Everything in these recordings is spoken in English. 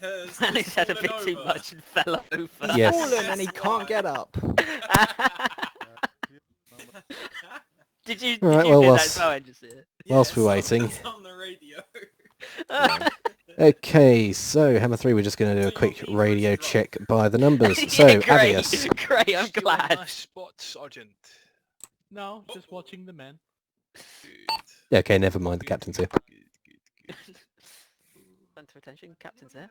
has And he's had a bit fallen too over. much and fell over. He's Yes. fallen and he That's can't why. get up. Did you Alright, hear well, that whilst- as well, Andrew? Whilst we're Yes, waiting. it's on the radio. Okay, so Hammer 3, we're just going to do a So quick your leader radio is drunk. check by the numbers. Yeah, So, great, Avius. great, I'm Stealing glad. my spot, Sergeant. No, just watching the men. Good. Okay, never mind, the captain's here. Good. Center attention, captain's there.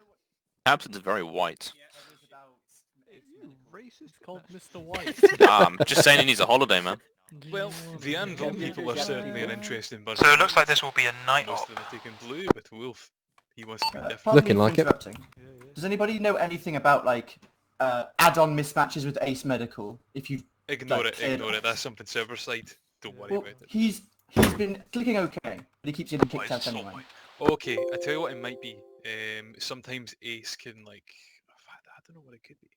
Captain's very white. Racist called Mr. White. Just saying he needs a holiday, man. Well, the Anvil Yeah, people are yeah, certainly an yeah. interesting bunch. So it looks like this will be a night Most op. of them are taking blue, but Wolf, he wants to be different. Pardon Looking me for like it. interrupting. Does anybody know anything about like add-on mismatches with Ace Medical? If you Ignore Like, it, ignore it. That's something server side. Don't worry well, about it. he's been clicking OK, but he keeps getting kicked out anyway. Okay, I tell you what it might be. Sometimes Ace can like, I don't know what it could be.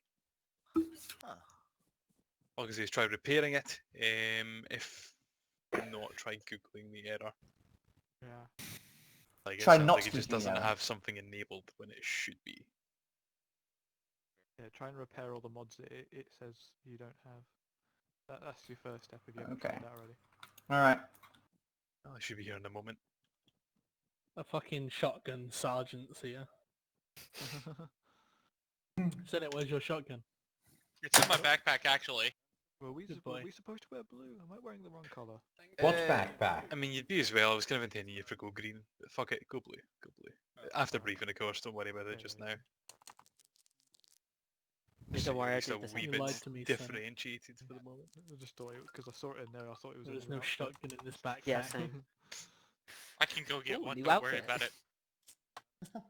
Obviously, he's tried repairing it. If not, try googling the error. Yeah. Like, it Try sounds not like it just googling the doesn't error. have something enabled when it should be. Yeah, try and repair all the mods it says you don't have. That's your first step if you haven't Okay. tried that already. Alright. Oh, I should be here in a moment. A fucking shotgun sergeant's here. Senate, where's your shotgun? It's in my backpack, actually. Were we, Good were boy. we supposed to wear blue? Am I wearing the wrong colour? What backpack? I mean, you'd be as well. I was kind of intending you for go green. But fuck it, go blue. Go blue. After briefing, of course. Don't worry about it just now. Don't worry, I It's did a the wee same. You lied bit to me, Senate. differentiated for the moment. I just thought it because I saw it in there. I thought it was. There's a new no outfit. shotgun in this backpack. Yeah, same. I can go get Ooh, one, new don't worry outfit. about it.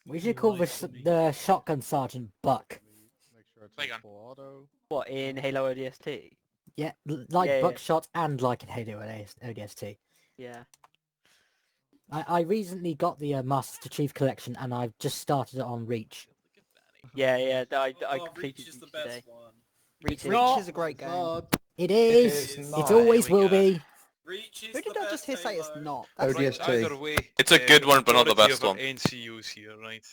We should call lied to me. the shotgun sergeant Buck. Hang on. What, in Halo ODST? Yeah, like Yeah, yeah. buckshot and like in Halo ODST. Yeah. I recently got the Master Chief Collection and I've just started it on Reach. Yeah, I Oh, completed Reach is it the today. best one. Reach is- Reach is a great game. It is! is It not. always Here we will go. be! Reach is Who did the I best just hear say it's Halo. not? Right, ODST. either way, It's a good one, but not the majority best of our one. NCOs here, right?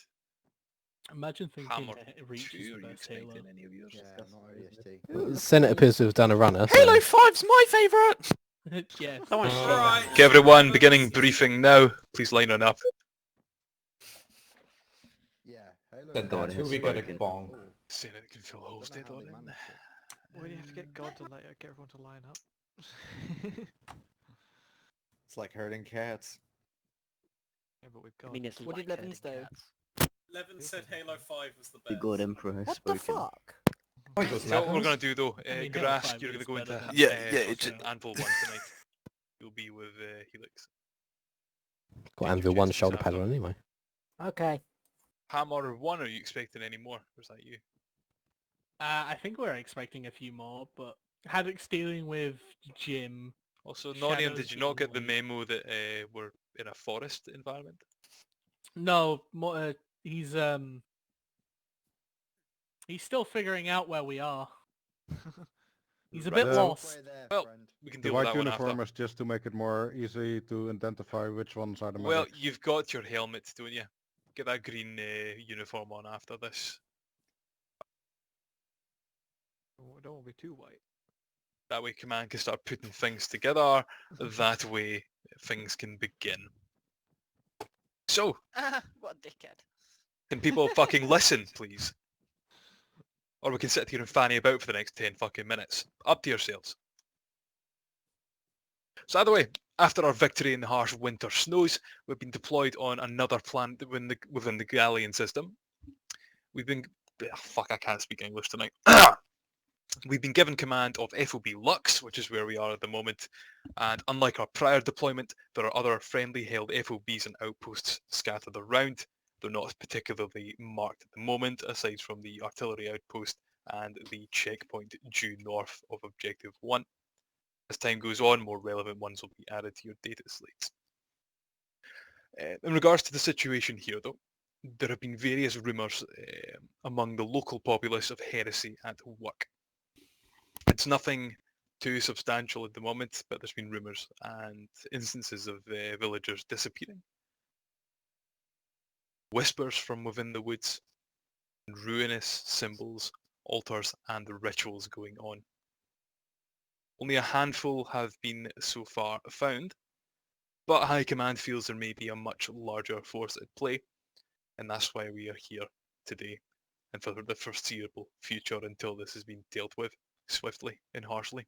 Imagine thinking Hammer Reach 2, is are the you best Halo. expecting any of yours? Senate appears to have done a runner. so- Halo 5's my favourite! Yeah. Someone for shot sure. Alright. Okay, everyone, beginning briefing now. Please line on up. Who we got a bong? Saying it can fill holes dead on it. Why do you have to get God to get everyone to line up? It's like herding cats. Yeah, but with I God. mean, it's What did like Levins herding do? cats. Levin said Halo 5 was the The best. God Emperor has What the spoken. fuck? So what we're gonna do though, I mean, Halo Grass, 5 you're is gonna go into better than- fucking Anvil 1 tonight. You'll be with Helix. Got Anvil 1 shoulder pad on anyway. Okay. Hammer 1, are you expecting any more? Or is that you? I think we're expecting a few more, but Haddock's dealing with Jim. Also, Nonian, Shadows did you not get the being memo that we're in a forest environment? No, more, he's still figuring out where we are. He's a bit Right. lost. Well, we can The deal with white that one uniform after. is just to make it more easy to identify which ones are the Well, medics. you've got your helmet, don't you? Get that green uniform on after this. Don't want to be too white. That way Command can start putting things together. That way things can begin. So, What a dickhead. can people fucking listen, please? Or we can sit here and fanny about for the next 10 fucking minutes. Up to yourselves. So either way, after our victory in the harsh winter snows, we've been deployed on another planet within the Gallian system. We've been... fuck, I can't speak English tonight. We've been given command of FOB Lux, which is where we are at the moment, and unlike our prior deployment, there are other friendly held FOBs and outposts scattered around. They're not particularly marked at the moment, aside from the artillery outpost and the checkpoint due north of Objective 1. As time goes on, more relevant ones will be added to your data slates. In regards to the situation here though, there have been various rumours among the local populace of heresy at work. It's nothing too substantial at the moment, but there's been rumours and instances of villagers disappearing. whispers from within the woods, and ruinous symbols, altars, and rituals going on. Only a handful have been so far found, but High Command feels there may be a much larger force at play, and that's why we are here today, and for the foreseeable future until this has been dealt with swiftly and harshly.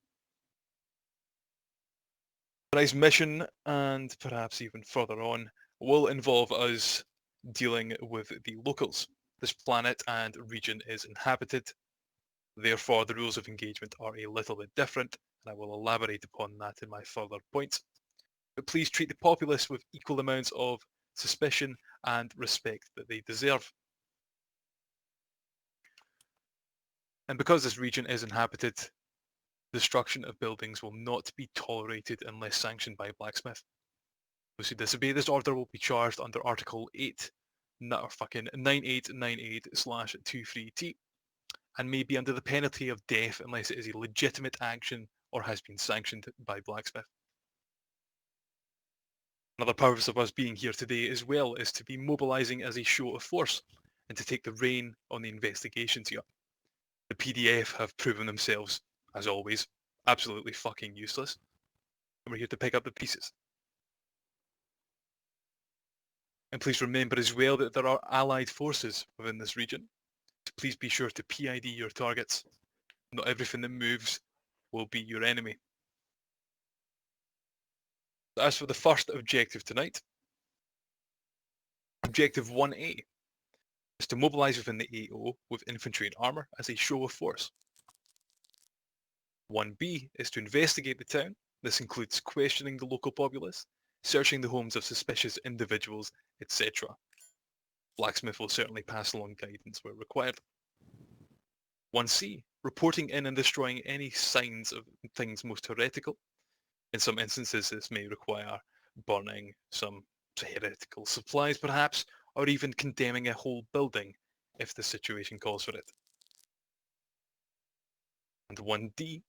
Tonight's mission, and perhaps even further on, will involve us dealing with the locals. This planet and region is inhabited, therefore the rules of engagement are a little bit different, and I will elaborate upon that in my further points. But please treat the populace with equal amounts of suspicion and respect that they deserve. And because this region is inhabited, destruction of buildings will not be tolerated unless sanctioned by Blacksmith. Those who disobey this order will be charged under Article 8, or fucking 9898/23T, and may be under the penalty of death unless it is a legitimate action or has been sanctioned by Blacksmith. Another purpose of us being here today as well is to be mobilising as a show of force and to take the rein on the investigations here. The PDF have proven themselves, as always, absolutely fucking useless, and we're here to pick up the pieces. And please remember as well that there are allied forces within this region, so please be sure to PID your targets. Not everything that moves will be your enemy. As for the first objective tonight, Objective 1A is to mobilise within the AO with infantry and armour as a show of force. 1B is to investigate the town. This includes questioning the local populace, searching the homes of suspicious individuals, etc. Blacksmith will certainly pass along guidance where required. 1C, reporting in and destroying any signs of things most heretical. In some instances, this may require burning some heretical supplies, perhaps, or even condemning a whole building if the situation calls for it. And 1D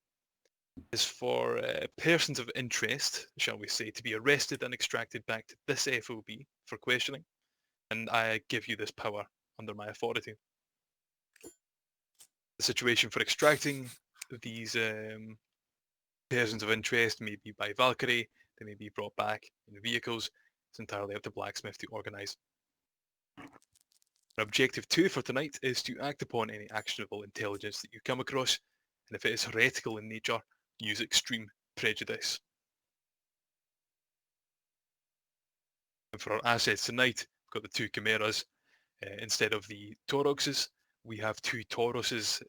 is for persons of interest, shall we say, to be arrested and extracted back to this FOB for questioning, and I give you this power under my authority. The situation for extracting these persons of interest may be by Valkyrie, they may be brought back in vehicles. It's entirely up to Blacksmith to organise. Objective 2 for tonight is to act upon any actionable intelligence that you come across, and if it is heretical in nature, use extreme prejudice. And for our assets tonight, we've got the 2 Chimeras. Instead of the Tauroxes, we have 2 Tauruses,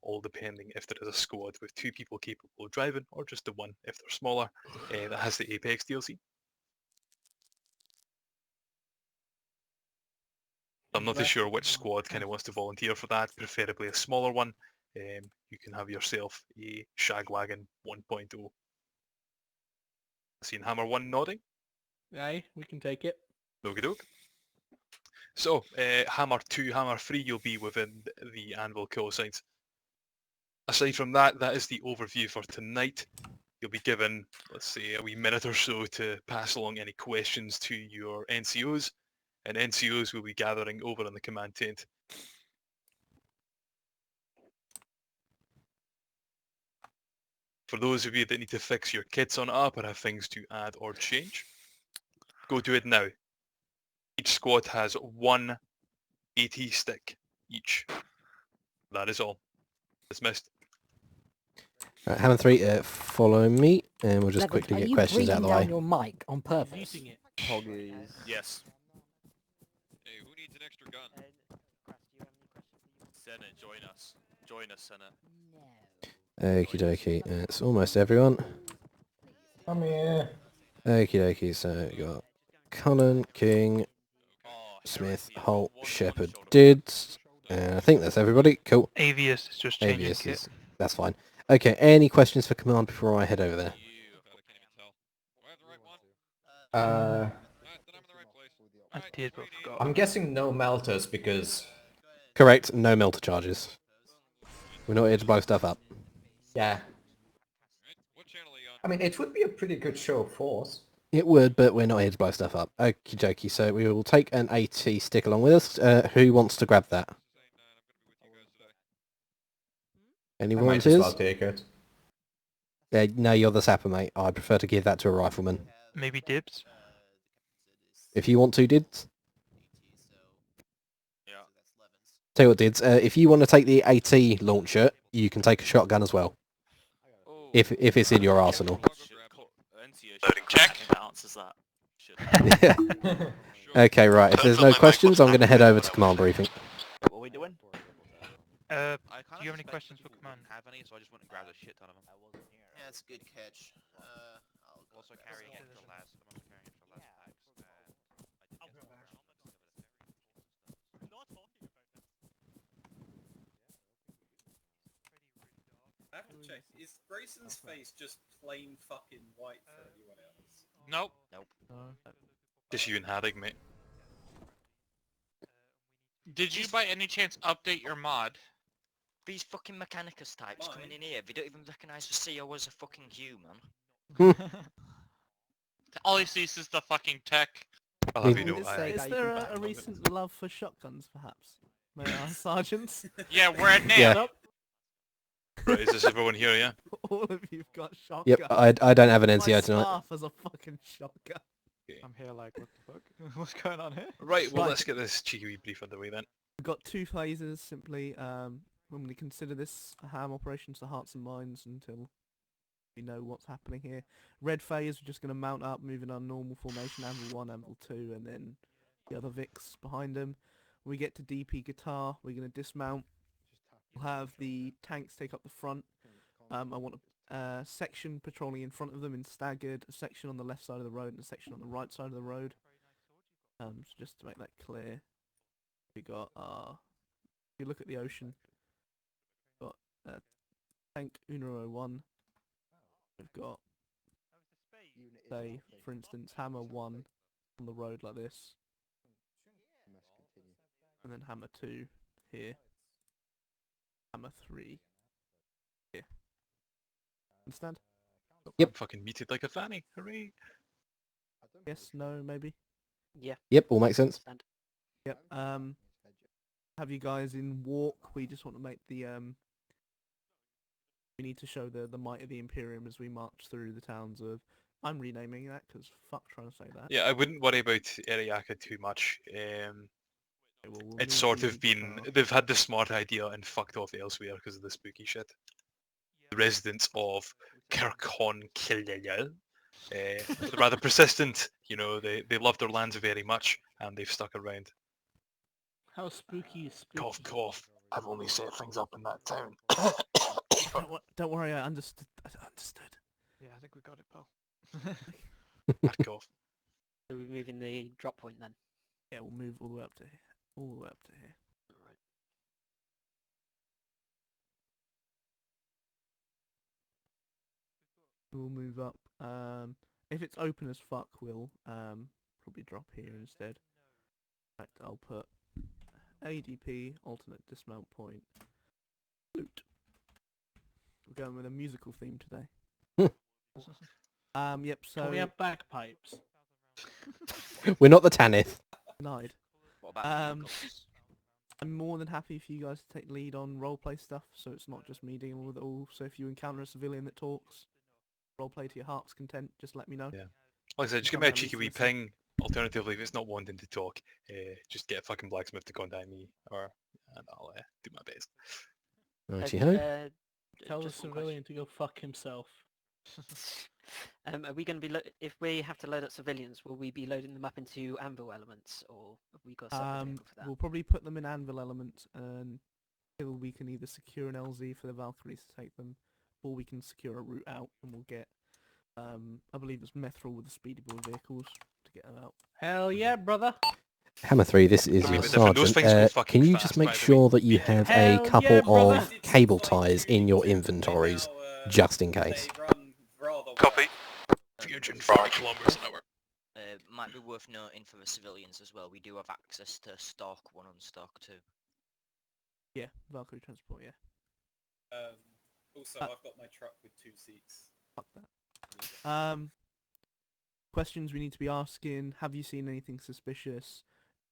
all depending if there is a squad with 2 people capable of driving, or just the one if they're smaller, that has the Apex DLC. I'm not too sure which squad kind of wants to volunteer for that, preferably a smaller one. You can have yourself a Shagwagon 1.0. I seen Hammer 1 nodding. Aye, we can take it. Okie doke. So, Hammer 2, Hammer 3, you'll be within the Anvil kill sites. Aside from that, that is the overview for tonight. You'll be given, let's say, a wee minute or so to pass along any questions to your NCOs, and NCOs will be gathering over in the command tent. For those of you that need to fix your kits on up or have things to add or change, go do it now. Each squad has 1 AT stick each. That is all. Dismissed. Right, Hammond 3, follow me, and we'll just Leverage, quickly are get you questions out of the way. breathing down your mic on purpose? Using it. Poggies. Yes. Hey, who needs an extra gun? Senate, join us. Join us, Senate. Okie dokie, it's almost everyone. Come here. Okie dokie, so we got Cullen, King, Oh, Smith, heresy. I've got Holt, one Shepherd, shoulder Dids. I think that's everybody. Cool. Avius is just changing Avius kit. is, that's fine. Okay, any questions for command before I head over there? You. I can't even tell. Do I have the right one? Uh, Then I'm in the right place. I Alright, did, but sweetie. forgot. I'm guessing no melters because, Correct, no melter charges. We're not here to blow stuff up. yeah. Alright, what channel are you on? I mean, it would be a pretty good show of force. It would, but we're not here to blow stuff up. Okie dokie, so we will take an AT stick along with us. Who wants to grab that? Any I might as well volunteers? take it. No, you're the sapper, mate. I prefer to give that to a rifleman. Maybe dibs. If you want to, Dids. Yeah. Tell you what, Dids. If you want to take the AT launcher, you can take a shotgun as well. Oh. If it's in your arsenal. Loading check. That answers that. Okay, right. If there's no questions, I'm going to head over to command briefing. What are we doing? Do you have any questions for command? Have any, so I just went and grabbed a shit ton of them. Yeah, that's a good catch. I'll also carrying extra labs. I'm also carrying extra labs packs. I have to check. Is Grayson's face just plain fucking white for anyone else? Nope. No. Just you and Haddock, mate. Did you by any chance update your mod? These fucking Mechanicus types coming in here, they don't even recognise the CO as a fucking human. All he sees is the fucking tech. I'll have you know. Is there a recent love for shotguns, perhaps? May I ask, sergeants? Yeah, we're at now. Yeah. Right, is this everyone here, yeah? All of you've got shotguns. Yep, I don't have an My NCO tonight. staff has a fucking shotgun. I'm here like, what the fuck? What's going on here? Right, well Right. let's get this cheeky wee brief underway then. We've got two phases, simply. When we consider this a ham operation to hearts and minds until we know what's happening here. Red phase, we're just going to mount up, move in our normal formation, Anvil 1, Anvil 2, and then the other Vics behind them. When we get to DP guitar, we're going to dismount. We'll have the tanks take up the front. I want a section patrolling in front of them in staggered, a section on the left side of the road, and a section on the right side of the road. So just to make that clear, we got our... If you look at the ocean, we've got tank Unero 1. We've got, say, for instance, Hammer 1 on the road like this. And then Hammer 2 here. Hammer 3 here. Understand? Yep. I'm fucking muted like a fanny. Hooray. Yes, no, maybe? Yeah. Yep, all makes sense. Understand. Yep. Have you guys in walk? We just want to make the we need to show the might of the Imperium as we march through the towns of... I'm renaming that because fuck trying to say that. Yeah, I wouldn't worry about Ariaka too much. Okay, well, we'll It's move sort the of been... guitar. They've had the smart idea and fucked off elsewhere because of the spooky shit. The residents of Kirkon Killil, rather persistent, you know, they love their lands very much and they've stuck around. How spooky is spooky? Cough, cough. I've only set things up in that town. Don't worry, I understood. I understood. Yeah, I think we got it, pal. Back off. So we're moving the drop point then. Yeah, we'll move all the way up to here. All the way up to here. We'll move up. If it's open as fuck, we'll probably drop here instead. In fact, I'll put ADP, alternate dismount point, loot. We're going with a musical theme today. Yep, so... Can we have bagpipes? We're not the Tanith. Denied. What about I'm more than happy for you guys to take lead on roleplay stuff, so it's not just me dealing with it all. So if you encounter a civilian that talks, roleplay to your heart's content, just let me know. Yeah. Like I said, just give me a cheeky wee ping. Alternatively, if it's not wanting to talk, just get a fucking blacksmith to contact me, and I'll do my best. Righty-ho. Tell the Just one civilian to go fuck himself. Are we going to be if we have to load up civilians, will we be loading them up into Anvil elements, or have we got a separate vehicle for that? We'll probably put them in Anvil elements until we can either secure an LZ for the Valkyries to take them, or we can secure a route out, and we'll get, I believe it's Methril with the speedy boy vehicles to get them out. Hell yeah, brother! Hammer 3, this is your but those things go sergeant. fucking Can you fast, just by make the way. sure that you have a Hell couple yeah, brother. of cable ties in your inventories, just in case? They run rather Copy. Fusion 5 kilometers an hour. Might be worth noting for the civilians as well, we do have access to stock 1 on stock 2. Yeah, Valkyrie transport, yeah. Also, I've got my truck with 2 seats. Fuck that. questions we need to be asking. Have you seen anything suspicious?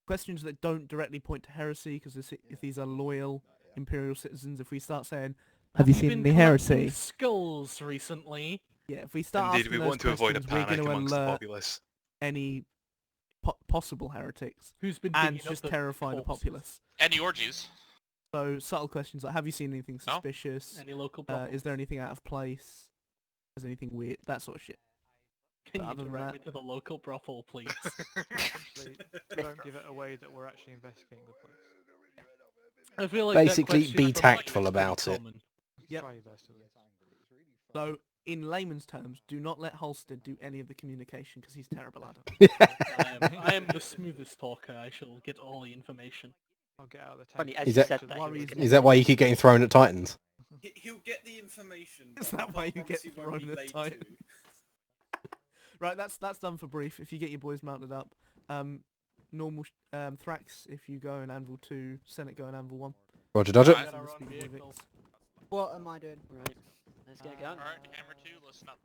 Questions that don't directly point to heresy, because if these are loyal Imperial citizens, if we start saying, have you seen any heresy? Skulls recently. Yeah, if we start Indeed, asking we those want to avoid a questions, we're panic going to amongst the alert populace. any possible heretics Who's been and digging up just the terrify the corpses? populace. Any orgies? So subtle questions like, have you seen anything No? suspicious? Any local Is brothels? there anything out of place? Is there anything weird? That sort of shit. Can But you other than direct that- me to the local brothel, please? Actually, don't give it away that we're actually investigating the place. I feel like that Basically, question be from tactful is pretty about it. common. Yep. Try your best at least. So, in layman's terms, do not let Halstead do any of the communication because he's terrible at it. I am the smoothest talker. I shall get all the information. I'll get out of the Funny, tank. as Is you that- said that, he was Worries gonna Is that why you keep getting thrown at Titans? He'll get the information. Is but that I why you promise get he won't thrown be at late Titan? to. Right, that's done for brief. If you get your boys mounted up, normal Thrax. If you go in Anvil 2, Senate go in Anvil 1. Roger, dodger. Get our own vehicles. What am I doing? Right, let's get going. Alright, Hammer 2, listen up.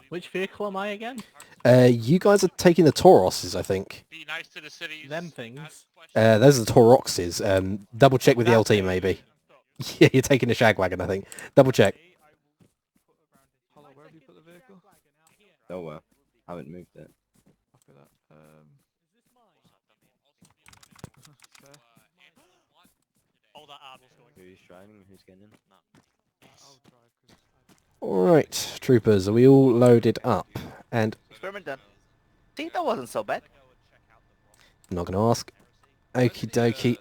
Which vehicle am I again? You guys are taking the Tauroses, I think. Be nice to the cities. Them things. Those are the Tauroxes. Double check with the That LT, thing. maybe. Yeah, you're taking the Shagwagon, I think. Double check. Hello, where have you put the vehicle? Nowhere. Haven't moved it. After that. Fair. All that Arbel's going. Who's driving? Who's getting in? I'll drive because Alright, troopers, are we all loaded up? And Experiment done. See, that wasn't so bad. I'm not going to ask. Okie dokie.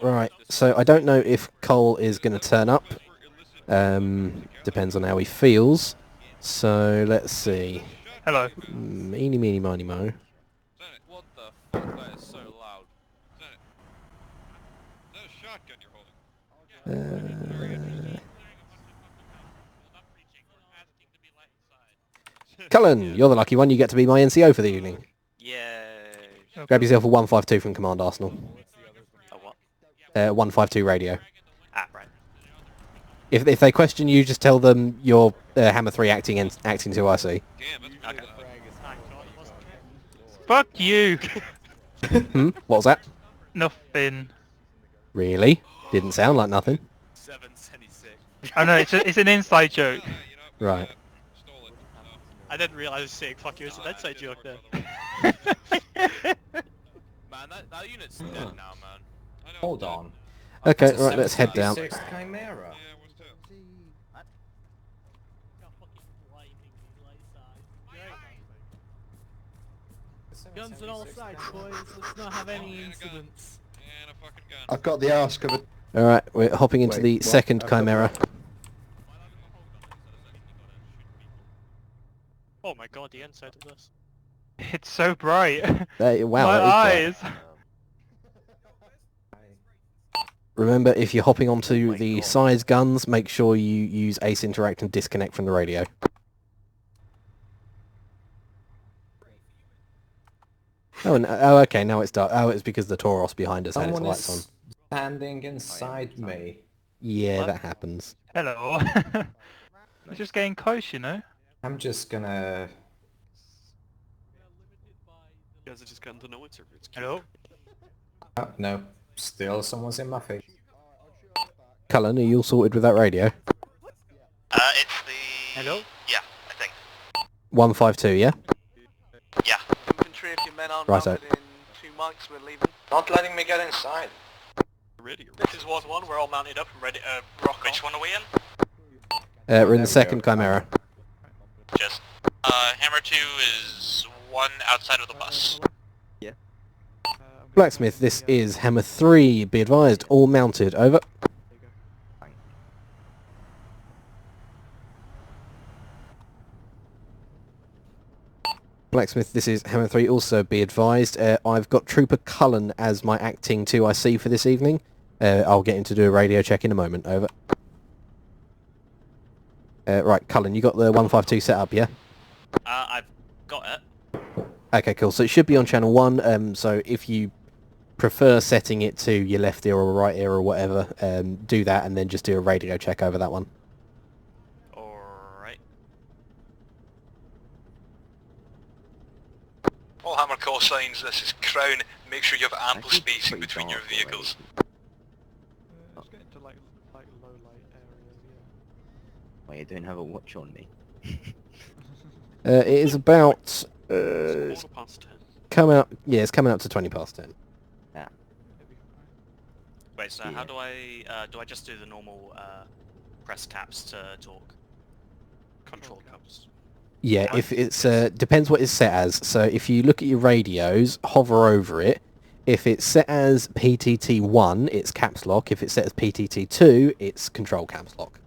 Right, so I don't know if Cole is going to turn up. Depends on how he feels. So let's see. Hello. Eeny, meeny, miny, mo. Senate, what the fuck? That is so loud. Senate. Is that a shotgun you're holding? Cullen, you're the lucky one. You get to be my NCO for the evening. Yeah. Grab yourself a 152 from Command Arsenal. A what? 152 radio. Ah, right. If they question you, just tell them you're Hammer 3 acting 2IC. Damn, that's Okay. Fuck you! What was that? Nothing. Really? Didn't sound like nothing. 776. I know, it's an inside joke. Right. Stole it. I didn't realise saying fuck you was an inside joke there. Man, that unit's dead now, man. I know, Hold it's on. Okay, right, let's head down. 76 Chimera. Yeah, what's that? Guns on all sides, boys. Let's not have any incidents. And a fucking gun. I've got the arse covered. Alright, we're hopping into Wait, the what? second I've got Chimera. Oh my god, the inside of this. It's so bright. Wow, My that is bright. eyes. Remember, if you're hopping onto my the God. size guns, make sure you use Ace Interact and disconnect from the radio. Okay, now it's dark. Oh, it's because the Tauros behind us had its Someone lights on. is standing inside me. Yeah, What? that happens. Hello. We're just getting close, you know? I'm just gonna... You guys are just getting to know each other. It's cute. Hello? Oh, no. Still someone's in my face. Cullen, are you all sorted with that radio? It's the... Hello? Yeah, I think. 152, yeah? Yeah. Infantry, if your men aren't Righto. mounted in 2 mics, we're leaving. Not letting me get inside. Ready. This is 1-1, we're all mounted up and ready to rock Which one are we in? We're in There the we second go. Chimera. Just. Hammer 2 is one outside of the bus. Blacksmith, this is Hammer 3. Be advised, all mounted. Over. Blacksmith, this is Hammer 3. Also, be advised, I've got Trooper Cullen as my acting 2IC for this evening. I'll get him to do a radio check in a moment. Over. Right, Cullen, you got the 152 set up, yeah? I've got it. Okay, cool. So it should be on channel 1. So if you prefer setting it to your left ear or right ear or whatever, do that and then just do a radio check over that one. Alright. all signs, this is Crown. Make sure you have ample spacing between your vehicles. It's getting to like low light area, yeah. Why you don't have a watch on me? It is about It's 10:15. coming up. Yeah, it's coming up to 10:20. Yeah. Wait, so how do I just do the normal press caps to talk? Control caps. Yeah, if it's depends what it's set as. So if you look at your radios, hover over it. If it's set as PTT1, it's caps lock. If it's set as PTT2, it's control caps lock.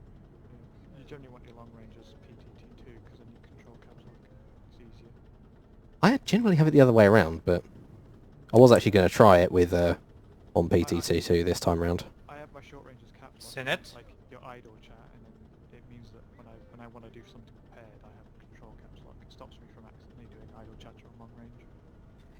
You generally want your long range as PTT2 because then you control caps lock. It's easier. I generally have it the other way around, but I was actually going to try it with on PTT2 this time round. I have my short range as caps lock. Synet? Like your idle chat, and then it means that when I want to do something paired, I have control caps lock. It stops me from accidentally doing idle chat during long range.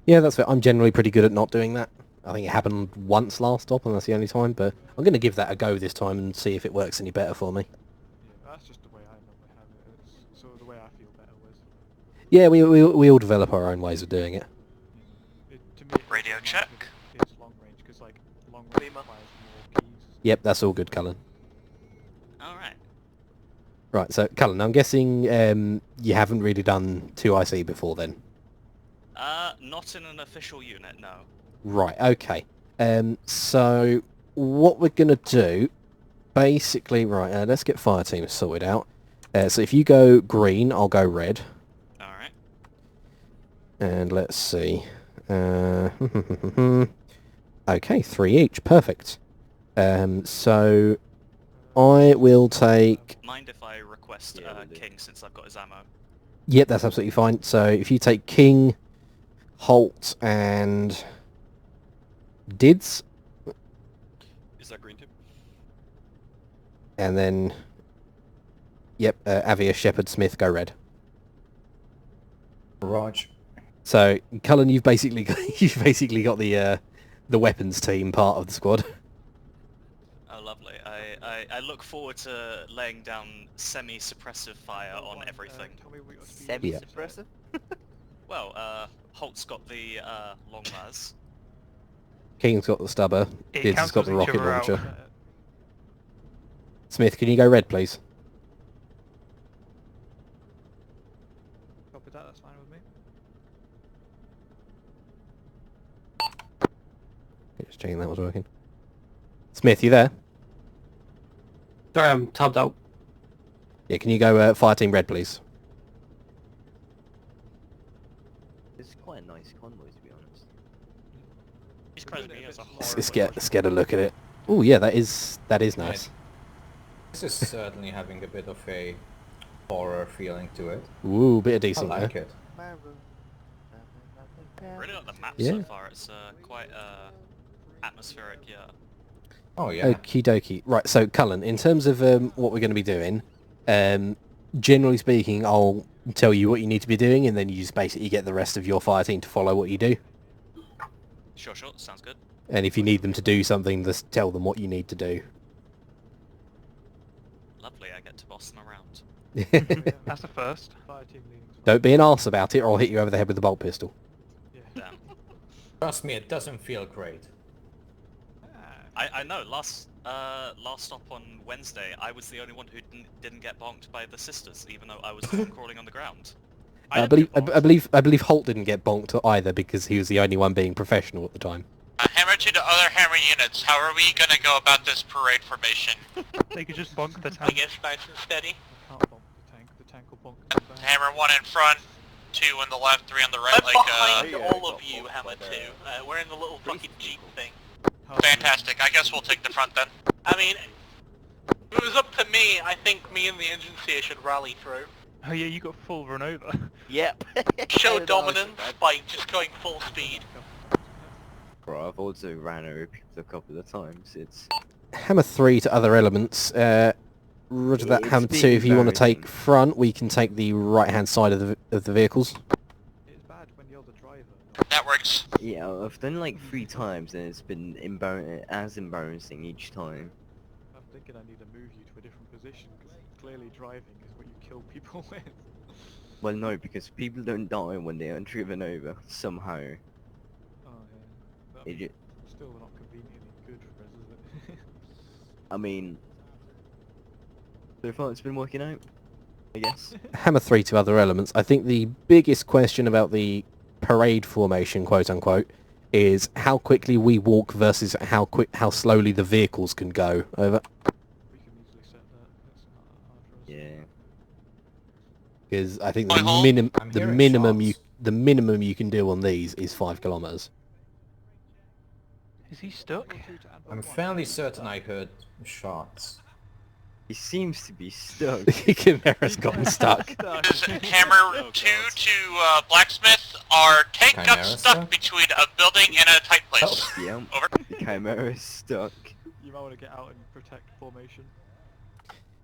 Yeah, that's fair. I'm generally pretty good at not doing that. I think it happened once last stop, and that's the only time, but I'm going to give that a go this time and see if it works any better for me. Yeah, that's just the way I normally have it. It's sort of the way I feel better with. Yeah, we all develop our own ways of doing it. To me, Radio check. It's long range because like long range requires more keys. Yep, that's all good, Cullen. Alright. Right, so Cullen, I'm guessing you haven't really done 2IC before then? Not in an official unit, no. Right, okay. So what we're going to do, basically, right, let's get fire team sorted out. So if you go green, I'll go red. Alright. And let's see. Okay, 3 each, perfect. So I will take... Mind if I request King since I've got his ammo? Yep, that's absolutely fine. So if you take King, Holt, and Dids, Is that green tip? and then yep, Avia, Shepherd, Smith, go red. Raj. So Cullen, you've basically got, the weapons team part of the squad. Oh, lovely. I look forward to laying down semi-suppressive fire on everything. Semi-suppressive? Well, Holt's got the long las. King's got the stubber. It Dids has got the cancels each rocket other out. launcher. Smith, can you go red, please? Copy that, that's fine with me. Just checking that was working. Smith, you there? Sorry, I'm tabbed out. Yeah, can you go fire team red, please? It's quite a nice convoy, to be honest. He's present me as a Let's get a look at it. Oh yeah, that is nice. This is certainly having a bit of a horror feeling to it. Ooh, bit of decent. I like it. Really like the map Yeah. so far. It's quite atmospheric, yeah. Oh yeah. Okie dokie. Right, so Cullen, in terms of what we're going to be doing, generally speaking, I'll tell you what you need to be doing, and then you just basically get the rest of your fire team to follow what you do. Sure, sounds good. And if you need them to do something, just tell them what you need to do. Lovely, I get to boss them around. That's the first. Fire team leading. Don't be an arse about it, or I'll hit you over the head with the bolt pistol. Damn. Trust me, it doesn't feel great. I know. Last stop on Wednesday, I was the only one who didn't get bonked by the sisters, even though I was the one crawling on the ground. I believe Holt didn't get bonked either because he was the only one being professional at the time. Hammer to the other Hammer units, how are we gonna go about this parade formation? They could just bonk the I tank. guess nice and steady. I can't bonk the tank. The tank will bonk them back. Hammer 1 in front, 2 on the left, 3 on the right, I'm behind all of you, Hammer 2. We're in the little fucking jeep thing. Fantastic, I guess we'll take the front then. I mean, if it was up to me, I think me and the engine seer should rally through. Oh yeah, you got full run over. Yep. Show dominance by just going full speed. Bro, I've also ran over people a couple of times. It's Hammer 3 to other elements. Roger that. It's Hammer 2, being if you want to very take front, we can take the right-hand side of the vehicles. It's bad when you're the driver. That works. yeah, I've done like 3 times and it's been embarrassing each time. I'm thinking I need to move you to a different position because clearly driving is what you kill people with. Well, no, because people don't die when they are driven over somehow. Oh yeah. But, I It mean, ju- still not conveniently good for us, is it? I mean, so far it's been working out, I guess. Hammer 3 to other elements. I think the biggest question about the parade formation, quote unquote, is how quickly we walk versus how slowly the vehicles can go. Over. We can easily set that. That's not that hard for us. Yeah. Because I think Hi, Hall. I'm hearing shots. the minimum you can do on these is 5 kilometers. Is he stuck? I'm fairly certain I heard shots. He seems to be stuck. Chimera's gotten stuck. This is Hammer 2 to Blacksmith. Our tank got Chimera stuck stuck? between a building and a tight place. Yeah. Over. The Chimera is stuck. You might want to get out and protect formation.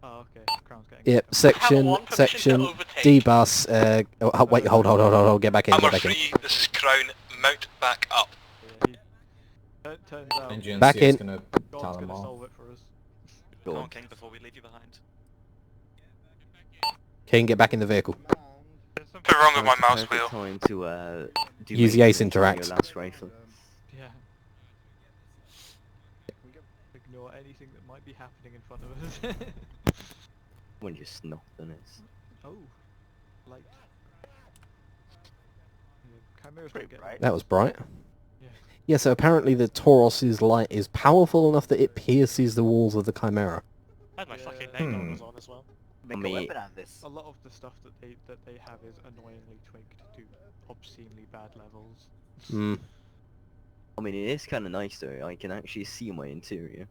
Oh, okay. Crown's getting. Yep, covered. section, D-bus, oh, wait, hold, get back in, Hammer get back in. 3, this is Crown. Mount back up. Yeah, turns out NGNC Back is in. gonna tell God's them gonna all. solve it for us. Come on, King, before we leave you behind. King, get back in the vehicle. What's wrong with my Now's the mouse perfect wheel? time to do Use the ace maintenance on interact. your last rifle. Yeah. Ignore anything that might be happening in front of us. When you snot on it. Oh, light. Yeah, Chimera's not getting That was bright. Yeah. Yeah, so apparently the Tauros's light is powerful enough that it pierces the walls of the Chimera. I had my fucking name on was on as well. Make a weapon out of this. A lot of the stuff that they have is annoyingly tweaked to obscenely bad levels. Hmm. I mean, it is kind of nice though. I can actually see my interior.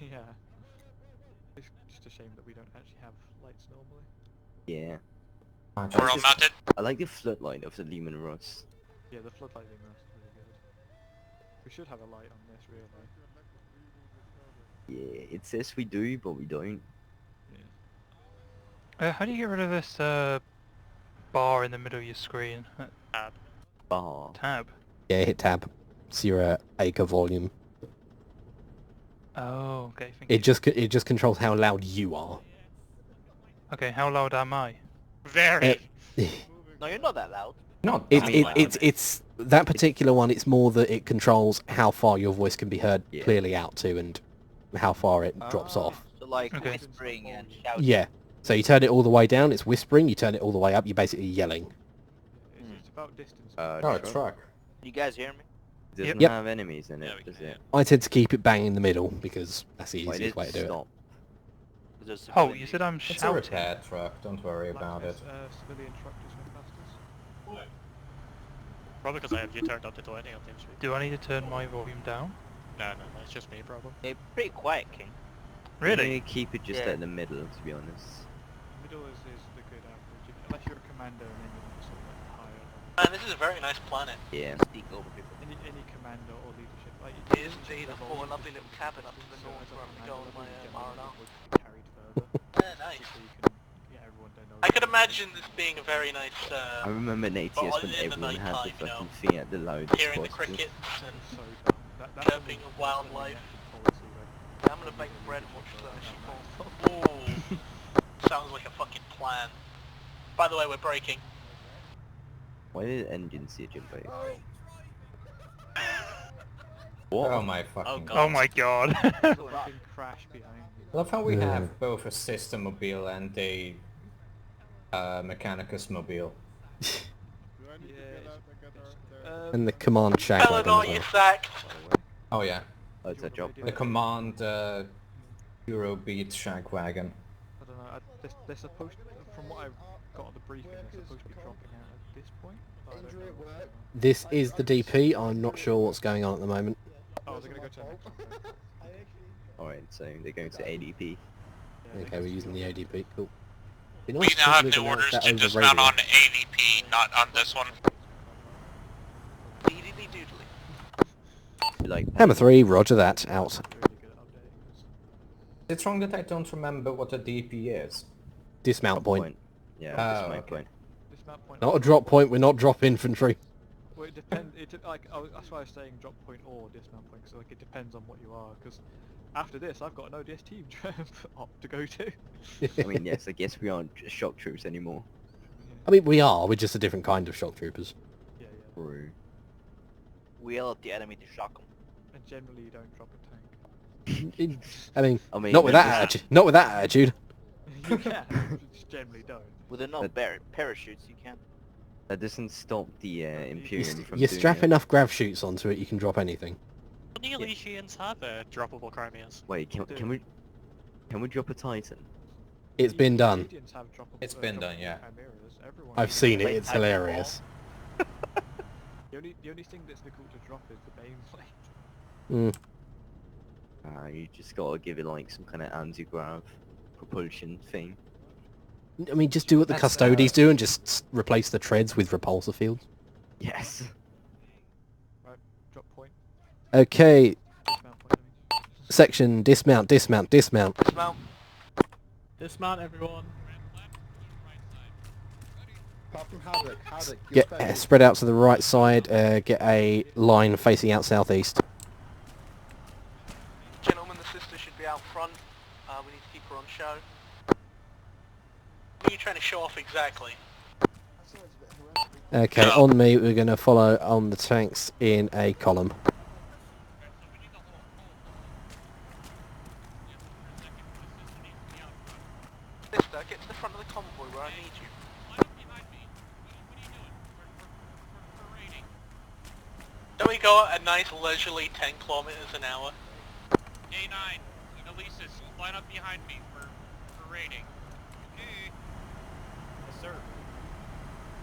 Yeah. It's just a shame that we don't actually have lights normally. Yeah. We're all mounted. I like the floodlight of the Lehman Russ. Yeah, the floodlight thing is really good. We should have a light on this, really. Yeah, it says we do, but we don't. How do you get rid of this bar in the middle of your screen? Tab. Bar. Tab. Yeah, hit tab. See your acre volume. Oh, okay. It just controls how loud you are. Okay, how loud am I? Very. No, you're not that loud. Not It's that particular one. It's more that it controls how far your voice can be heard clearly out to and how far it drops off. So like whispering and shouting. Yeah. So you turn it all the way down, it's whispering. You turn it all the way up, you're basically yelling. It's about distance. Oh, truck. You guys hear me? It doesn't Yep. have enemies in it, does it? I tend to keep it bang in the middle because that's the Why did easiest way to do it. stop? Oh, you said I'm It's a shouting. repair truck, don't worry about it. Civilian truck just went past us. Probably because I have you turned up to 20 on TeamSpeak. Do I need to turn my volume down? No, it's just me, probably. They're pretty quiet, King. Really? Maybe keep it just Yeah. at the middle, to be honest. Middle is the good average. Unless you're a commander and then you want sort of like higher level. Man, this is a very nice planet. Yeah. Sneak over people. Any commander or leadership. Like, It is indeed. I've bought a lovely little cabin up in the north where I'm going to go on my R&R. Carried further. Yeah, nice. So you can get everyone to know. I could imagine this being a very nice, I remember in ATS well, when in the everyone had the nighttime, you know, fucking thing at the loudest hearing the possible. crickets and So that's chirping of wildlife. I'm gonna bake bread and watch that she falls. Ooh, sounds like a fucking plan. By the way, we're breaking. Why did engine see a jump out? What? Oh my fucking Oh my god. Fucking crash behind you. I love how we have both a system mobile and a Mechanicus mobile. And the command shack wagon Eleanor, as you well. sacked. Oh yeah. Oh, it's a job. The command Eurobeat shack wagon. I don't know. They're supposed to, from what I've got on the briefing, they're supposed to be dropping out at this point. But I don't know. This is the DP. I'm not sure what's going on at the moment. Oh, they're gonna go to the next one. Alright, so they're going to ADP. Okay, we're using the ADP. Cool. Be We nice if now have could new announce orders that to over dismount radio. on AVP, not on this one. Deedly doodly. Like Hammer 3, roger that, out. It's wrong that I don't remember what a DP is. Dismount point. Yeah, Oh, dismount okay. point. Dismount point. Not a drop point, we're not drop infantry. Well, it depends. That's why I was saying drop point or dismount point. So like it depends on what you are. Because after this, I've got an ODS team op to go to. I mean, yes, I guess we aren't shock troops anymore. I mean, we are. We're just a different kind of shock troopers. Yeah, yeah. True. We yell at the enemy to shock them. And generally you don't drop a tank. I mean, mean, not with that just- attitude. Not with that attitude. You can, just generally don't. With enough parachutes, you can. That doesn't stop the Imperium from You doing strap it. enough grav chutes onto it, you can drop anything. The Elysians have droppable chromias. Wait, can we drop a Titan? It's been done. Canadians have droppable, It's been done, yeah. chimeras. Everyone I've uses seen it. them. It's hilarious. The only thing that's difficult to drop is the main plate. You just gotta give it like some kind of anti-grav propulsion thing. I mean, just do what the That's, custodies do and just replace the treads with repulsor fields. Yes. Right, drop point. Okay. Dismount point, I mean. Section, dismount, dismount, dismount. Dismount. Dismount, everyone. Apart from Havoc, Havoc, Get spread out to the right side. Get a line facing out southeast. Gentlemen, the sister should be out front. We need to keep her on show. What are you trying to show off exactly? Okay, on me. We're going to follow on the tanks in a column. Sister, get to the front of the convoy where I need you. Don't we go at a nice leisurely 10 kilometers an hour? A9, Elisis, line up behind me for raiding. Yes, sir.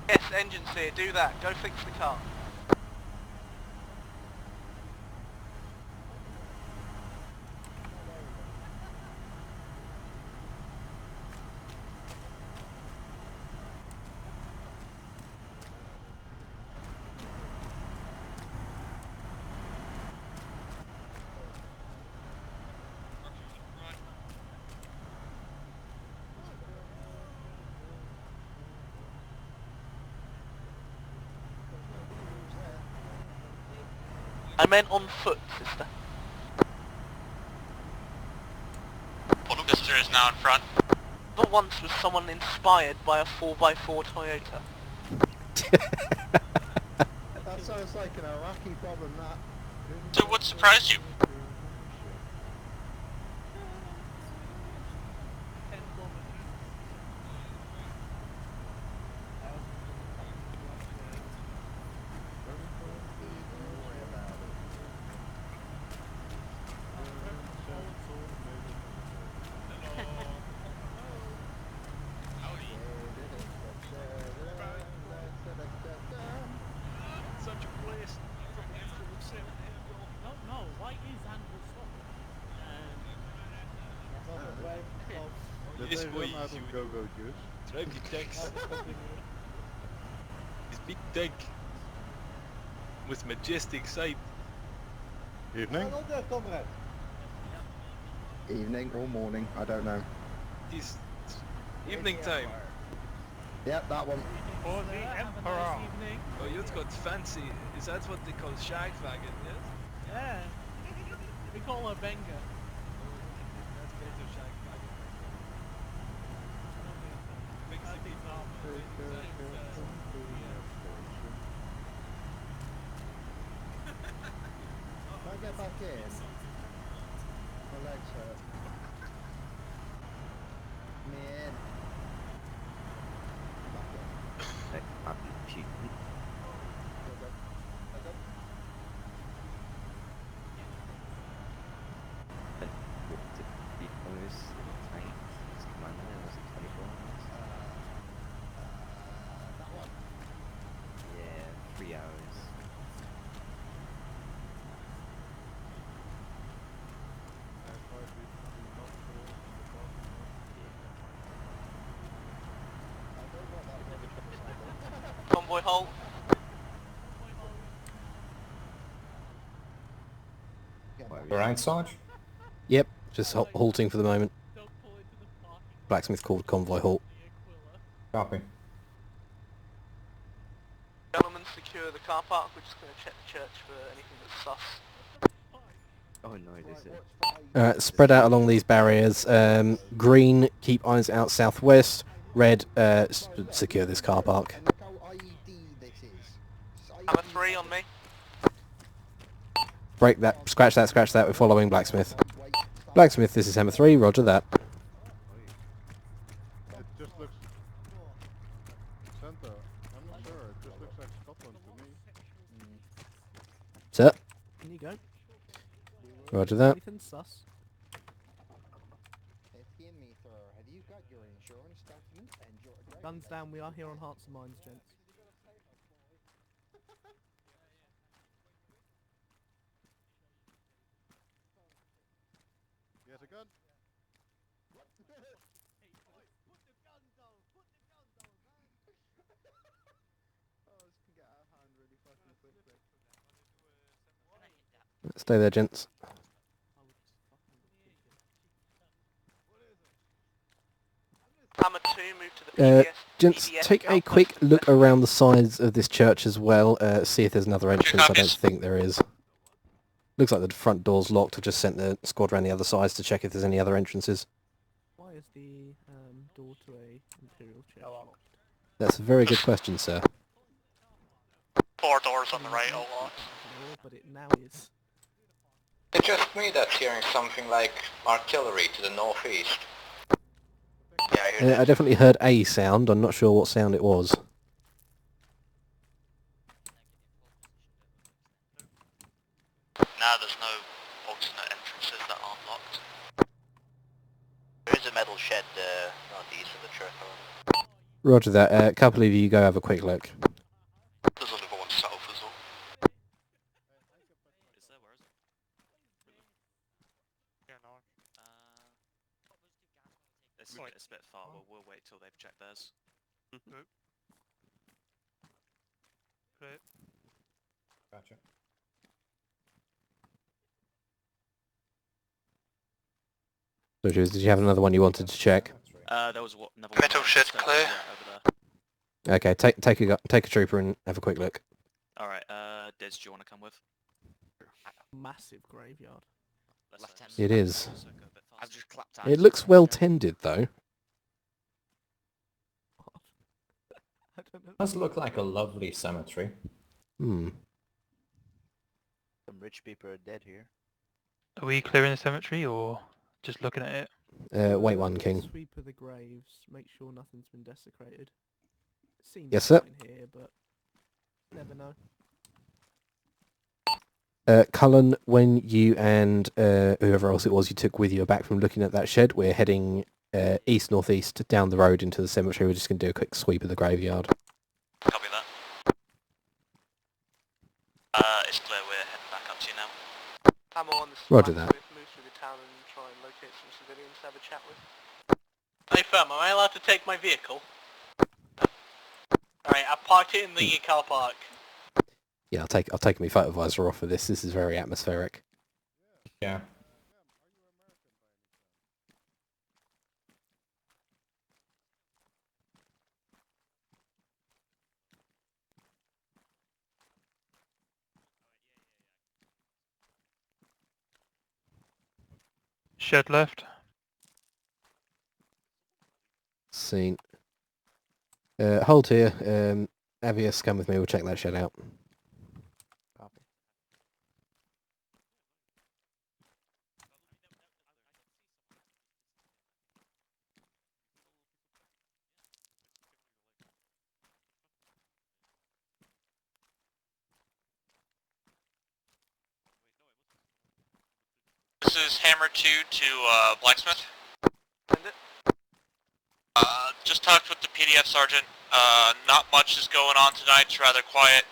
Yes, engine's here, do that. Go fix the car. I meant on foot, sister. Sister is now in front. Not once was someone inspired by a 4x4 Toyota. That sounds like an Iraqi problem, that. So what surprised you? Such a place. No, why is Andrew stopping? This way, go-go juice. Drive your tanks. His big tank. With majestic sight. Evening. Evening or morning, I don't know. It's evening time. Yep, that one. For the Emperor. Oh, you've got fancy. Is that what they call shagwagon, yes? Yeah. We call her Benga. That's better shagwagon. Can I get back in? My legs hurt. Me in. Yeah, 3 hours. Convoy halt. Right, Sarge? Yep, just halting for the moment. Blacksmith called convoy halt. Copy. Gentlemen, secure the car park. We're just going to check the church for anything that's sus. Oh no, this is... Spread out along these barriers. Green, keep eyes out southwest. Red, secure this car park. Hammer 3 on me. Break that, scratch that, we're following Blacksmith. Blacksmith, this is Hammer 3, roger that. It just looks... Santa, I'm not sure, it just looks like Scotland to me. Sir? Can you go? Roger that. Anything sus? Guns down, we are here on Hearts and Minds, gents. He has a gun. Stay there, gents. Hammer 2, move to the PDS. Gents, take a quick look around the sides of this church as well, see if there's another entrance. I don't think there is. Looks like the front door's locked. I've just sent the squad around the other sides to check if there's any other entrances. Why is the door to a Imperial church locked? That's a very good question, sir. 4 doors on the right, all locked. But it now is. It's just me that's hearing something like artillery to the northeast. Yeah, I definitely heard a sound. I'm not sure what sound it was. Now there's no alternate entrances that aren't locked. There is a metal shed northeast of the church. Roger that. A couple of you go have a quick look. There's only one south as well. Is there? Where is it? Yeah, no. It's a bit far. We'll wait till they've checked theirs. Great. Gotcha. So, did you have another one you wanted to check? There was another Metal one shed downstairs, clear. yeah, over there. Okay, take a trooper and have a quick look. Alright, Des, do you want to come with? Massive graveyard. It is. I've just clapped out. It looks well tended, though. I don't know. Does look like a lovely cemetery. Hmm. Some rich people are dead here. Are we clearing the cemetery or just looking at it? Wait one, King. Sweep of the graves, make sure nothing's been desecrated. It seems Yes, sir. fine here, but never know. Cullen, when you and whoever else it was you took with you are back from looking at that shed, we're heading east-northeast down the road into the cemetery. We're just going to do a quick sweep of the graveyard. Copy that. It's clear, we're heading back up to you now. Hammer on the Roger that. Move through the town and try and locate some civilians to have a chat with. Hey firm, am I allowed to take my vehicle? Alright, I parked it in the car park. Yeah, I'll take my photo visor off for this. This is very atmospheric. Yeah. Shed left. Scene. Hold here. Avius, come with me. We'll check that shed out. Copy. This is Hammer 2 to Blacksmith. Just talked with the PDF sergeant. Not much is going on tonight. It's rather quiet.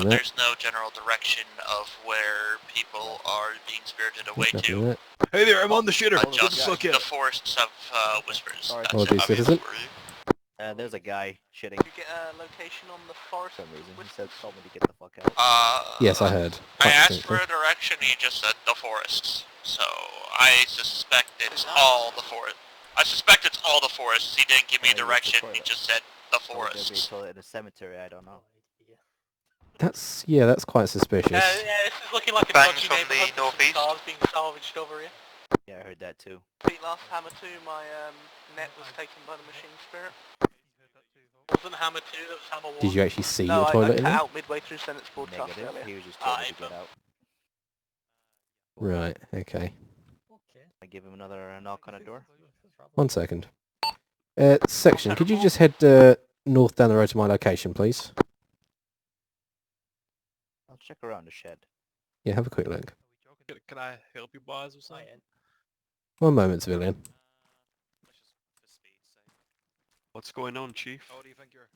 There's no general direction of where people are being spirited away to. Hey there, I'm on the shitter. Just the forests have whispers. Sorry. Oh, do citizen? There's a guy shitting. Did you get a location on the forest? For some reason, he said, told me to get the fuck out. Yes, I heard. I asked for a direction, he just said the forests. So, I suspect it's all the forest. I suspect it's all the forests. He didn't give me a direction, he just said the Or there'd be a forests. toilet in a cemetery, I don't know. That's quite suspicious. Yeah, this is looking like a Bangs dodgy from neighborhood the with some northeast. cars being salvaged over here. Yeah, I heard that too. Beat last Hammer 2, my net was taken by the machine spirit. It wasn't Hammer 2, that was Hammer 1. Did you actually see No, your I toilet in cut there? out midway through Senate's broadcast Negative. earlier. He was just told me to get out. Right. Okay. I give him another knock on the door. 1 second. Section, could you just head north down the road to my location, please? I'll check around the shed. Yeah, have a quick look. Can I help you boys or something? 1 moment, civilian. What's going on, Chief?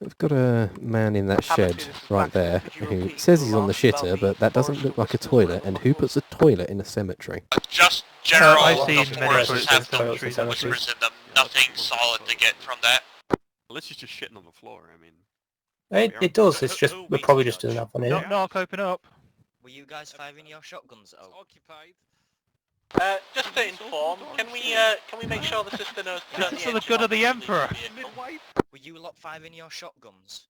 We've got a man in that shed right there who says he's on the shitter, but that doesn't look like a toilet, and who puts a toilet in a cemetery? Just general I've seen many reports toilets have in cemeteries. whispers in them. Nothing solid to get from that. Unless he's just shitting on the floor, I mean... It does, it's just, we're probably just doing that one here. Knock, open up. Were you guys firing your shotguns out? Occupied. Just to inform, can we make sure the sister knows to turn This is the for the engine good off of the when we Emperor. leave the vehicle? Were you lot firing your shotguns?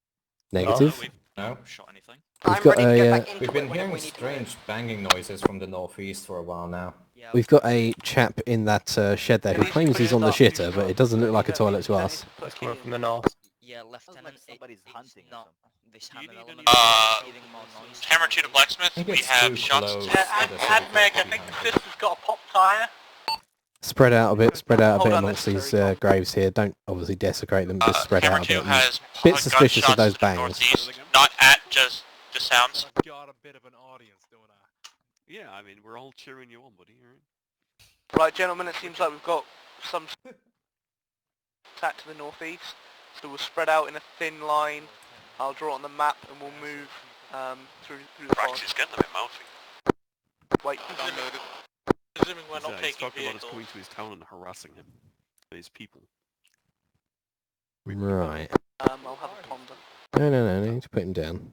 Negative. No. Shot anything. We've got a We've been hearing strange banging noises from the northeast for a while now. we've got a chap in that shed there who claims he's on the shitter, but it doesn't look like a toilet to us. It's coming from the north. Yeah, Lieutenant, somebody's hunting or not this hammer element. Feeling more noise. Hammer 2 to Blacksmith, we have shots. Add Meg, I think the sister's got a pop tyre. Spread out a bit Hold on, amongst this is these graves here. Don't obviously desecrate them, just spread Hammer out a 2 bit. has Bit suspicious of gunshots those to the bangs. northeast. Not at, just sounds. Got a bit of an audience, don't I? Yeah, I mean, we're all cheering you on, buddy, alright? Right, gentlemen, it seems like we've got some attack to the northeast. So we'll spread out in a thin line. I'll draw it on the map and we'll move through the forest. He's getting a bit mouthy. Wait, presuming we're not He's taking talking about us vehicles. coming to his town and harassing him. His people. Right. I'll have a ponder. No, need to put him down.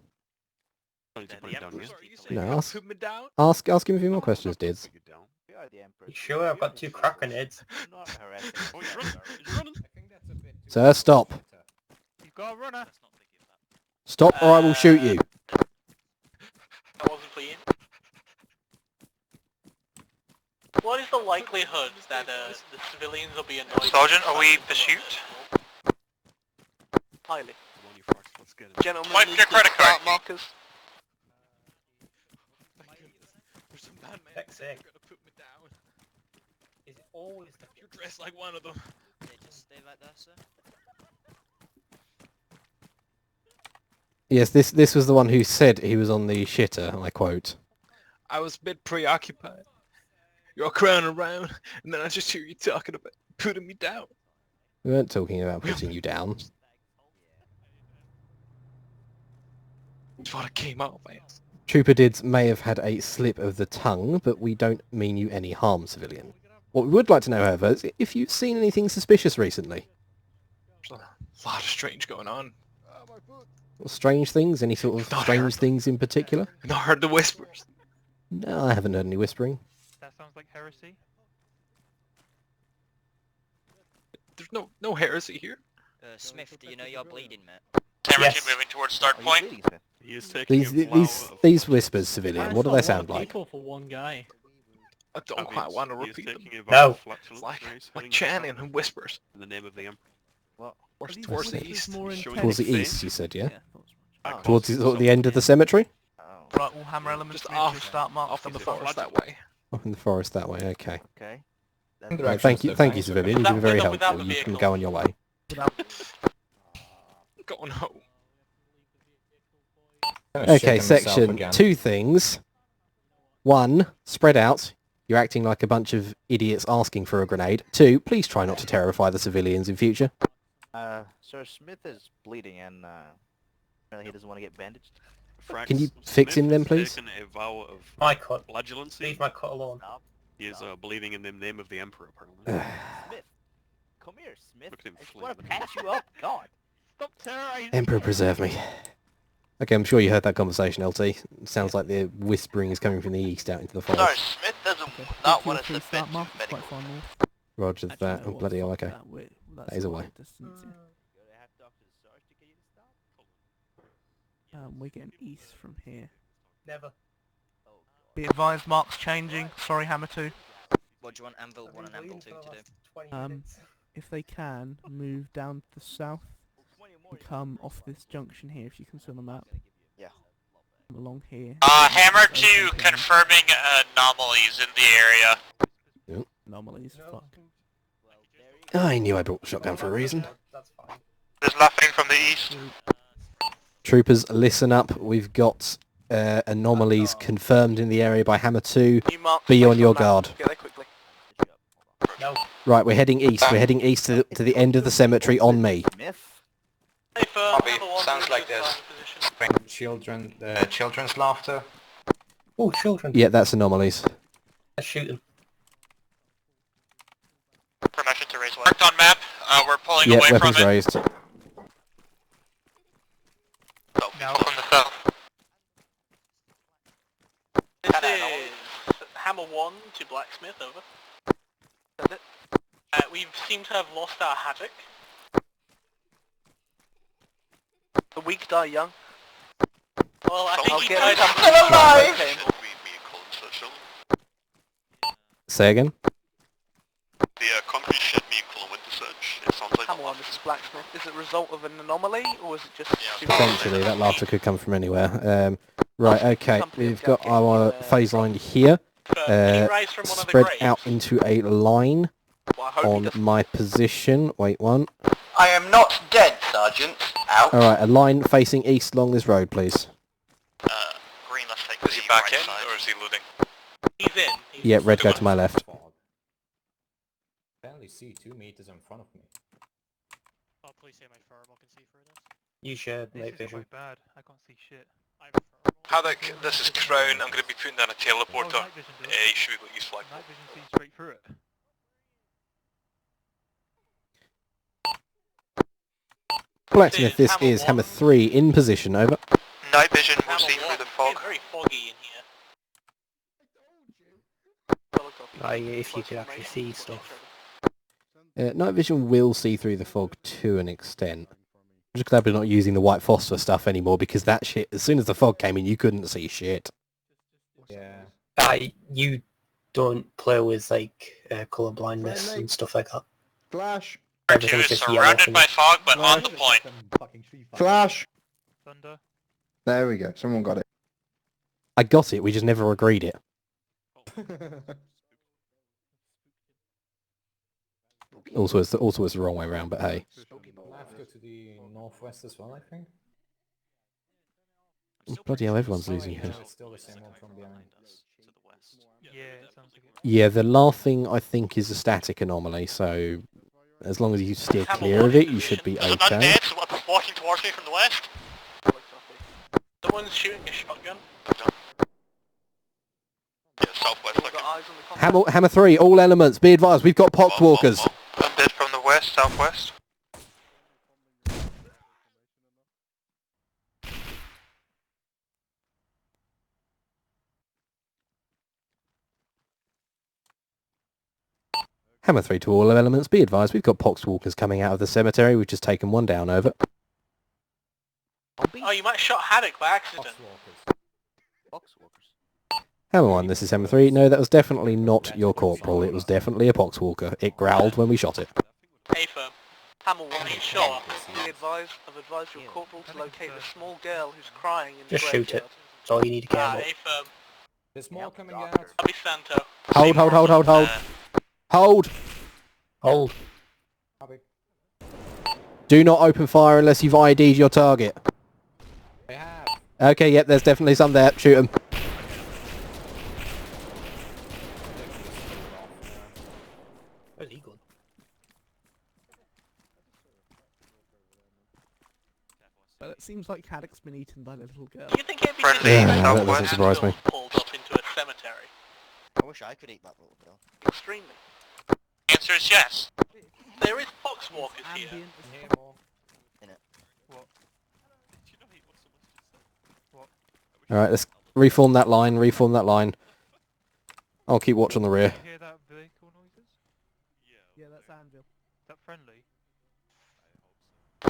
I need to put him down, yeah? No, ask him a few more questions, Dids. You sure? I've got 2 crack grenades. Oh, he's running! He's running! Sir, stop. You've got a runner. Stop or I will shoot you. That wasn't for you. What is the likelihood that the civilians will be annoyed? Sergeant, are we pursuit? Highly. Let's get him. Gentlemen, Wipe leave your the credit card. start markers. There's some bad man Heck's sake. gonna put me down. Is it always the... You're dressed like one of them. They just stay like that, sir. Yes, this was the one who said he was on the shitter, I quote. I was a bit preoccupied. You're crowding around, and then I just hear you talking about putting me down. We weren't talking about putting you down. That's what I came out, man. Trooper Dids may have had a slip of the tongue, but we don't mean you any harm, civilian. What we would like to know, however, is if you've seen anything suspicious recently. There's a lot of strange going on. Strange things? Any sort of strange things in particular? And I heard the whispers. No, I haven't heard any whispering. That sounds like heresy. There's no heresy here. Smith, do you know you're bleeding, mate? Hammer 2 moving towards start point. He is taking These whispers, civilian, what do they sound like? For one guy. I don't quite want to repeat them. No. Like chanting and whispers. In the name of the Emperor. Well, towards the east. Towards the east, you said, yeah? Oh. Towards the end of the cemetery? Right, all hammer elements Just move to off, a start mark. off in the forest that way. Off in the forest that way, okay. Okay. Right, thank you, civilian. You've been very helpful. You can go on your way. Going home. Okay, section. 2 things. 1, spread out. You're acting like a bunch of idiots asking for a grenade. 2, please try not to terrify the civilians in future. Sir Smith is bleeding and apparently he doesn't want to get bandaged. Can you fix him then, please? Taken a vow of My cut. flagellancy. Leave my cut alone. He is believing in the name of the Emperor, apparently. Smith, come here, Smith. Look at him I just fling want to the patch you up. God. Stop terrorizing. Emperor preserve me. Okay, I'm sure you heard that conversation, LT. It sounds like the whispering is coming from the east out into the Sorry, forest. Smith doesn't not want us to fit to medical. Roger that. Oh, bloody hell, okay. That is a way. We're getting east from here. Never. Be advised, marks changing. Sorry, Hammer 2. What do you want Anvil 1 and Anvil 2 to do? If they can, move down to the south and come off this junction here, if you can see on the map. Yeah. Along here. Hammer 2 confirming anomalies in the area. Anomalies, fuck. I knew I brought the shotgun for a reason. There's nothing from the east. Troopers, listen up. We've got anomalies confirmed in the area by Hammer 2. Be on your guard. Get there quickly. No. Right, we're heading east. We're heading east to the end of the cemetery on me. Bobby, sounds like there's children's laughter. Oh, children. Yeah, that's anomalies. They're shooting. Permission to raise one. Marked on map. We're pulling Yeah, away from weapons it. raised. No. From the south. This is Hammer 1 to Blacksmith, over. That's it. We seem to have lost our Havoc. The weak die young. Well, I think he died still alive! Say again? The concrete shed me and Colin went to search. It sounds like Hammer 1, this is Blacksmith. Is it a result of an anomaly, or is it just... Potentially, that laughter could come from anywhere. Right, okay, we've got our phase line here. Spread out into a line on my position. Wait one. I am not dead, Sergeant. Out. Alright, a line facing east along this road, please. Green, let's take the back in, or is he looting? He's in. Yeah, red, go to my left. Barely see 2 meters in front of me. Oh, please say my firewall can see through this. You shared night This is vision. quite bad. I can't see shit. Haddock, this is Crown. I'm going to be putting down a teleporter. You should be able to use flag. Night vision sees straight through it. Blacksmith, this is Hammer 3 in position, over. Night vision will see through the fog. It's very foggy in here. If you could actually see stuff. Night vision will see through the fog to an extent. I'm just glad we're not using the white phosphor stuff anymore, because that shit, as soon as the fog came in, you couldn't see shit. Yeah. You don't play with like colour blindness and stuff like that. Flash. Hammer 2 is surrounded by fog, but on the point. Flash. Thunder. There we go. Someone got it. I got it, we just never agreed it. Also, it's the wrong way around, but hey. Left go to the northwest as well, I think. Bloody hell, everyone's losing here. It's still the same one from behind. Yeah, it sounds like it. Yeah, the laughing, I think, is a static anomaly, so as long as you steer clear of it, you should be There's an okay. undead walking towards me from the west. Someone's shooting a shotgun. Yeah, southwest. Got eyes on the Hammer 3, all elements, be advised, we've got poxwalkers. Undead from the west, southwest. Hammer 3 to all elements, be advised, we've got poxwalkers coming out of the cemetery, we've just taken one down, over. Oh, you might have shot Haddock by accident. Hammer 1, this is Hammer 3. No, that was definitely not your corporal, it was definitely a poxwalker. It growled when we shot it. A firm. Hammer 1, you shot. I've advised your corporal to locate the small girl who's crying in the Just shoot it. graveyard. That's all you need to care about. A firm. There's more coming out. Bobby Santo. Hold! Hold! Do not open fire unless you've ID'd your target. I have. Okay, yep, there's definitely some there. Shoot them. Illegal. Well, it seems like Haddock's been eaten by the little girl. Do you think it'd be That doesn't surprise me. pulled up into a cemetery? I wish I could eat that little girl. Extremely. Answer is yes. There is poxwalkers here. What? Alright, let's reform that line, I'll keep watch on the rear. You hear that vehicle noises? Yeah, that's Anvil. Is that friendly?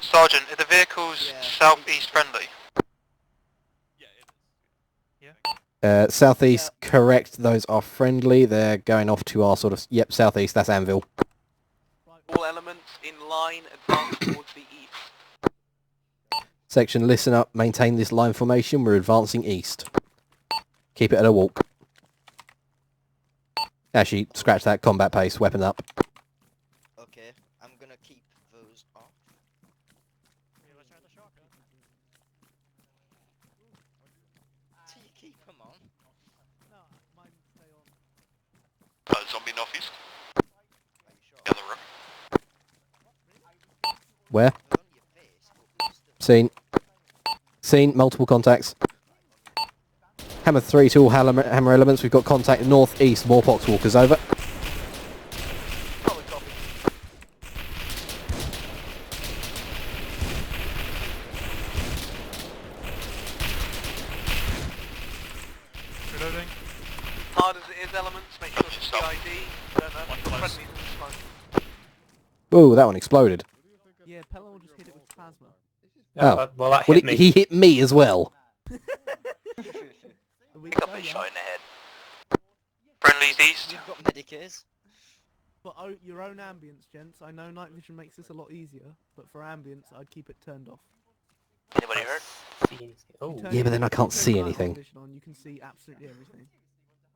Sergeant, are the vehicles southeast friendly? Southeast, correct. Those are friendly. They're going off to our sort of... Yep, southeast. That's Anvil. All elements in line advance towards the east. Section, listen up. Maintain this line formation. We're advancing east. Keep it at a walk. Actually, scratch that. Combat pace. Weapon up. Okay, I'm gonna keep those off. Do you keep them on? Zombie northeast. The other room. Where? Seen. Seen. Multiple contacts. Hammer 3 to all hammer elements. We've got contact northeast. More poxwalkers. Over. Reloading. Hard as it is, elements, make sure it's CID. Don't know. Friendlies in the smoke. Oh, that one exploded. Yeah, Pella will just hit it with plasma. Oh. Well, that hit me. He hit me as well. Pick up a shot in the head. Friendlies east. You've got medicars. For your own ambience, gents, I know night vision makes this a lot easier, but for ambience, I'd keep it turned off. Anybody hurt? Oh. Yeah, but then I can't see Night anything. vision on, you can see absolutely everything.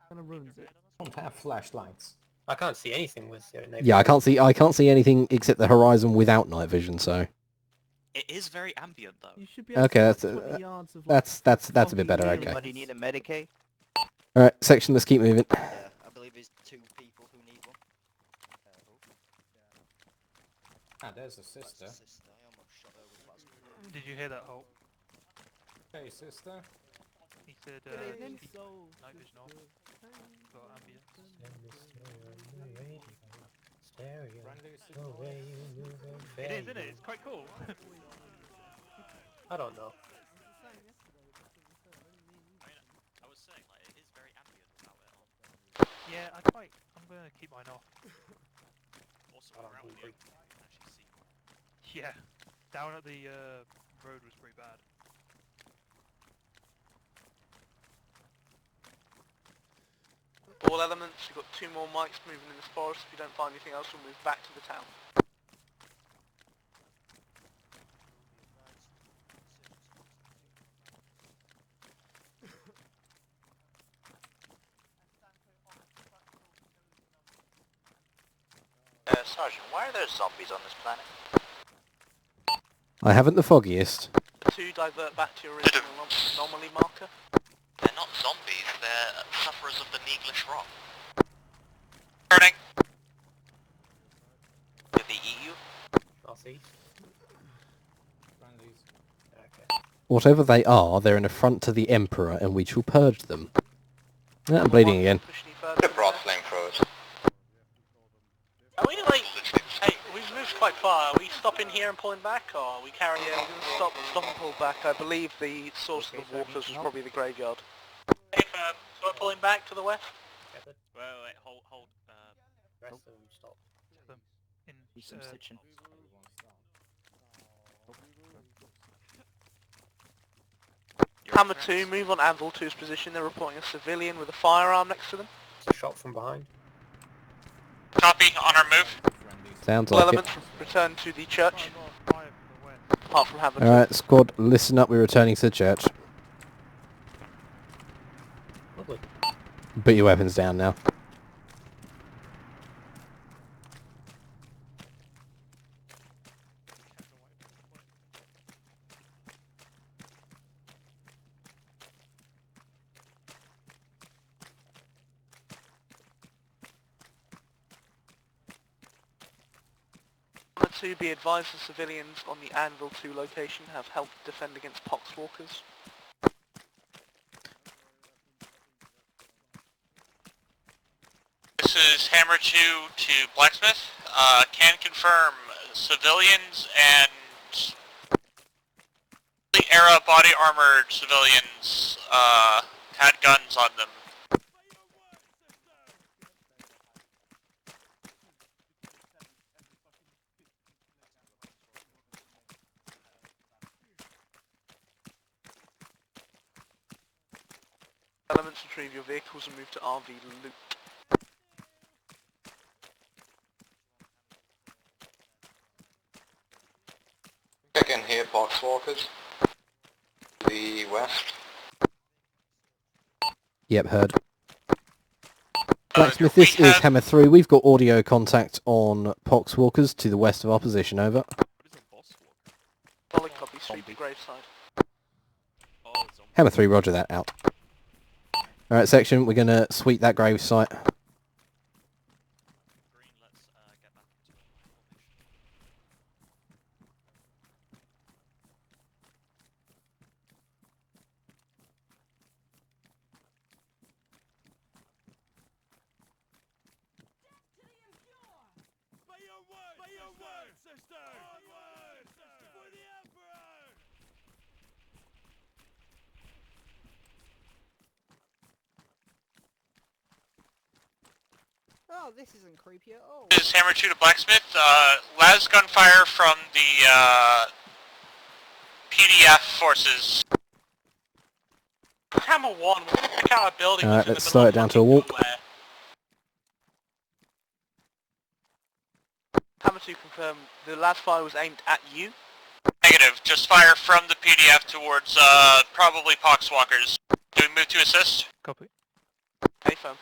Kind of ruins it. Don't have flashlights. I can't see anything with your neighbour. Yeah, I can't see anything except the horizon without night vision. So. It is very ambient though. You should be able Okay, to that's see 20 yards of, like, that's a bit better. Okay. Anybody need a Medicaid? All right, section. Let's keep moving. Yeah, I believe there's 2 people who need one. Ah, there's a sister. I almost shot her with plasma. Did you hear that, Holt? Hey, sister. He said, evening. keep night vision off. Got ambience. It is, isn't it? It's quite cool. I don't know. I was saying, like, it is very ambient without it on. Yeah, I'm gonna keep mine off. Also, around you, you can actually see. Yeah, down at the road was pretty bad. All elements, you've got 2 more mics moving in this forest. If you don't find anything else, we'll move back to the town. Sergeant, why are there zombies on this planet? I haven't the foggiest. The 2 divert back to your original anomaly marker. They're not zombies, they're sufferers of the Neglish Rock. Turning. To the EU. Northeast. Okay. Whatever they are, they're an affront to the Emperor, and we shall purge them. Ah, I'm bleeding again. They brought flamethrowers. Are we like, hey, we've moved quite far. Are we stopping here and pulling back, or are we carrying? We're going to stop and pull back. I believe the source of the waters was probably the graveyard. Hey, so we're pulling back to the west. Wait, hold. Rest of them stop. Some stitching. Hammer 2, move on Anvil 2's position. They're reporting a civilian with a firearm next to them. It's a shot from behind. Copy, on our move. Sounds All like it. elements return to the church. Apart from Hammer 2. Alright, squad, listen up. We're returning to the church. Lovely. Put your weapons down now. Hammer 2, be advised the civilians on the Anvil 2 location have helped defend against poxwalkers. This is Hammer 2 to Blacksmith. Can confirm civilians and the era body armored civilians had guns on them. Elements, retrieve your vehicles and move to RV loop. Check in here, Boxwalkers. The west. Yep, heard. Blacksmith, this is Hammer 3. We've got audio contact on Poxwalkers to the west of our position, over. Solid copy, sweep the graveside. Hammer 3, roger that, out. Alright, section, we're going to sweep that grave site. Oh, this isn't creepy at all. This is Hammer 2 to Blacksmith. Las gunfire from the PDF forces. Hammer 1, we'll pick out a building. Alright, let's slow it down to a walk. Hammer 2 confirm, the last fire was aimed at you. Negative, just fire from the PDF towards probably Poxwalkers. Do we move to assist? Copy. Hey, firm.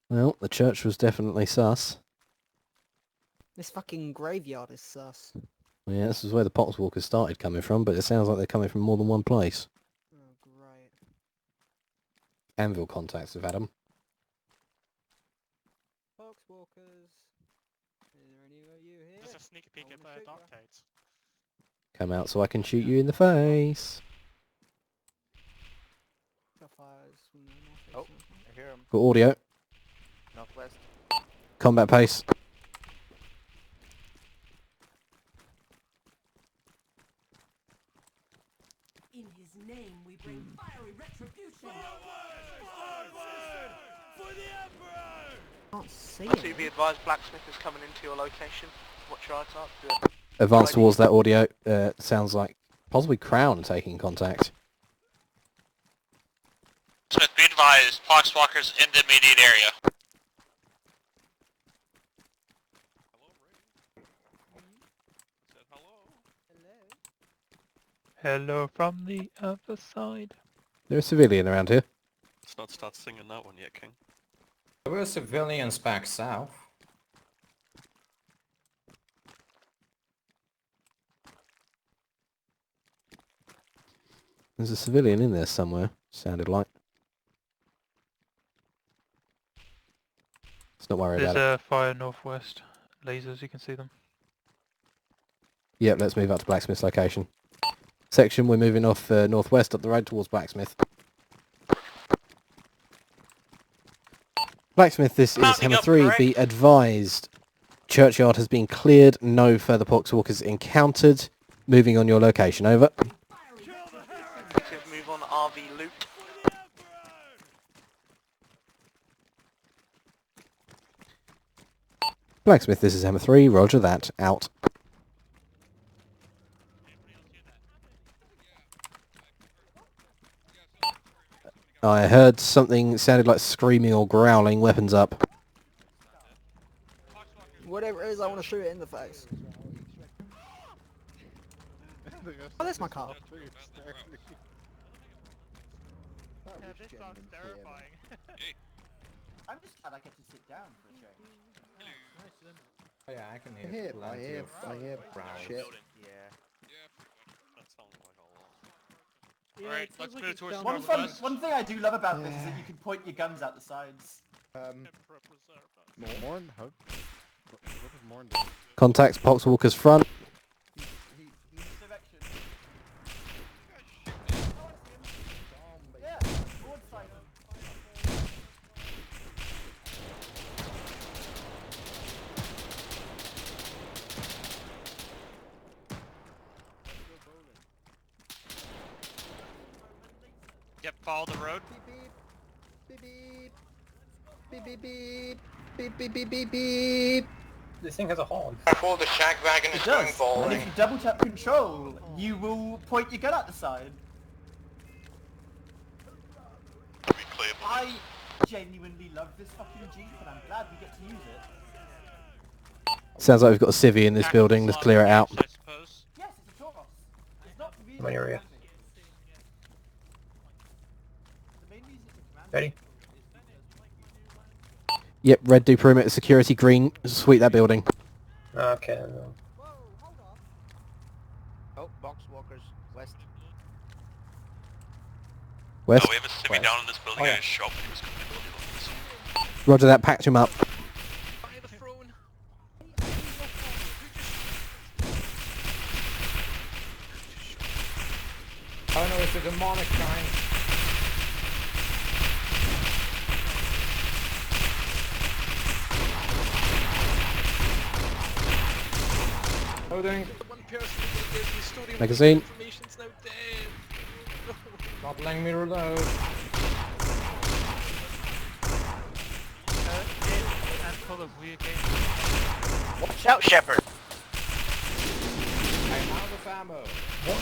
Well, the church was definitely sus. This fucking graveyard is sus. Yeah, this is where the Poxwalkers started coming from, but it sounds like they're coming from more than one place. Oh, great. Anvil contacts have had them. Poxwalkers. Is there any of you here? Just a sneak peek at the dark tates. Come out so I can shoot you in the face. Oh, I hear him. Got audio. Northwest. Combat pace. In his name we bring fiery retribution. For the Emperor! Can't see So him. be advised, Blacksmith is coming into your location. Watch your eyes up. Advance towards that audio. Sounds like possibly Crown taking contact. Smith, be advised, Poxwalkers in the immediate area. Hello from the other side. There's a civilian around here. Let's not start singing that one yet, King. There were civilians back south. There's a civilian in there somewhere, sounded like. Let's not worry There's about it. a fire northwest. Lasers, you can see them. Yep, let's move up to Blacksmith's location. Section, we're moving off northwest up the road towards Blacksmith. Blacksmith, this is Hammer 3. Be advised, churchyard has been cleared. No further Poxwalkers encountered. Moving on your location, over. Move on RV loop. Blacksmith, this is Hammer 3. Roger that. Out. I heard something sounded like screaming or growling. Weapons up. Whatever it is, I want to shoot it in the face. Oh, that's my car. This sounds terrifying. I'm just glad I get to sit down for a change. Oh yeah, I can hear. I hear brown shit. Yeah. That sounds like a lot. Alright, let's move towards One thing I do love about this is that you can point your guns out the sides. Morn? What does Morn do? Contacts Poxwalkers front. follow the road. Beep beep. Beep beep beep. Beep beep beep beep beep. This thing has a horn. Careful, the shag wagon is It going does. And bowling. if you double tap control, you will point your gun at the side. I genuinely love this fucking Jeep and I'm glad we get to use it. Sounds like we've got a civvy in this building. Let's clear it out. Yes, it's a Taurus. It's not really My area. The main reason it's a command Ready? Yep, red do perimeter security, green sweep that building. Okay. Oh, box walkers, west. West. we have a civvy down in this building. I just shot when he was coming in. Roger that, patch him up. Oh no, it's a demonic kind. Loading. Magazine. Not letting me reload. Watch out, Shepard! I'm out of ammo. What?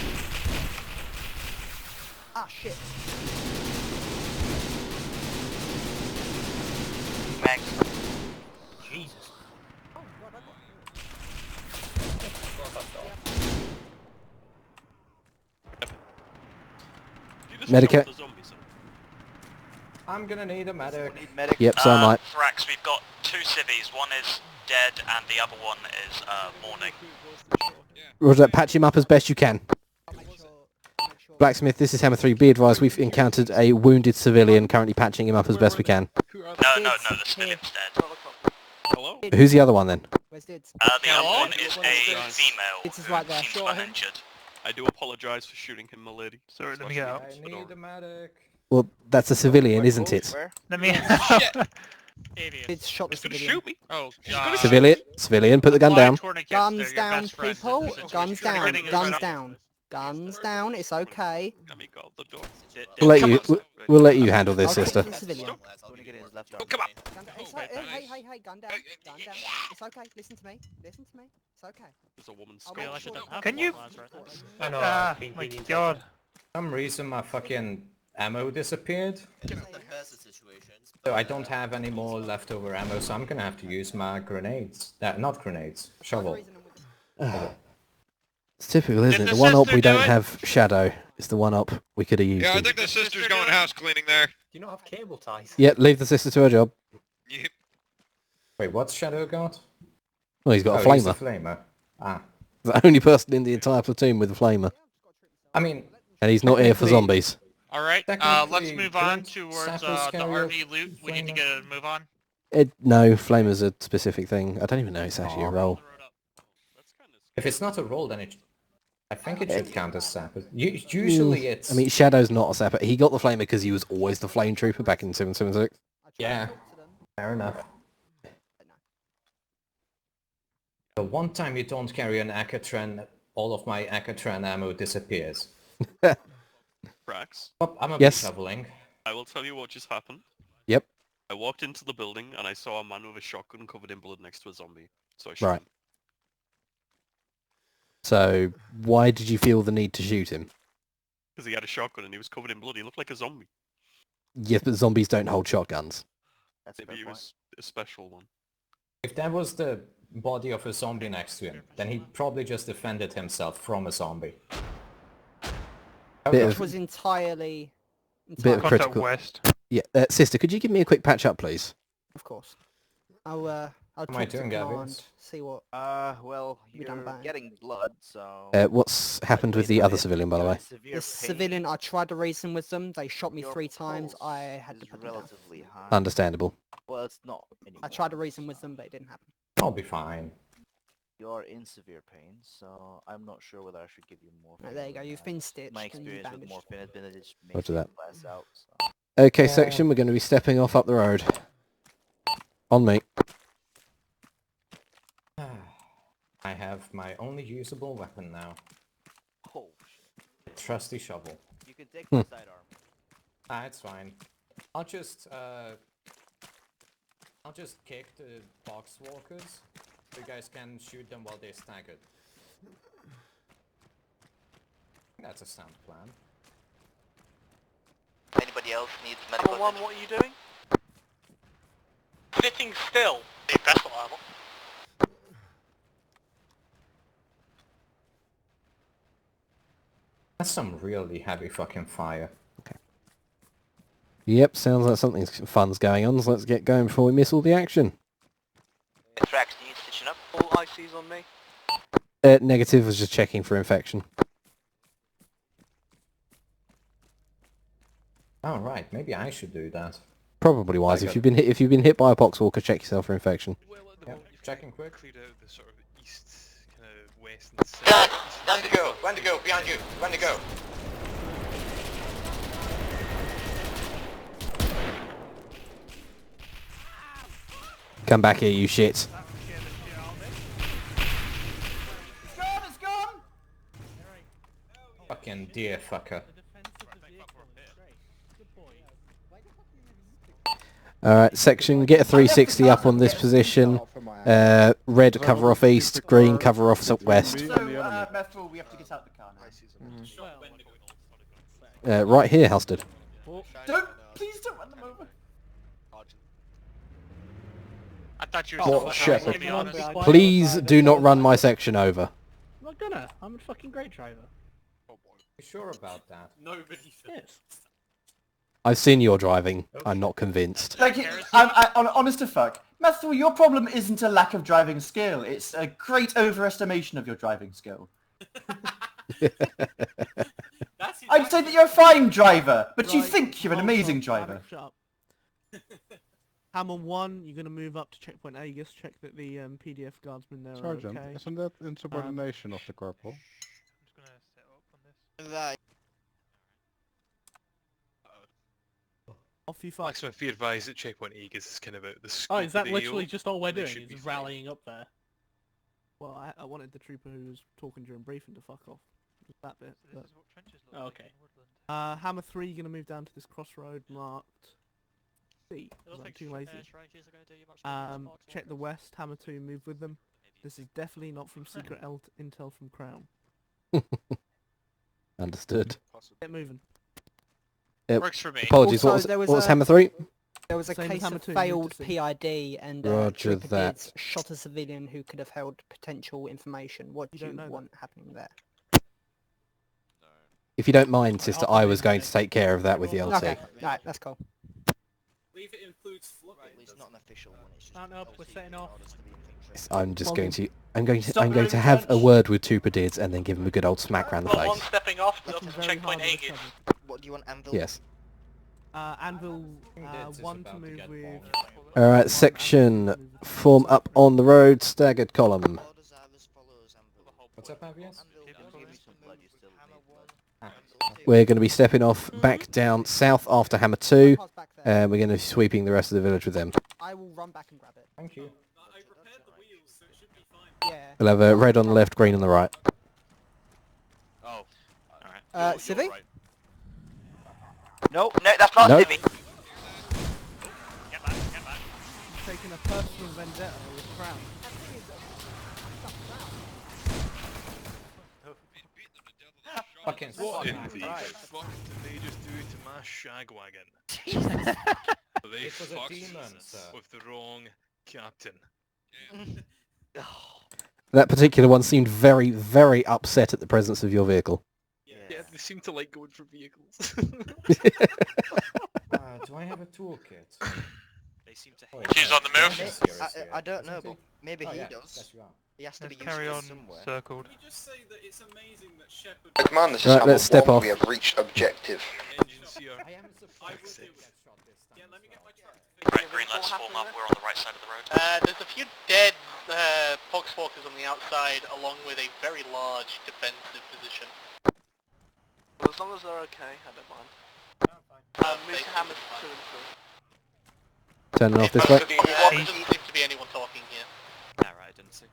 Ah, shit. Max. Jesus. Oh, God, I got... Medicate. I'm gonna need a medic. Yep, so might. Thrax, we've got 2 civvies. One is dead and the other one is mourning. Roger that, patch him up as best you can. Blacksmith, this is Hammer 3. Be advised, we've encountered a wounded civilian, currently patching him up as best we can. No, the civilian's dead. Hello? Who's the other one then? Where's Dids? The other one is a female Dids is who right there. seems uninjured. I do apologise for shooting him, my lady. Sorry, let me get out. I need a medic. Well, that's a civilian, isn't it? Let me. Dids shot the civilian. Shoot me. Oh, Civilian, put the gun down. Guns down, people. Guns down. Guns down. Guns down. It's okay. We'll let you handle this, sister. Oh, come on. Hey, gun down. Gun down. It's okay. Listen to me. Listen to me. It's okay. There's a woman Can you? I know. My God. For some reason my fucking ammo disappeared. So I don't have any more leftover ammo, so I'm gonna have to use my grenades. Not grenades. Shovel. It's typical, isn't it? The one up we don't have Shadow. It's the one up we could have used. Yeah, I him. think the sister's going house cleaning there. Do you not have cable ties? Yeah, leave the sister to her job. Yep. Wait, what's Shadow got? Well, he's got a He's flamer. a flamer. Ah. The only person in the entire platoon with a flamer. I mean... And he's not here for technically- zombies. Alright, let's move on towards sappers the carry a RV loot. We need to get a move on. No, flamer's a specific thing. I don't even know it's actually a role. If it's not a roll, then I think it should count as sapper. Usually it's... I mean, Shadow's not a sapper. He got the flamer because he was always the flame trooper back in 776. Yeah, fair enough. The one time you don't carry an Akatran, all of my Akatran ammo disappears. Brax. Oh, I'm a Yes. bit shoveling. I will tell you what just happened. Yep. I walked into the building and I saw a man with a shotgun covered in blood next to a zombie. So I shot Right. him. So, why did you feel the need to shoot him? Because he had a shotgun and he was covered in blood. He looked like a zombie. Yes, but zombies don't hold shotguns. Maybe he was a special one. If that was the body of a zombie next to him, then he probably just defended himself from a zombie. Bit Which of- was entirely... Bit of critical. Yeah, sister, could you give me a quick patch up, please? Of course. I'll am I talk to doing, command, Gavin? see what... Well, we done you're about it. getting blood, so... What's happened with the other civilian, by the way? The civilian, I tried to reason with them. They shot me 3 times. I had to put them down. relatively high. Understandable. Well, it's not anymore. I tried to reason with them, but it didn't happen. I'll be fine. You're in severe pain, so I'm not sure whether I should give you morphine. Right, there you go. You've been stitched. My and you're experience with bandaged. morphine has been that it just makes Roger you that. pass out. So. Okay, Yeah. section, we're going to be stepping off up the road. On me. I have my only usable weapon now. Oh shit! A trusty shovel. You can take Hmm. the sidearm. Ah, it's fine. I'll just kick the box walkers. You guys can shoot them while they're staggered. That's a sound plan. Anybody else needs medical Number 1, what are you doing? Sitting still. Need pistol ammo. That's some really heavy fucking fire. Yep, sounds like something fun's going on, so let's get going before we miss all the action. Tracks, do you need stitching up? All ICs on me. Negative, was just checking for infection. Oh right, maybe I should do that. Probably wise. If you've been hit by a poxwalker, check yourself for infection. Yep, checking quick. Cleared out the sort of east, kind of west and south. Run to go, run to go, behind you, run to go. Come back here, you shit. It's gone, it's gone! Fucking dear fucker. Alright, section, get a 360 up on this position. Red cover off east, green cover off west. So, Methil, we have to get out the car now. Right here, Halstead. Please don't run them over. I thought you were Oh, still shit. to be honest. Please do not run my section over. I'm not gonna. I'm a fucking great driver. You sure about that? Nobody Yes. I've seen your driving. I'm not convinced. Like, honest to fuck, Methil, your problem isn't a lack of driving skill. It's a great overestimation of your driving skill. I'd say that you're a fine driver, but you think you're an amazing driver. Hammer 1, you're going to move up to checkpoint Aegis, check that the PDF guardsmen there Sergeant, are okay. isn't that insubordination of the corporal? Off you fuck. Maximum be advised that checkpoint Aegis is kind of out the Oh, is that the literally AO. just all we're They doing? should be Is fine. rallying up there? Well, I wanted the trooper who was talking during briefing to fuck off. Just that bit. But... Oh, okay. Hammer 3, you're going to move down to this crossroad marked C. I'm too lazy. Check the west. Hammer 2, move with them. This is definitely not from secret intel from Crown. Understood. Get moving. Works for me. Apologies, Also, what was Hammer 3? There was a Same as case Hammer of 2, failed move to C. PID and Roger Trooper that. Gids shot a civilian who could have held potential information. What do you want happening there? If you don't mind, sister, I was going to take care of that with the LT. Okay, alright, that's cool. Believe it includes flooding. It's not an official one. It's just Mount up, we're setting off. I'm just going to, I'm going to have a word with Trooper Dids and then give him a good old smack round the Got one face. stepping off to checkpoint Aegis. What do you want, Anvil? Yes. Anvil 1 to move with... Alright, section, form up on the road, staggered column. What's up, Avias? We're going to be stepping off back down south after Hammer 2, and we're going to be sweeping the rest of the village with them. I will run back and grab it. Thank you. Yeah. We'll have a red on the left, green on the right. Oh, alright. Civvy? No, that's not Nope. Civvy. Taking a personal vendetta with Crown. Fucking What in suck. the fuck did they just do to my shagwagon? They It was a fucked demon, sir. with the wrong captain. That particular one seemed very, very upset at the presence of your vehicle. Yeah, they seem to like going for vehicles. Do I have a toolkit? They seem to Oh, hate yeah. She's on the move. I don't know, Isn't but maybe Oh, he yeah, does. yes, you are. He has to be Let's carry useful on somewhere. circled. Can you just say that it's amazing that Shepard... Command, this is Right, Hammer let's step 1. off. We have reached objective. Engines here. I am surprised will that do. you shot this time. Yeah, let me get my truck. Right, green, let's form up. We're on the right side of the road. There's a few dead poxwalkers on the outside, along with a very large defensive position. Well, as long as they're okay, I don't mind. Move to Hammers 2 and 3. Turning off this way. There doesn't seem to be anyone talking here. Alright, I didn't see.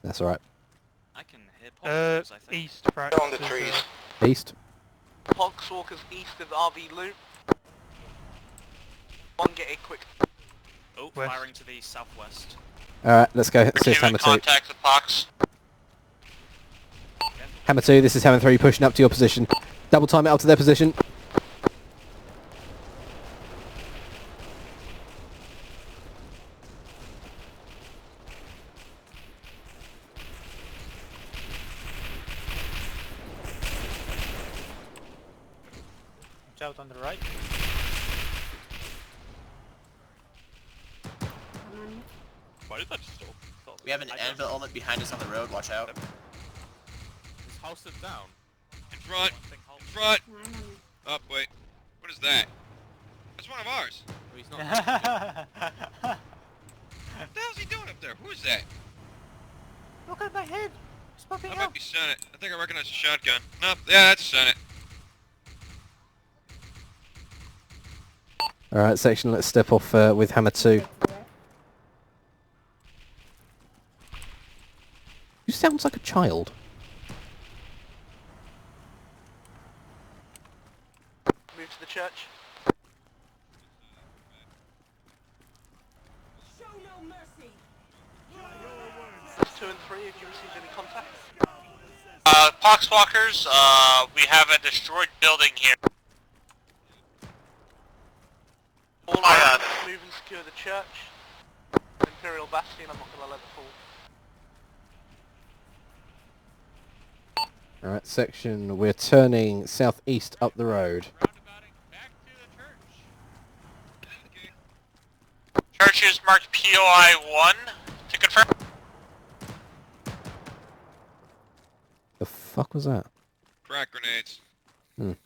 That's alright. I can hear poxwalkers, I think. East, Go on the trees. East. Poxwalkers east of RV Loop. West. firing to the southwest. Alright, let's go. This is Hammer 2. Contact with Pox. Hammer 2, this is Hammer 3 pushing up to your position. Double time it up to their position. Watch out on the right. Why did that stop? We have an anvil element behind us on the road, watch out. This house is down. In front! In front! Oh, wait. What is that? That's one of ours! Oh, he's not. What the hell's he doing up there? Who is that? Look at my head. It's popping That up. might be Senate. I think I recognize a shotgun. Nope, yeah, that's Senate. Alright, section, let's step off with Hammer 2. You sounds like a child. Move to the church. Show no mercy. 2 and 3, have you received any contact? Poxwalkers, we have a destroyed building here. All right, move and secure the church. Imperial Bastion, I'm not going to let it fall. Alright, section, we're turning southeast up the road. Church is marked POI 1 to confirm. The fuck was that? Crack grenades. That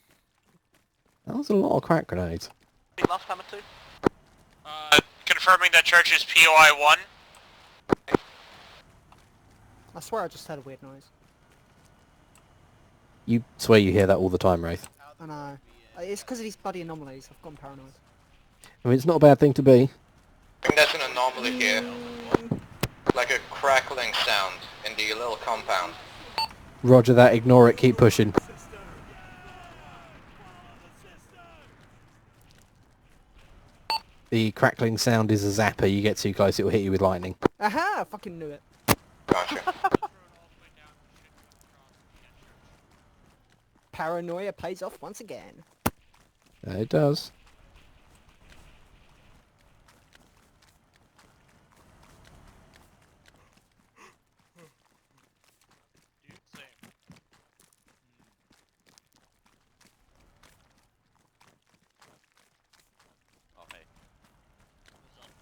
was a lot of crack grenades. Last Hammer 2. Confirming that church is POI 1. I swear I just heard a weird noise. You swear you hear that all the time, Wraith. I know. It's because of these bloody anomalies. I've gone paranoid. I mean, it's not a bad thing to be. I think that's an anomaly here. Like a crackling sound in the little compound. Roger that, ignore it, keep pushing. The crackling sound is a zapper. You get too close, it will hit you with lightning. Aha! I fucking knew it. Gotcha. Paranoia pays off once again. It does.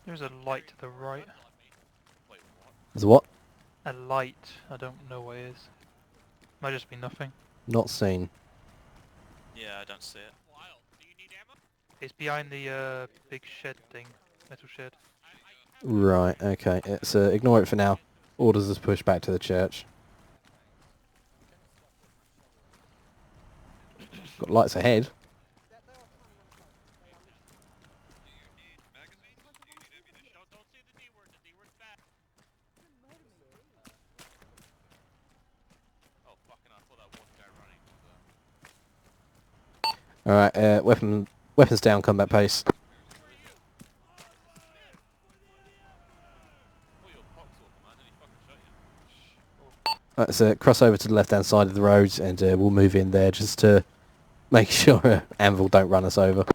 There's a light to the right. There's what? A light. I don't know what it is. Might just be nothing. Not seen. Yeah, I don't see it. It's behind the big shed thing. Metal shed. Right, okay. It's ignore it for now. Orders us push back to the church. Got lights ahead. Alright, weapons down, combat pace. Let's cross over to the left-hand side of the road, and we'll move in there just to make sure Anvil don't run us over.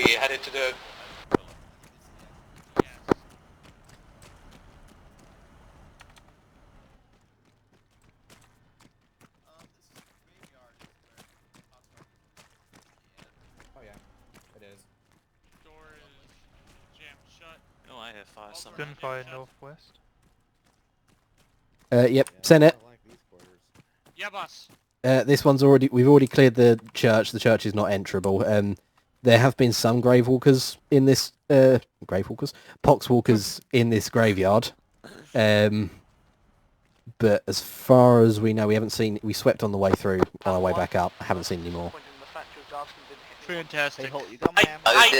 We headed to the... Oh yeah, it is. Door is jammed shut. Oh, I hear fire somewhere. Gunfire northwest. Yep, Senate. Yeah, boss. This one's already... We've already cleared the church. The church is not enterable. There have been some gravewalkers in this poxwalkers in this graveyard. But as far as we know, we haven't seen. We swept on the way through, on our way back up. I haven't seen any more. Fantastic. I am also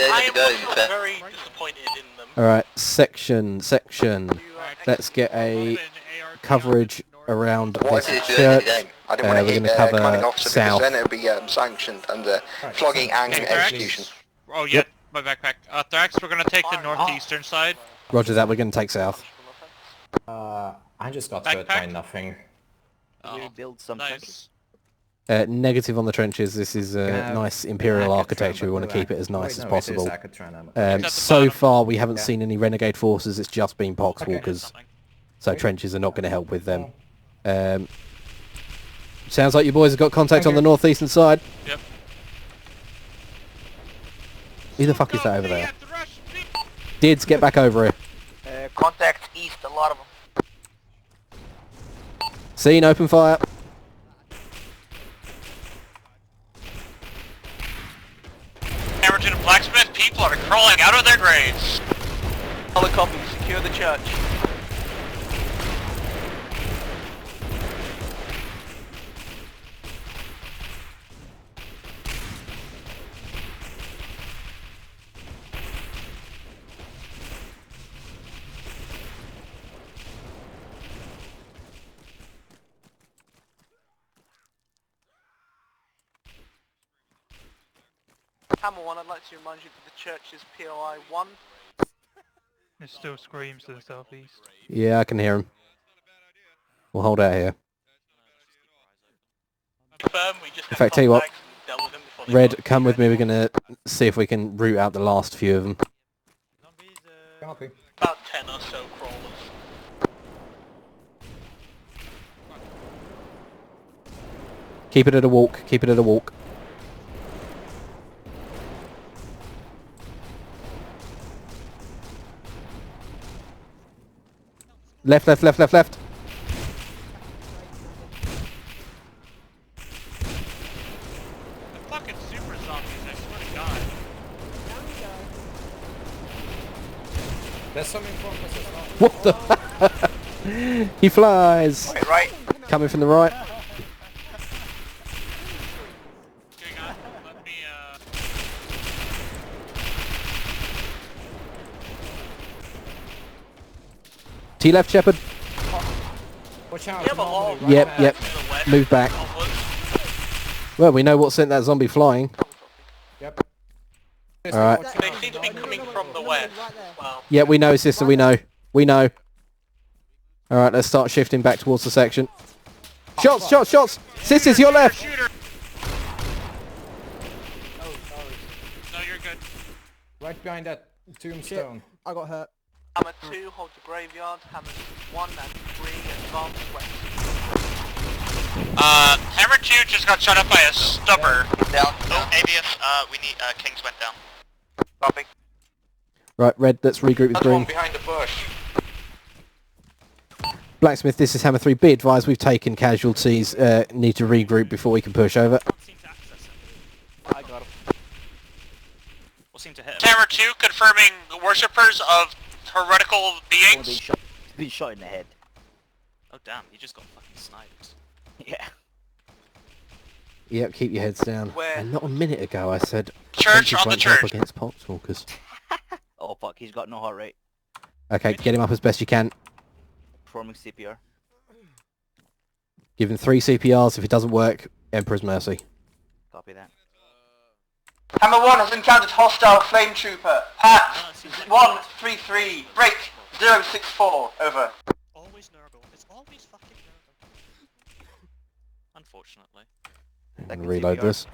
very disappointed in them. All right, section. Let's get a coverage around What this is it church. doing? I don't want to We're hit going to cover commanding officer south. because then it'll be sanctioned and flogging and execution. Oh yeah, my backpack. Thrax, we're gonna take the northeastern side. Roger that. We're going to take south. I just got hurt by nothing. We build some nice. Negative on the trenches. This is nice imperial architecture. We want to keep it as nice as possible. So far, we haven't seen any renegade forces. It's just been poxwalkers. So trenches are not going to help with them. Sounds like you boys have got contact on the northeastern side. Yep. Who the fuck is that over there? Dids, get back over here. Contacts east, a lot of them. Scene, open fire. Hamilton and Blacksmith, people are crawling out of their graves. Solid copy, secure the church. Hammer 1, I'd like to remind you that the church is POI 1. It still screams to the southeast. Yeah, I can hear him. We'll hold out here. In fact, tell you what, Red, come with me. We're going to see if we can root out the last few of them. Copy. About 10 or so crawlers. Keep it at a walk. Keep it at a walk. Left. Fucking super zombies, I swear to God. There's some in front of us as well. What the? He flies. Right. Coming from the right. T left, Shepherd. Watch out. Yep. Move back. Well, we know what sent that zombie flying. Yep. Alright. They seem to be coming from the west. Well, Yeah, we know, sister, we know. Alright, let's start shifting back towards the section. Shots! Sisters, your left! No, you're good. Right behind that tombstone. I got hurt. Hammer 2 holds the graveyard. Hammer 1 and 3 advance west. Hammer 2 just got shot up by a stubber. Down. Oh, ABS, we need, Kings went down. Copy. Right, Red, let's regroup with Another one Green. behind the bush. Blacksmith, this is Hammer 3. Be advised, we've taken casualties. Need to regroup before we can push over. I got him. What seemed to hit him? Hammer 2 confirming worshippers of heretical beings. Been shot in the head. Oh damn, you just got fucking sniped. Yeah. Yep, keep your heads down. Where? And not a minute ago I said... Church on the won't help church. against poxwalkers. Oh fuck, he's got no heart rate. Okay, get him up as best you can. Performing CPR. Give him 3 CPRs. If it doesn't work, Emperor's Mercy. Copy that. Hammer 1 has encountered hostile flame trooper. Pat 133. Break 064. Over. Always Nurgle. It's always fucking Nurgle. Unfortunately. I'm going to reload this.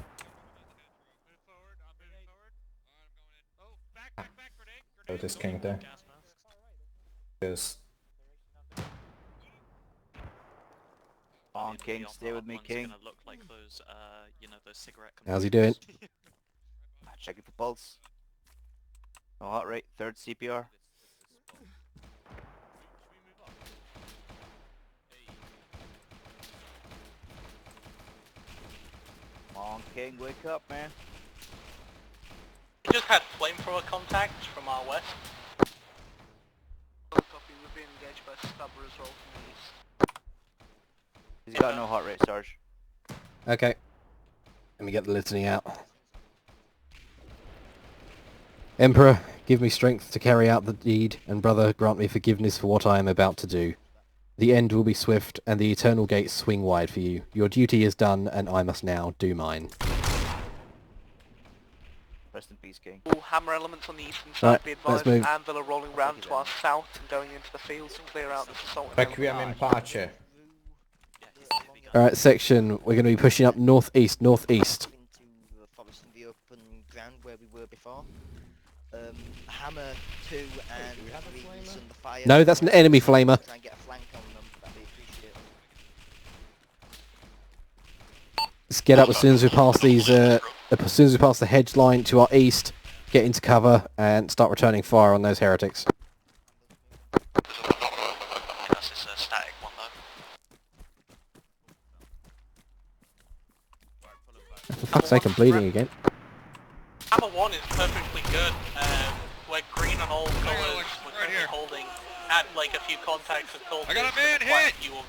Oh, this king there. Yes. On King, stay with me, King. Gonna look like those, you know, those cigarette How's he doing? Checking for pulse. No heart rate, 3rd CPR. Come on, King, wake up, man. We just had flamethrower contact from our west. Copy, we've been engaged by Stubber as well from the east. He's got no heart rate, Sarge. Okay. Let me get the litany out. Emperor, give me strength to carry out the deed, and brother, grant me forgiveness for what I am about to do. The end will be swift, and the eternal gates swing wide for you. Your duty is done, and I must now do mine. Rest in peace, King. All hammer elements on the eastern side Right, be let's advised. move. Anvil are rolling round to our south and going into the fields to clear out this assault. Requiem in Pace. Alright, section, we're going to be pushing up northeast. Forest in the open ground where we were before. Hammer 2 and 3 use under fire. No, that's an enemy flamer. Try and get a flank on them, that'd be appreciated. Let's get up as soon as we pass these, as soon as we pass the hedge line to our east, get into cover, and start returning fire on those heretics. That's just a static one though. For fuck's sake, I'm bleeding again. Hammer 1 is perfectly good. We're green on all colours, we're currently holding, had like a few contacts with cultists. I got a man and quite hit! a few of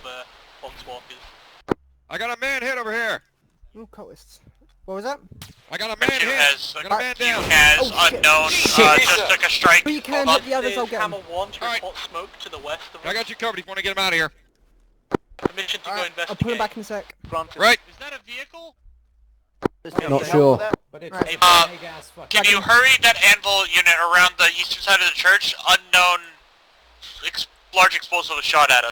Foxwalkers. I got a man hit over here. Ooh, cultists. What was that? I got a man hit. I got a man down. Has unknown just took a strike. We can hit the others, I'll get Hammer them. 1 to report smoke to the west of us. I got you covered if you want to get him out of here. Permission to go investigate. I'll pull him back in a sec. Granted. Right. Is that a vehicle? Not sure. Can you hurry that Anvil unit around the eastern side of the church? Unknown large explosive was shot at us.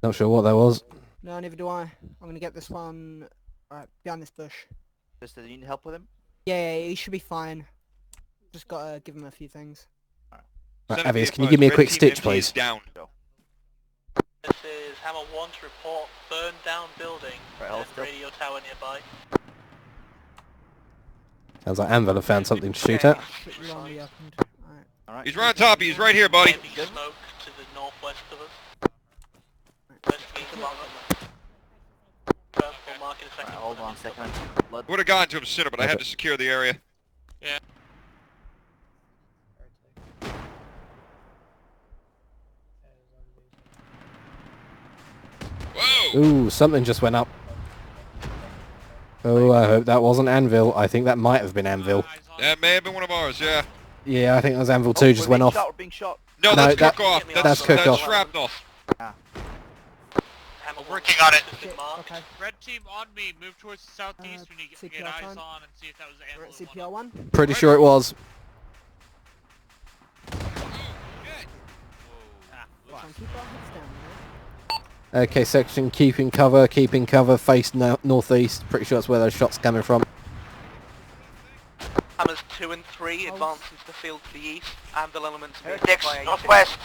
Not sure what that was. No, neither do I. I'm gonna get this one right behind this bush. Does he need help with him? Yeah, he should be fine. Just gotta give him a few things. Right, Avius, can you give me a quick stitch, please? Down. This is Hammer 1 to report burned down building and radio tower nearby. Sounds like Anvil have found something to shoot at. He's right on top of you. He's right here, buddy. Smoke to the northwest of us. Investigate the mark on the we'll mark in a second. Hold on a second. Would have gone to him sooner, but I had to secure the area. Yeah. Whoa! Ooh, something just went up. Oh, I hope that wasn't Anvil. I think that might have been Anvil. That may have been one of ours, yeah. Yeah, I think it was Anvil 2, just went off. We're being shot. No, No, that's that- cook-off. that's cook-off. shrapnel. Working on it. Okay. Red team on me. Move towards the southeast when you get CPR eyes time. on and see if that was We're Anvil. at CPR 1. Pretty sure it was. Try and keep our heads down, man. Okay, section, keeping cover, face northeast. Pretty sure that's where those shots coming from. Hammers 2 and 3 advance into the field to the east. Anvil elements move Dix, by 8. northwest.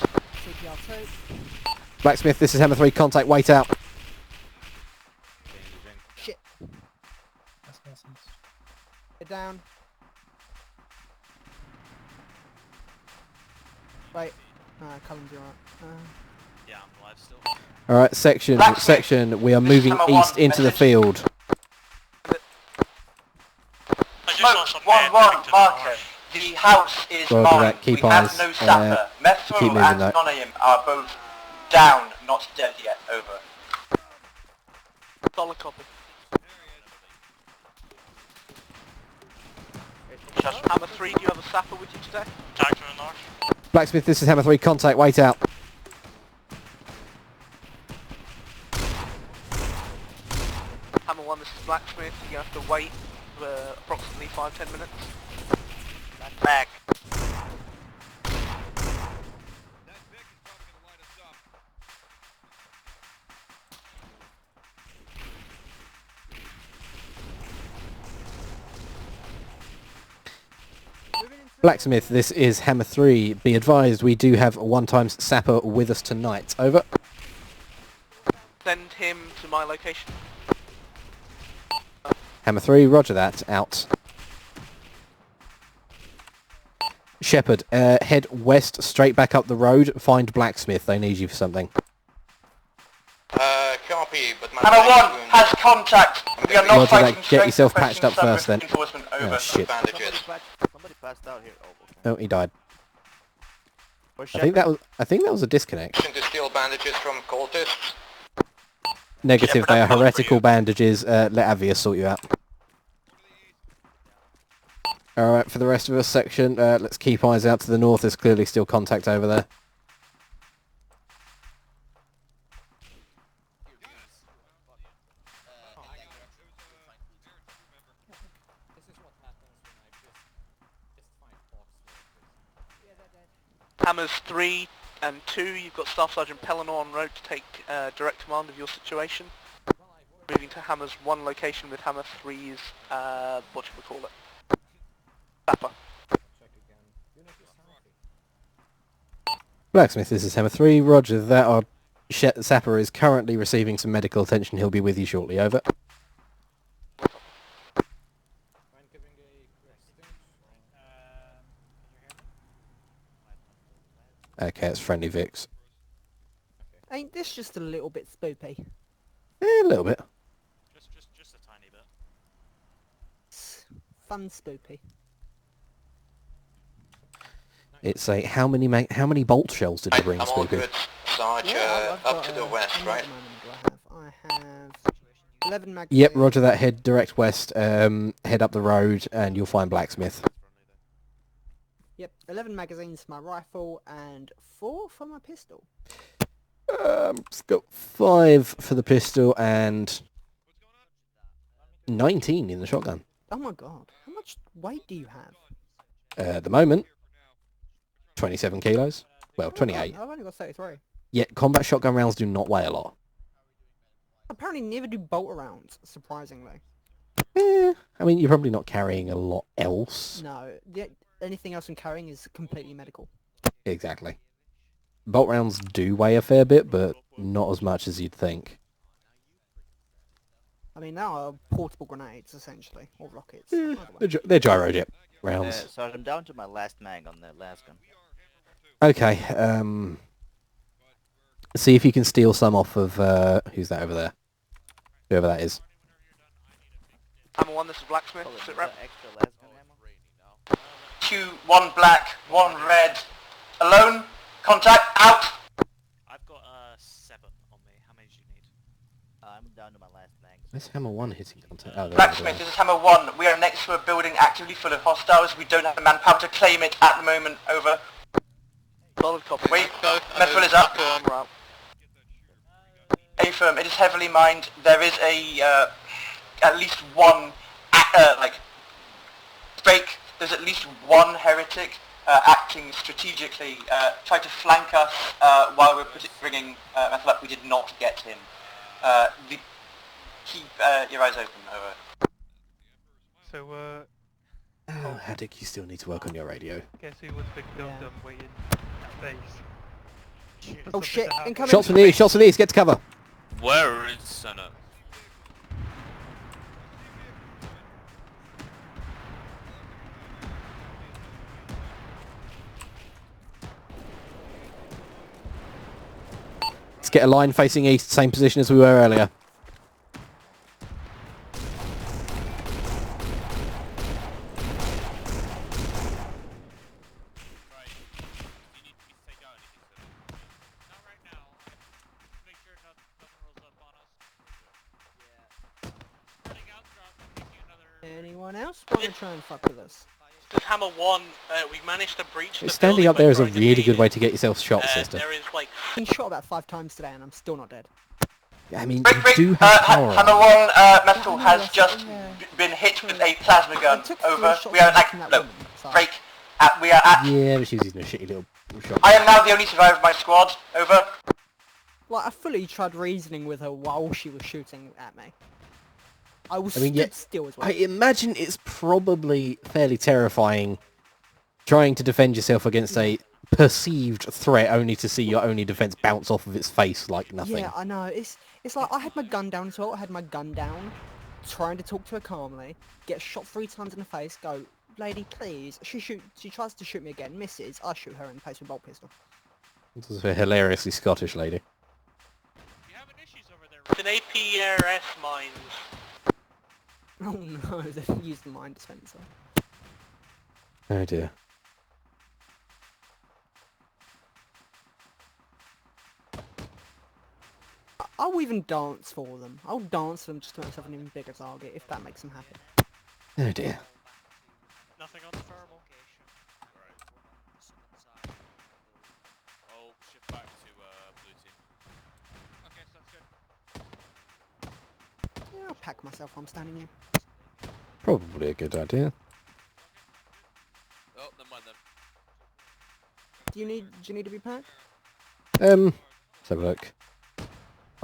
CPR 2. Blacksmith, this is Hammer 3, contact, wait out. Shit. Get down. Wait. Cullen's alright. Yeah, I'm alive still. Alright, section, we are moving east into the field. Smoke 1-1 marker. The house is Roger mine. that, keep we eyes, have no sapper. Metro keep moving and that. Nonayim are both down, not dead yet. Over. Solid copy. Hammer 3, do you have a sapper with you today? Attack from the north. Blacksmith, this is Hammer 3, contact, wait out. Hammer 1, this is Blacksmith. You have to wait for approximately 5-10 minutes. Back. Blacksmith, this is Hammer 3. Be advised, we do have a one-time sapper with us tonight. Over. Send him to my location. Hammer 3, roger that, out. Shepherd, head west, straight back up the road, find Blacksmith, they need you for something. Copy. Copy, but my Hammer leg 1 wound- has contact. We are not Roger fighting that. straight. Get yourself requesting patched up some first then. reinforcement, over. Oh shit. Bandages. Somebody passed out here. Oh, okay. Oh, he died. Or I think that was a disconnect. To steal bandages from cultists. Negative, Shepard, they are I'm code for heretical you. bandages. Let Avia sort you out. Alright, for the rest of us section, let's keep eyes out to the north. There's clearly still contact over there. Hammers 3 and 2, you've got Staff Sergeant Pellinor en route to take direct command of your situation. Moving to Hammer's 1 location with Hammer 3's, what should we call it? Sapper. Blacksmith, this is Hammer 3. Roger that. Our Sapper is currently receiving some medical attention. He'll be with you shortly. Over. Okay, it's friendly Vix. Ain't this just a little bit spoopy? A little bit. Just a tiny bit. It's fun spoopy. It's a how many bolt shells did you bring, I'm all Spoopy? good, Sarge. Yeah, I've Up got, to the west, how many right? at the moment do I have 11 magazines. Yep, roger that. Head direct west, head up the road, and you'll find Blacksmith. Yep, 11 magazines for my rifle and 4 for my pistol. It's got 5 for the pistol and 19 in the shotgun. Oh my god, how much weight do you have? At the moment, 27 kilos. Well, 28. I've only got 33. Yet combat shotgun rounds do not weigh a lot. Apparently never do bolt rounds, surprisingly. I mean, you're probably not carrying a lot else. No, anything else I'm carrying is completely medical. Exactly. Bolt rounds do weigh a fair bit, but not as much as you'd think. I mean, now are portable grenades, essentially, or rockets. They're gyrojet rounds. So I'm down to my last mag on the last gun. Okay, see if you can steal some off of, who's that over there? Whoever that is. Hammer 1, this is Blacksmith, sit rep. Extra last gun ammo. 2, 1 black, 1 red. Alone, contact, out! I've got 7 on me. How many do you need? I'm down to my last mag. Where's Hammer 1 hitting contact? Oh, there Blacksmith, this is Hammer 1. We are next to a building actively full of hostiles. We don't have the manpower to claim it at the moment. Over. Solid copy. Wait, Metal is up. A-firm, it is heavily mined. There is a, at least one, break. There's at least one heretic acting strategically, tried to flank us while we were bringing Metal up. We did not get him. Keep your eyes open, over. So, Oh, Haddock, you still need to work on your radio. guess who was big dumb waiting at base? Oh shit, incoming! Shots from the east, shots from the east, get to cover! Where is Senna? Let's get a line facing east, same position as we were earlier. Anyone else want to try and fuck with us? This is Hammer 1. We managed to breach the Standing building up there we're is a trying to really be good in. way to get yourself shot, sister. There is like... I've been shot about 5 times today and I'm still not dead. I mean, you do have power. Hammer 1, Metal has just been hit with a plasma gun. Over. We are at... No. Break. We are at... Yeah, but she's using a shitty little shot. I am now the only survivor of my squad. Over. Like, I fully tried reasoning with her while she was shooting at me. I was I mean, stood still as well. I imagine it's probably fairly terrifying trying to defend yourself against a perceived threat only to see your only defense bounce off of its face like nothing. Yeah, I know. It's like I had my gun down as well. I had my gun down, trying to talk to her calmly, get shot 3 times in the face, go, lady, please. She tries to shoot me again, misses. I shoot her in the face with a bolt pistol. This is a hilariously Scottish lady. using APRS mines. Oh no, they've used the mine dispenser. Oh dear. I'll even dance for them. I'll dance for them just to make myself an even bigger target, if that makes them happy. Oh dear. Nothing on the thermal. I'll shift back to blue team. Okay, sounds good. Yeah, I'll pack myself while I'm standing here. Probably a good idea. Oh, never mind then. Do you need to be packed? Let's have a look.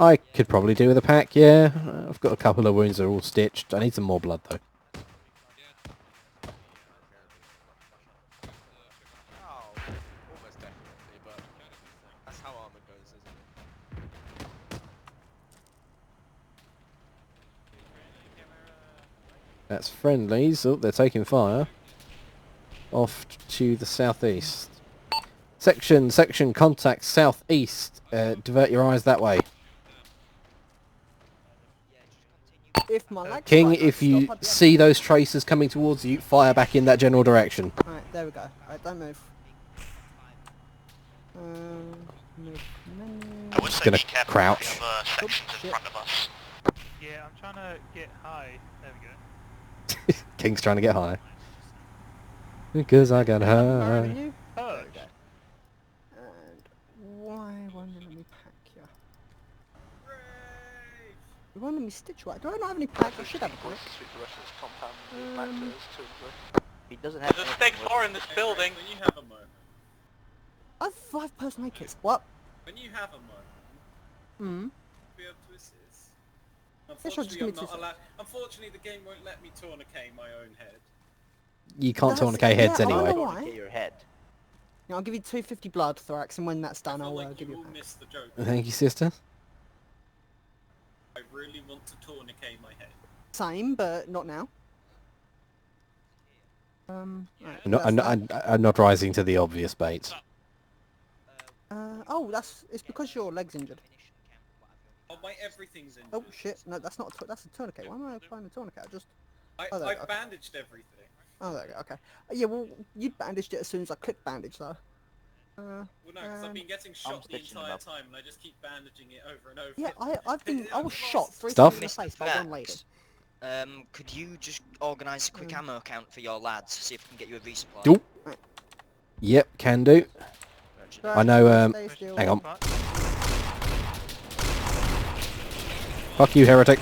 I could probably do with a pack, yeah. I've got a couple of wounds that are all stitched. I need some more blood though. Oh, almost definitely, but that's how armor goes, isn't it? That's friendlies. Oh, they're taking fire. Off to the southeast. Section, contact southeast. Divert your eyes that way. If my legs King, right, if you see those tracers coming towards you, fire back in that general direction. Alright, there we go. Alright, don't move. Move. I would Just say gonna be careful crouch. of sections in front of us. Yeah, I'm trying to get high. There we go. King's trying to get high. Because I got high. There we go. And why won't it let me pack you? It won't let me stitch right. Do I not have any pack? I should have a pack. He doesn't have. There's a steg floor in this building. When you have a moment. I have 5 personal aid kits. What? When you have a moment. Be able to assist. Unfortunately, I'm not allowed. Unfortunately, the game won't let me tourniquet my own head. You can't tourniquet heads anyway. I know why. Your head. Yeah, I'll give you 250 blood, Thorax, and when that's done, I'll give you a pack. Miss the joke. Thank you, sister. I really want to tourniquet my head. Same, but not now. Right, I'm not rising to the obvious bait. Oh, it's because your leg's injured. Oh, my everything's injured. Oh shit! No, that's not. That's a tourniquet. Why am I applying a tourniquet? I there we go. bandaged everything. Oh, there we go. Okay. Yeah, well, you bandaged it as soon as I clicked bandage, though. Well, no, because I've been getting shot the entire time, and I just keep bandaging it over and over. Yeah, I was shot 3 Stuff? times in the face by one lady. Could you just organise a quick ammo account for your lads, see if we can get you a resupply? Nope. Yep, can do. I know, hang on. Fuck you, heretic.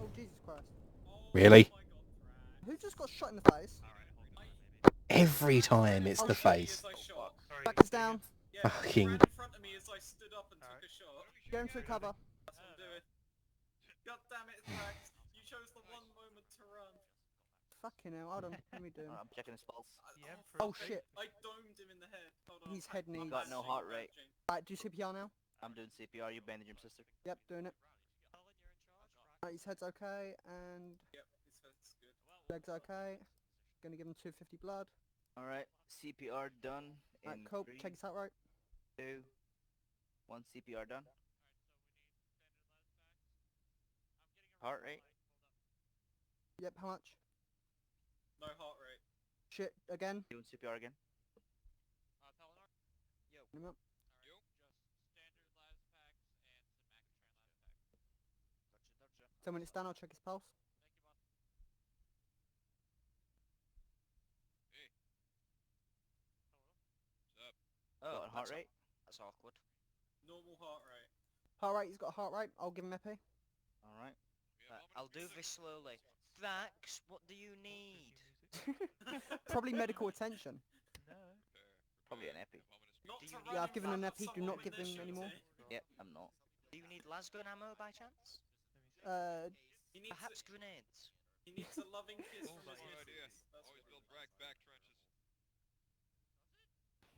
Oh, Jesus Christ. Really? Who just got shot in the face? Every time it's the face. Back is down. Fucking. In front of me as I stood up and took a shot. Going through cover. That's what I'm doing. God damn it, Max. You chose the one moment to run. Fucking hell, hold on. Let me do. I'm checking his pulse. Oh shit. I domed him in the head. Hold on. His head needs. Got no heart rate. Right, do CPR now? I'm doing CPR. You bandage him, sister. Yep, doing it. Right, his head's okay, and Yep, his head's good. leg's okay. Gonna give him 250 blood. Alright, CPR done. Right, In cool. 3, Check his heart rate. 2, 1. CPR done. Heart rate. Yep, how much? No heart rate. Shit, again. Doing CPR again. Him up. So when it's done, I'll check his pulse. Oh, and heart rate. That's awkward. Normal heart rate. Heart rate, he's got a heart rate. I'll give him epi. Alright. I'll do this slowly. Vax, what do you need? Probably medical attention. Probably an epi. Yeah, I've given an epi. Do not give him anymore. Yep, I'm not. Do you need lasgun ammo by chance? Perhaps grenades. He needs a loving kiss from his missus. Always build back trenches.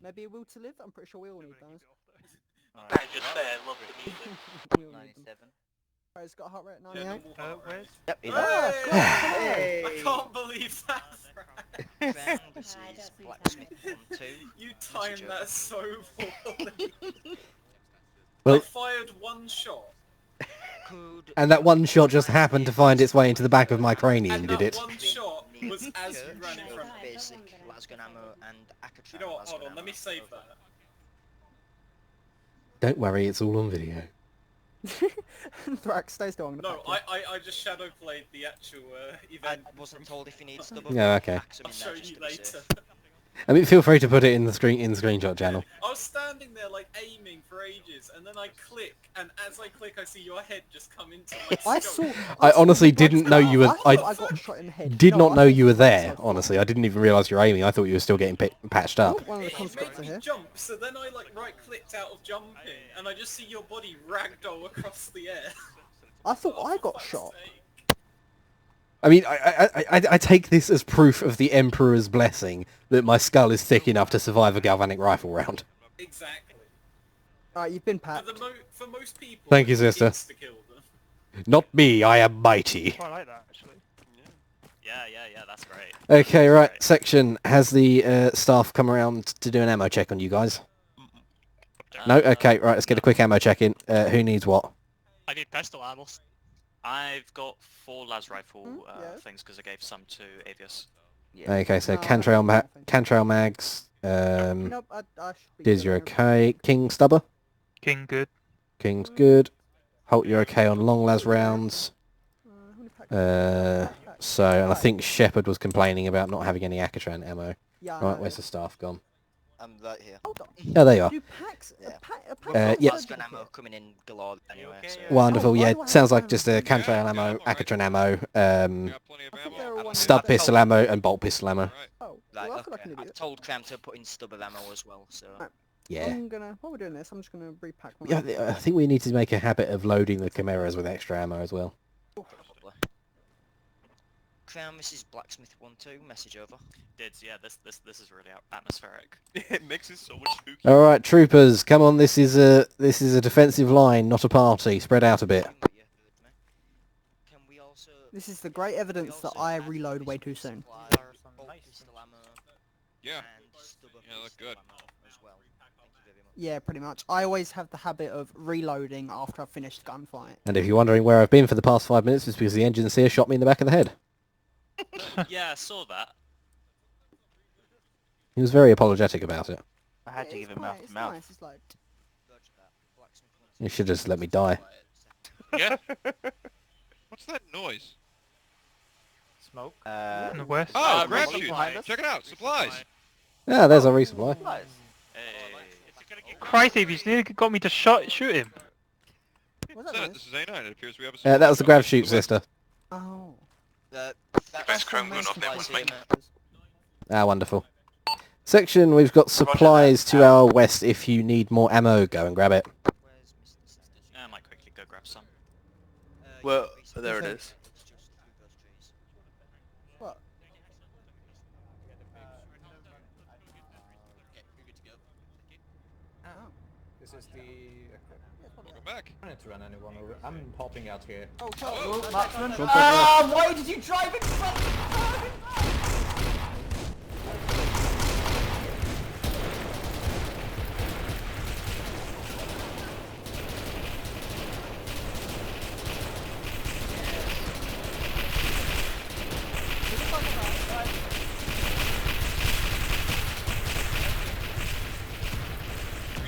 Maybe a will to live. I'm pretty sure we all need those. I just said, love the music. We all need them. 97. Right, it's got a heart rate at 98. Where's? Yep, he Hey! does. I can't believe that. Crown, this is Blacksmith 1-2. You timed that so poorly. I Well, fired one shot. and that one shot just happened to find its way into the back of my cranium, And did that it? one shot was as you ran in front of me. Basic lasgun ammo and Akatran. You know what, hold on, let me save that. Don't worry, it's all on video. Thrax, stay still. I'm gonna No, pack you. I just shadow played the actual event. I wasn't told if you need stubborn. Yeah, okay. I'll show you later. I mean, feel free to put it in the screenshot channel. I was standing there like aiming for ages, and then I click, and as I click, I see your head just come into my scope. I honestly didn't know you were. I got shot in the head. Did No, not I know thought you were was there. outside. Honestly, I didn't even realise you were aiming. I thought you were still getting patched up. One of the It conscripts are made me here. jump, so then I like right-clicked out of jumping, and I just see your body ragdoll across the air. I thought I got shot. I mean, I take this as proof of the Emperor's blessing that my skull is thick enough to survive a galvanic rifle round. Exactly. Alright, you've been packed. For most people, Thank you, it's sister. insta-kill them. Not me, I am mighty. I like that actually. Yeah, that's great. Okay, right, section. Has the staff come around to do an ammo check on you guys? No? Okay, right, let's get a quick ammo check in. Who needs what? I need pistol ammo. I've got 4 las rifle things because I gave some to Avius. Okay, so No, Cantrail mags, Nope, I should be Diz, good you're over. okay. King Stubber? King good. King's good. Holt, you're okay on long las rounds. So, and I think Shepard was complaining about not having any Akatran ammo. Yeah, I Right, know. where's the staff gone? I'm right here. Hold on. Oh, there you are. Do packs, Yeah. a yeah. Lasgun ammo coming in galore anyway. So. Wonderful, why yeah. do I Sounds have like ammo? just a Cantrail ammo, Akatran ammo, They're all one stub here. pistol ammo, and bolt pistol ammo. Oh, Right, well, I feel like okay. an I've idiot. told Cram to put in stubber ammo as well, so... Yeah. I'm gonna, while we're doing this, I'm just gonna repack one. Yeah, I think we need to make a habit of loading the Chimeras with extra ammo as well. Probably. Crown, this is Blacksmith 1-2, message over. Dids, yeah, this is really atmospheric. It makes it so much spooky. All right, troopers, come on. This is a defensive line, not a party. Spread out a bit. Can we also... This is the great evidence that I reload way too soon. Yeah. And stubber Yeah, look good. as well. Thank you very much. Yeah, pretty much. I always have the habit of reloading after I've finished gunfight. And if you're wondering where I've been for the past 5 minutes, it's because the engineer shot me in the back of the head. Yeah, I saw that. He was very apologetic about it. I had to give him mouth to It's mouth. nice, it's like... You should just let me die. Yeah. What's that noise? Smoke. In the west. Oh, right grab behind shoot! us. Check it out, supplies. Ah, there's our resupply. Christ, Avius, nearly got me to shoot him. What's that Senate, noise? this is A9. It appears we have a. That was the grab shoot, sister. Oh. Guys, Chrome going off network, mate. Ah, wonderful. Section, we've got supplies to our west. If you need more ammo, go and grab it. I might quickly go grab some. Well, there it is. What? This is the... Welcome back. I don't need to run anyone over. I'm popping out here. Oh, Oh, Marksman. Ah, why did you drive in front of me?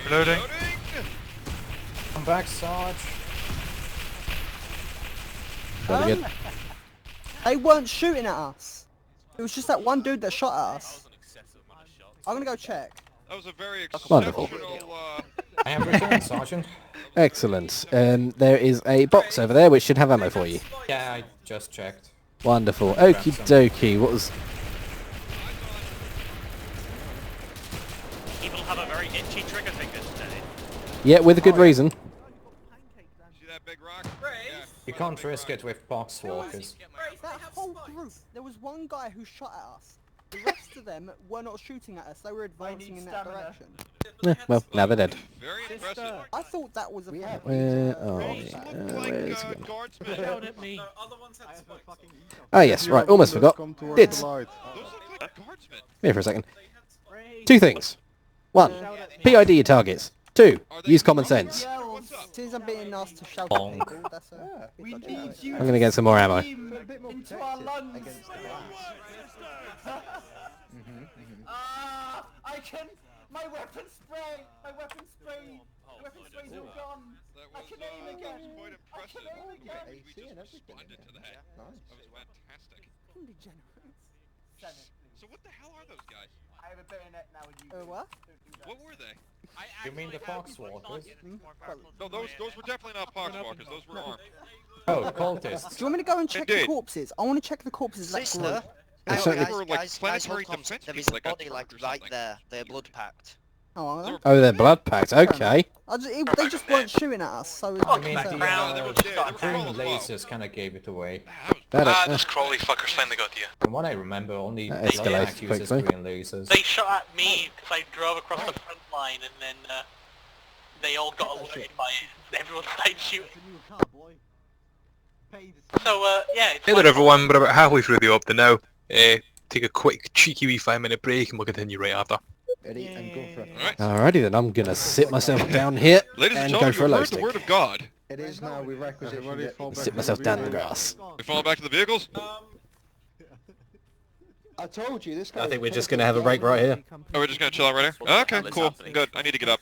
Reloading. Come back, Sarge. Very good. They weren't shooting at us. It was just that one dude that shot at us. I'm gonna go check. That was a very Wonderful. exceptional. I am returned, Sergeant. Excellent. There is a box over there which should have ammo for you. Yeah, I just checked. Wonderful. Okie dokie. What was... People have a very itchy trigger finger today. Yeah, with a good reason. See that big rock? You can't risk it with box walkers. That whole group, there was one guy who shot at us. The rest of them were not shooting at us, they were advancing in that direction. Well, now they're dead. Very impressive. I thought that was a pair. Where are we? Where's it gone? Guardsmen. Shout at me. Ah, yes, right. Almost forgot. Dids. Light. Those look guardsmen. Here for a second. Two things. One, PID your targets. Two, use common sense. Since I'm being asked to shout Bonk. at people, that's a We bit need you I'm gonna get some more ammo. into our lungs. Ah, I can. My weapon spray. My weapon spray. My weapon spray's all gone. I can aim again. Quite I can impressive. aim again. We just responded to that. That was fantastic. So what the hell are those guys? I have a bayonet now and you. What? What were they? You mean the Foxwalkers? No, those were definitely not poxwalkers. Those were armed. Oh, cultists. Do you want me to go and check the Indeed. corpses? I want to check the corpses. Let's Sister, group. guys, were, like, guys, planetary hold on. defense There is people a that got body like drugged or right something. there. They're blood packed. Oh, are they? Oh, they're blood packed. Okay. They just weren't shooting at us, so... I mean, the they were green lasers kind of gave it away. Those crawly fuckers finally got you. From what I remember, only That blood escalated pack uses quickly. green lasers. They shot at me because I drove across the front line and then they all got alerted by it. Everyone started shooting. So, yeah. Hey there everyone, we're about halfway through the opta now. Take a quick cheeky wee 5-minute break and we'll continue right after. Ready and go for it. Alrighty then, I'm gonna sit myself down here Ladies and and go gentlemen, for a you've low heard the stick. word of God. It is now, we requisitioned it. Sit myself down in the grass. We fall back to the vehicles? I told you, this guy... I think we're just gonna have a break right here. Oh, we're just gonna chill out right here? Okay, cool. Good. I need to get up.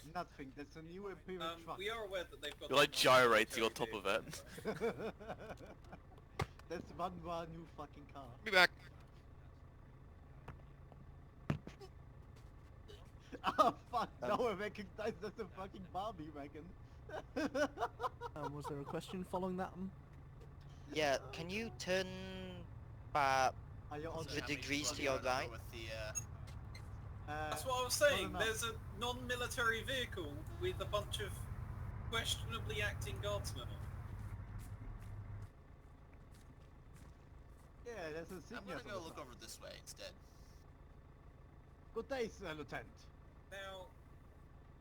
We are aware that they've got. You're like gyrating on top of it. That's one new fucking car. Be back. Oh fuck! No, I recognize that's a fucking Barbie wagon. Was there a question following that? Yeah, can you turn back the degrees to your right? That's what I was saying. There's a non-military vehicle with a bunch of questionably acting guardsmen on. Yeah, there's a signal. I'm gonna go look over this way instead. Good day, Sir Lieutenant. Now,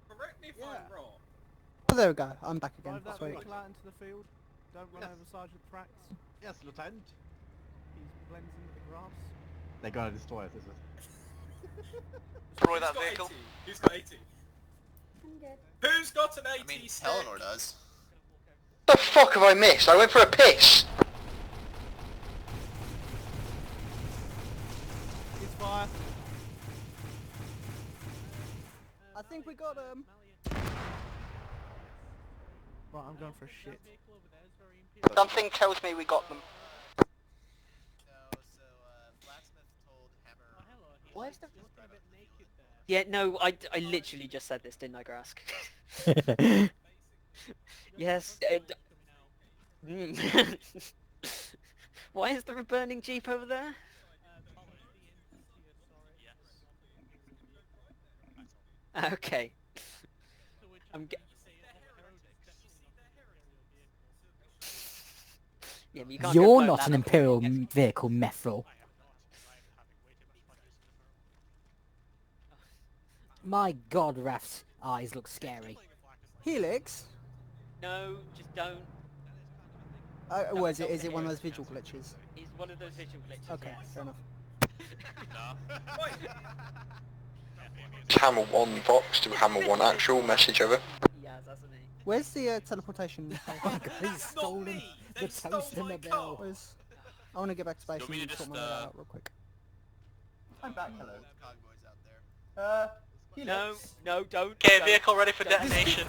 correct me if I'm wrong. Oh, there we go. I'm back again. Drive that Sweet. vehicle out into the field. Don't run over Sergeant Prax. Yes, Lieutenant. He blends into the grass. They're gonna destroy us, is it? Destroy that vehicle. Who's got 80? Who's got an 80 I mean, stick? Eleanor does. What the fuck have I missed? I went for a piss. He's fire. I think we got him. Right, I'm going for a shit. Something tells me we got them. Where's the... Yeah, no, I literally just said this, didn't I, Grask? Yes. Why is there a burning jeep over there? Okay. Yeah, but you can't go You're burn not that an up. Imperial vehicle, Methril. My god, Raph's eyes look scary. Helix? No, just don't. Oh, is it one of those visual glitches? It's one of those visual glitches. Okay, fair enough. Hammer 1 Vox to Hammer 1 actual, message over. Where's the teleportation? He's stolen the toaster mobile. I want to get back to base You want me and to sort just, my way out real quick. I'm back, hello. No, don't. Okay, don't. vehicle ready for detonation.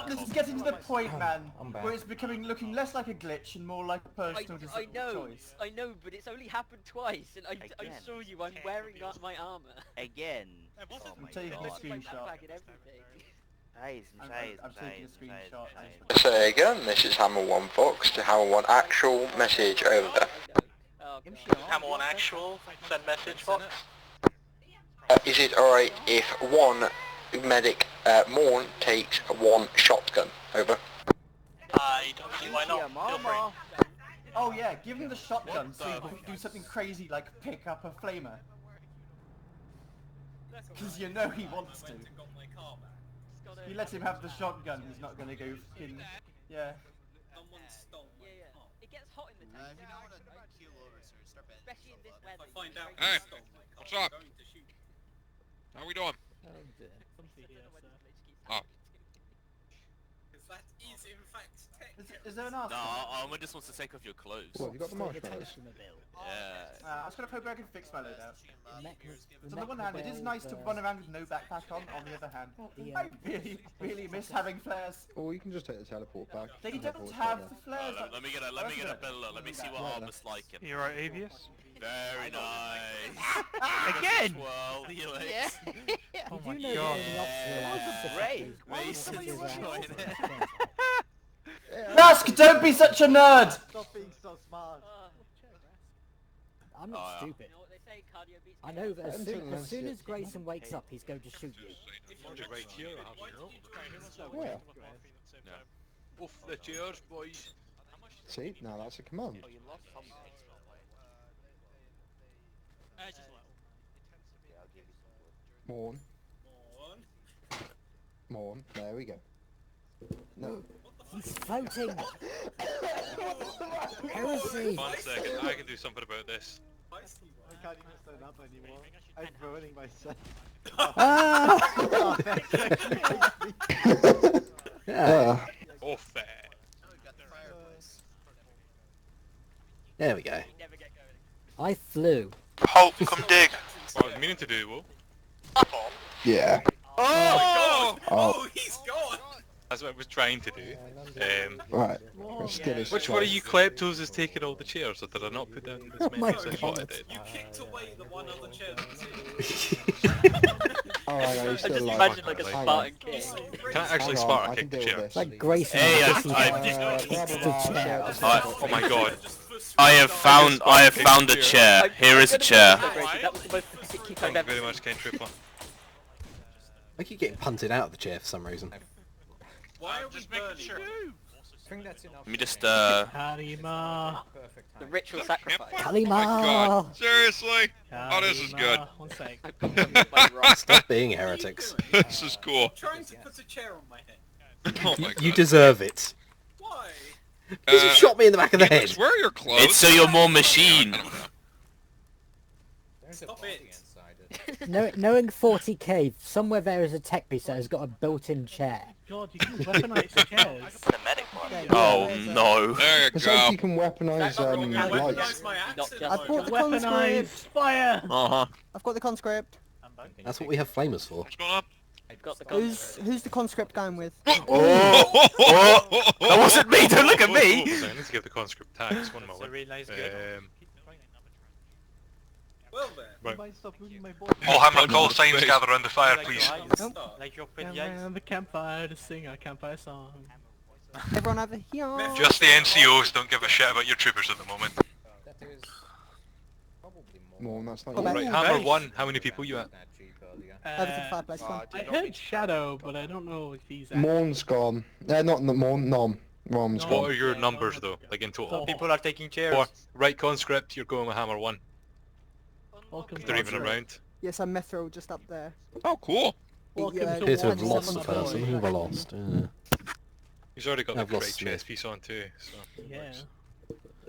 This is getting to the point, man, where it's looking less like a glitch and more like a personal I know, choice. I know, but it's only happened twice, and I saw you. I'm wearing my armor. Again. I'm taking a screenshot. Backpack and everything. I'm taking a screenshot. Say again, this is Hammer 1 Vox to Hammer 1 actual, message over. Hammer 1 actual, send message box. Is it alright if one medic, Morn, takes one shotgun? Over. I don't see why not. Feel free. Oh yeah, give him the shotgun so he can do something crazy like pick up a flamer. Because you know he wants to. You let him have the shotgun, he's not gonna go fucking... Yeah. It gets hot in the tank. Especially in this weather. Find out. Alright. What's up? How we doing? Oh dear. Oh. Because that is in fact Is there an answer? No, Armour just wants to take off your clothes. What, you got the marshmallows? Yeah. I was going to hope I can fix my loadout. The So on the one hand, it is nice to run around with no backpack on. On the other hand, I really miss having flares. Or you can just take the teleport back. They don't have the flares. Let me get a better look. Let me see what Armour's like. You're right, Avius? Very nice. Again? Well, Helix. Yeah. Oh my know god. Great. Rask, don't be such a nerd! Stop being so smart. I'm not stupid. I know that as soon as Grayson wakes up, he's going to shoot you. Right here, Where? Off the chairs, boys. See, now that's a command. Morn. Morn. There we go. No. He's floating! Heresy! 1 second, I can do something about this. I can't even stand up anymore. I'm burning myself. Off there. There we go. I flew. Hope, come dig. What I was meaning to do, Will. Yeah. Oh! Oh. He's gone! That's what I was trying to do. Right. Still is Which one of you kleptos is taking all the chairs, or did I not put down as many as I thought I did? You kicked away the one other chair that was Oh, I I just imagine like a Spartan king. Can I actually Spartan kick the chair? Like Grayson. Hey, chair. Oh my god. I have found a chair. Here is a chair. That was the most particular Thank you very much, Ken Tripper. I keep getting punted out of the chair for some reason. Why are we burning? Let me just Kalima. The ritual sacrifice. Kalima. God, seriously? Oh, this is good. One sec. Stop being heretics. This is cool. I'm trying to put a chair on my head. Oh my god. You deserve it. Why? Because you shot me in the back of the head. Wear your clothes. It's so you're more machine. Stop it. Knowing 40k, somewhere there is a tech piece that has got a built-in chair. God, you can weaponize chairs. The medic one. Oh no. There you It's go. like you can weaponize lights. My axe at the I've moment. brought the conscript. Fire! I've got the conscript. That's what we have flamers for. What's going on? Got the Who's the conscript going with? Oh! That wasn't me. Don't look at me. I need to give the conscript tags. One moment. Well then. Right. All hammer and call signs gather around the fire, please. Like your around the campfire to sing our campfire song. Everyone over here. Just the NCOs don't give a shit about your troopers at the moment. Morn, that's not Right, you. Hammer 1, how many people you at? Over to the fireplace. Come on. I heard Shadow, but I don't know if he's at... Morn's gone. Not Morn, Nom. Rom's What gone. are your numbers though, like in total? People are taking chairs. 4. Right conscript, you're going with Hammer 1. Welcome If they're even around. Yes, I'm Methril just up there. Oh, cool. Welcome Yeah, to Appear to have War lost the Boy. person. Who have I lost? He's already got the I've lost great Smith. chest piece on too, so... Yeah.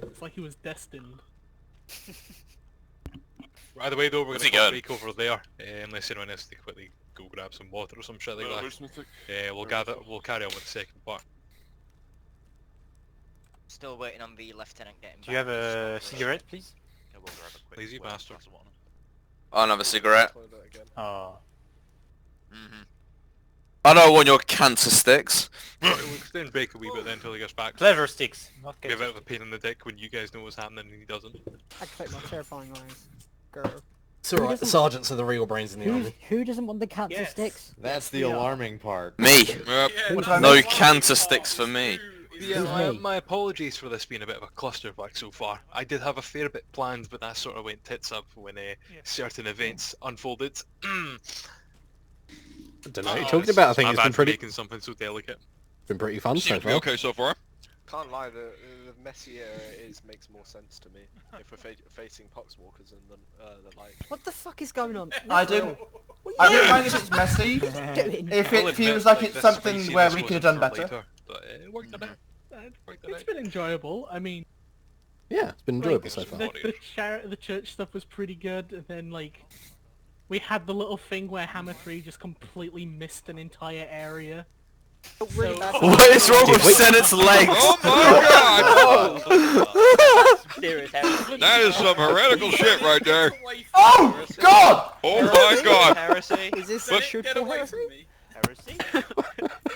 It's like he was destined. By the way though, we're What's gonna he go got? break over there, unless anyone else to quickly go grab some water or some shit like that. We'll carry on with the second part. Still waiting on the lieutenant getting back. Do you have a cigarette, please? Lazy bastard. Another cigarette. Oh. I don't want your cancer sticks. We'll stay and break a wee bit then until he gets back. Clever sticks. Not Be a bit of a pain in the dick when you guys know what's happening and he doesn't. Activate my terrifying eyes. Girl. It's alright, the sergeants are the real brains in the army. Who doesn't want the cancer sticks? That's the alarming part. Me. Yep. No cancer sticks for me. Yeah, my apologies for this being a bit of a clusterfuck so far. I did have a fair bit planned, but that sort of went tits up when certain events unfolded. I don't know what you're talking about. I think it's been pretty... making something so delicate. Been pretty fun so Seems to be far. okay so far. Can't lie, the messier it is makes more sense to me if we're facing poxwalkers and the like. What the fuck is going on? I don't mind if it's messy. If it feels like it's something where we could have done better. But it worked out. It's been enjoyable. I mean, Yeah, it's been enjoyable so far. The church stuff was pretty good, and then like we had the little thing where Hammer 3 just completely missed an entire area. Really bad. What is wrong with Senate's legs? Oh my god! Serious heresy. That is some heretical shit right there. Oh God! Oh my god! Heresy. Is this What? shoot Get for away heresy? from me. Heresy.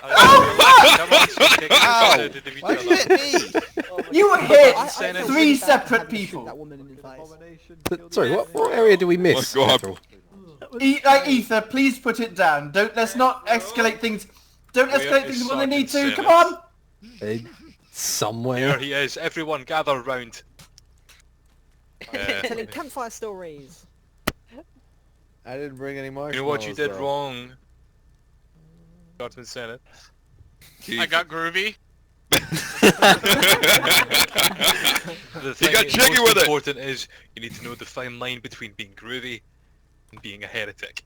Ow! Why did you hit me? You hit three separate people. That woman in the face. Sorry, what area do we miss? Oh my God. Petrol? Ether, please put it down. Let's not escalate things. Don't escalate things when they need to. Come on. Somewhere. There he is. Everyone gather round. Telling campfire stories. I didn't bring any marshmallows. You know what you did though. wrong? Guardsman Senate. I got groovy. The thing got that's jiggy most with it. important is you need to know the fine line between being groovy and being a heretic.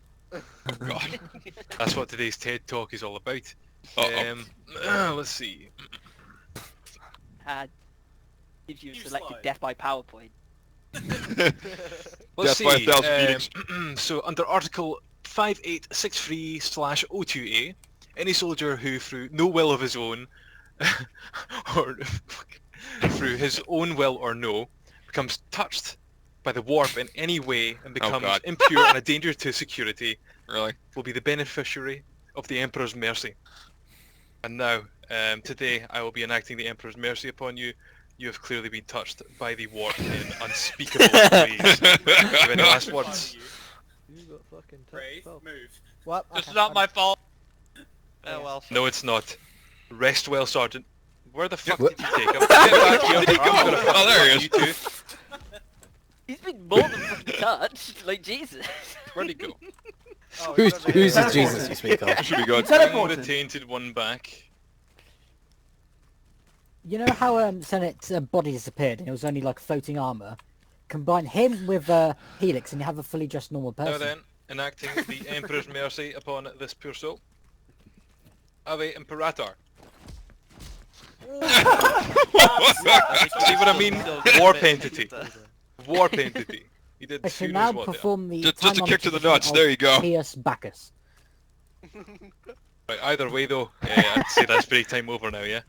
God. That's what today's TED Talk is all about. Let's see. If you selected death by PowerPoint. Let's Death by see. 1,000 meetings. So under Article 5863/02A, any soldier who, through no will of his own, or through his own will or no, becomes touched by the warp in any way and becomes God. impure and a danger to security, Really? will be the beneficiary of the Emperor's mercy. And now, today, I will be enacting the Emperor's mercy upon you. You have clearly been touched by the warp in unspeakable ways. Do you have any last words? Brave, move. What? This is not my fault. Farewell. No, it's not. Rest well, Sergeant. Where the fuck What? did you take him? Get back here. Did he go? I'm gonna Oh, there he fucking is. you two. He's been more than fucking touched. Like Jesus. Where'd he go? Who's the Jesus you speak of? Should be good. Bring the Teleported. tainted one back. You know how Sennate's body disappeared and it was only like floating armor? Combine him with Helix and you have a fully dressed normal person. Now then, enacting the Emperor's mercy upon this poor soul. Ave Imperator. See what I mean? Warp entity. Warp entity. He did I shall who now knows what there. perform the Just a kick to the time-honored nuts, there you go. Pierce Bacchus. Right, either way though, I'd say that's break time over now, yeah?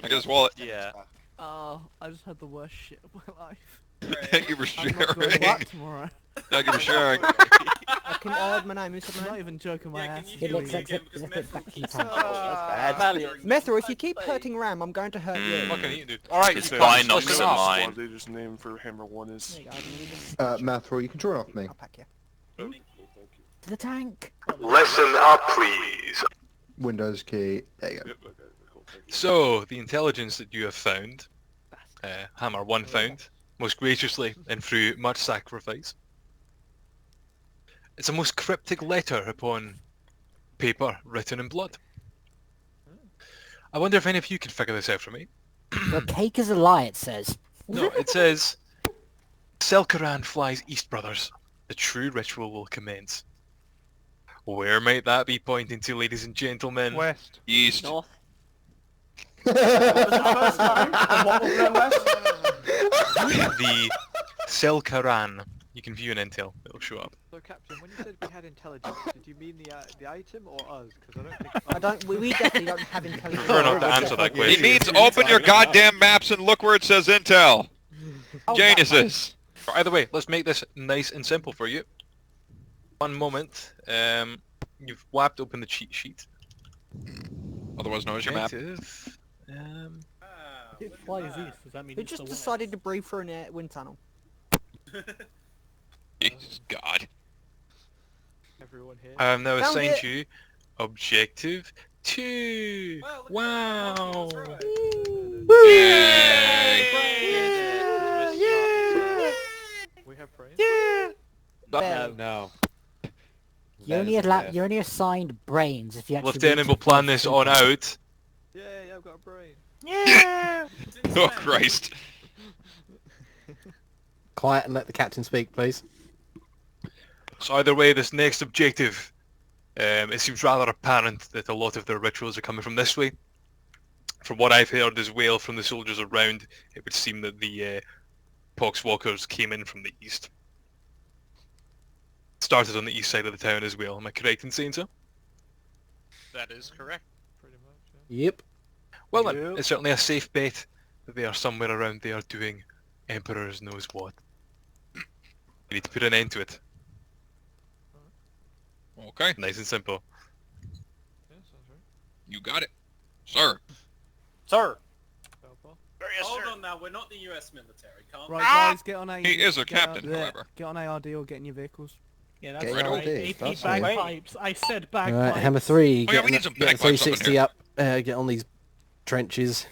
I got his wallet. Yeah. Oh, I just had the worst shit of my life. Thank you for I'm not going to sharing. work tomorrow. Thank you for sharing. I can my name. Who's I'm my not name? even joking my ass. can you off. heal me again because Let's Meth back will in keep time. Methra, if you keep hurting Ram, I'm going to hurt you. Fucking eat, dude. Alright, It's you fine, guys, not listen good up. mine. Leader's name for Hammer 1 is... Mathro, you can draw off me. I'll pack you. To the tank. Listen up, please. Windows key. There you go. So, the intelligence that you have found, Hammer 1 found, most graciously and through much sacrifice. It's a most cryptic letter upon paper written in blood. I wonder if any of you can figure this out for me. The cake is a lie, it says. No, it says, Selkaran flies east, brothers. The true ritual will commence. Where might that be pointing to, ladies and gentlemen? West. East. North. The Selkaran. You can view an intel. It'll show up. So, Captain, when you said we had intelligence, did you mean the item or us? Because I don't think... I don't. We definitely don't have intelligence. Prefer not to answer that He question. means open your goddamn maps and look where it says intel. Genesis. Either way, let's make this nice and simple for you. One moment. You've whapped open the cheat sheet. Otherwise known as your map. Objective, It flies east. Does that mean Who it's just the west? decided to breathe through a wind tunnel? Jesus God. Everyone here. I have now Found assigned it. you Objective 2. Wow. We have brains? Barely. No. You're only assigned brains if you actually... Lieutenant will plan this on out. Yeah, I've got a brain. Yeah. Oh Christ. Quiet and let the captain speak, please. So either way, this next objective, it seems rather apparent that a lot of their rituals are coming from this way. From what I've heard as well from the soldiers around, it would seem that the Poxwalkers came in from the east. Started on the east side of the town as well. Am I correct in saying so? That is correct. Pretty much. Yep. Well then, it's certainly a safe bet that they are somewhere around there doing Emperor's knows what. We need to put an end to it. Okay. Nice and simple. Yeah, sounds right. You got it. Sir. Sir. Yes, Hold sir. on now, we're not the US military, can't Right, we? guys, get on a. He is a get captain, on- however. Get on ARD or get in your vehicles. Yeah, that's Get right. ARD, AP that's bagpipes. I said bagpipes. Alright, Hammer 3, Oh, yeah, get, we need some get the bagpipes up in 360 here. up, get on these trenches,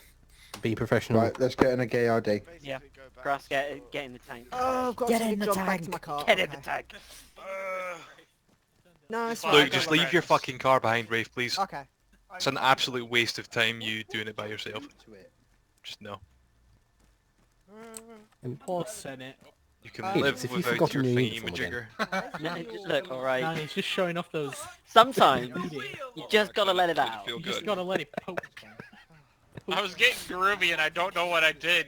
be professional. Right, let's get in a gay RD. Yeah. Grass, get in the tank. Oh, I've got Get to in the jump back to tank. my car. Get in the Okay. tank. No, it's Look, fine. just leave your fucking car behind, Rafe, please. Okay. It's an absolute waste of time you doing it by yourself. Just no. Poor Senate. You can Hey, live if you've without forgotten your your uniform again. thingy-majigger. Look, alright. No, he's just showing off those. Sometimes you just gotta let it out. Feel You just good. gotta let it poke. I was getting groovy and I don't know what I did.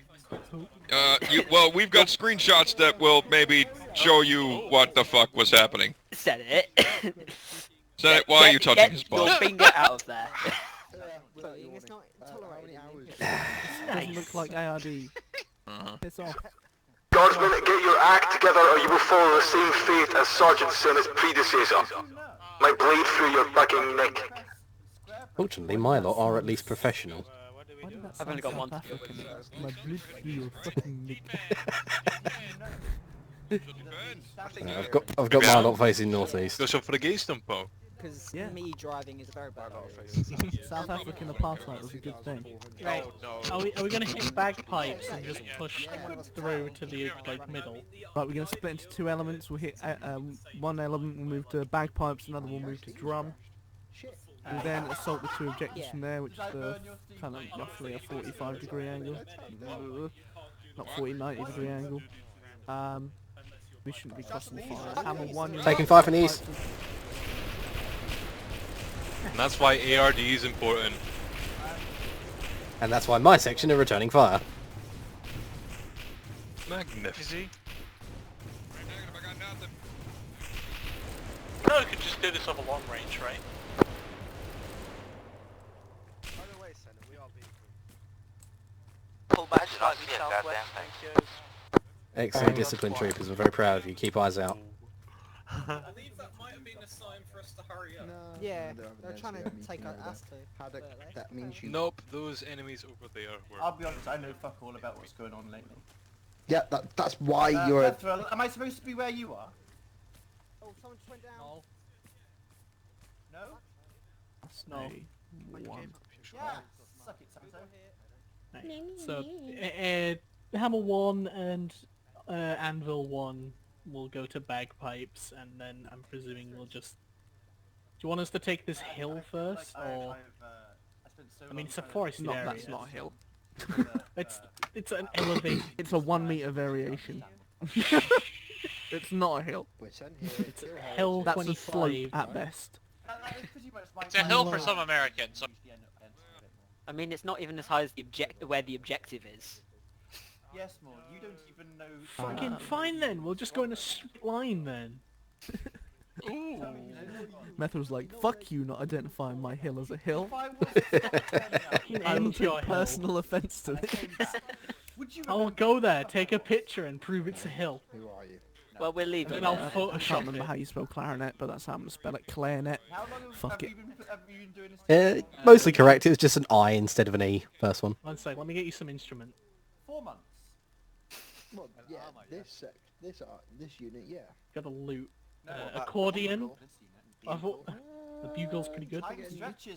Well, we've got screenshots that will maybe show you what the fuck was happening. Said it. Senate, why are you touching his Get your balls? finger out of there. It's not tolerated. Doesn't look like ARD. Piss off. Guardsmen, get your act together or you will follow the same fate as Sergeant Senna's predecessor. Might bleed through your fucking neck. Fortunately, my lot are at least professional. I've only got one. My blood through your fucking neck. I've got my lot facing northeast. Go for the gay stump, Paul. Because me driving is a very bad South African apartheid was a good thing. Right. Are we gonna hit bagpipes and just push through to the middle? Right, we're gonna split into two elements. We'll hit one element. We'll move to bagpipes. Another will move to drum. We'll then assault the two objectives from there, which is the kind of roughly a 45-degree angle. Not 40, 90-degree angle. We shouldn't be crossing the fire. Hammer 1. Taking 5 from the east. And that's why ARD is important. And that's why my section are returning fire. Magnificent. No, we could just do this off a long range, right? By the way, Senate, we are being Pull back slightly southwest, thank you. Excellent discipline, troopers. We're very proud of you. Keep eyes out. I believe that might have been a sign for us to hurry up. Yeah, they're trying to take us to. That means you... Nope, those enemies over there were... I'll be honest, I know fuck all about what's going on lately. Yeah, that's why you're... Bethrel, am I supposed to be where you are? Oh, someone just went down. No? No. One. Yeah, suck it, Santo. Nice. So, Hammer 1 and Anvil 1 will go to bagpipes, and then I'm presuming we'll just... Do you want us to take this hill first, or... I mean, it's a forested area. That's not a hill. It's an elevated... It's a 1 meter variation. It's not a hill. It's a hill That's a 25. slope at best. It's a hill for some Americans. I mean, it's not even as high as where the objective is. Yes, Maud, you don't even know... Fucking fine then, we'll just go in a straight line then. Method's like, fuck you not identifying my hill as a hill. I will End your take hill. personal offence to this. I'll go there, take a picture and prove it's a hill. Who are you? Well, we're leaving. And I'll I Photoshop can't remember it. how you spell clarinet, but that's how I'm going to spell it. Clarinet. Fuck it. Mostly correct. It was just an I instead of an E. First one. One sec, let me get you some instrument. 4 months. Well, yeah, this unit, yeah. Got a loot. Accordion. I thought the bugle's pretty good.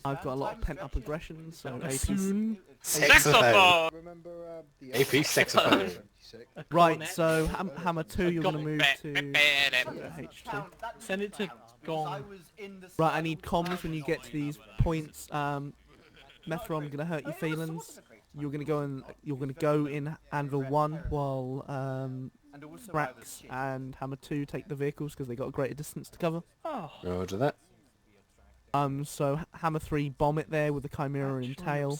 I've got a lot of pent-up aggression, so AP... Bassoon. Saxophone. Remember the AP saxophone. Right, so Hammer 2, you're going to move to H2. Send it to Gong. Right, I need comms when you get to these points. Methron, I'm going to hurt your feelings. You're going to go in Anvil 1 while Brax and Hammer 2 take the vehicles because they got a greater distance to cover. Oh. Roger that. So Hammer 3 bomb it there with the Chimera and tail.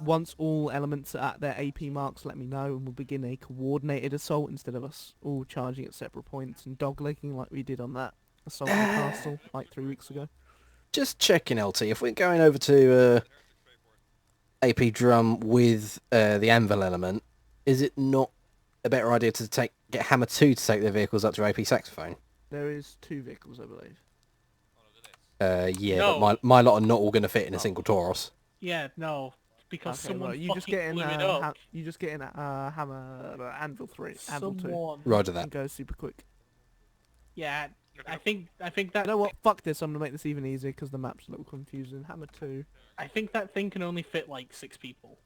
Once all elements are at their AP marks, let me know, and we'll begin a coordinated assault instead of us all charging at separate points and doglegging like we did on that assault on the castle like 3 weeks ago. Just checking, LT. If we're going over to AP drum with the anvil element, is it not a better idea to get Hammer 2 to take their vehicles up to AP saxophone? There is 2 vehicles, I believe. Yeah, No. but my lot are not all going to fit in a single Tauros. Yeah, no, because Okay, someone right, you fucking just get in. blew it up. You just get in Hammer Anvil 3, Anvil 2. Someone- Roger that. And go super quick. Yeah, I think that. You know what? Fuck this. I'm gonna make this even easier because the map's a little confusing. Hammer 2, I think that thing can only fit like 6 people.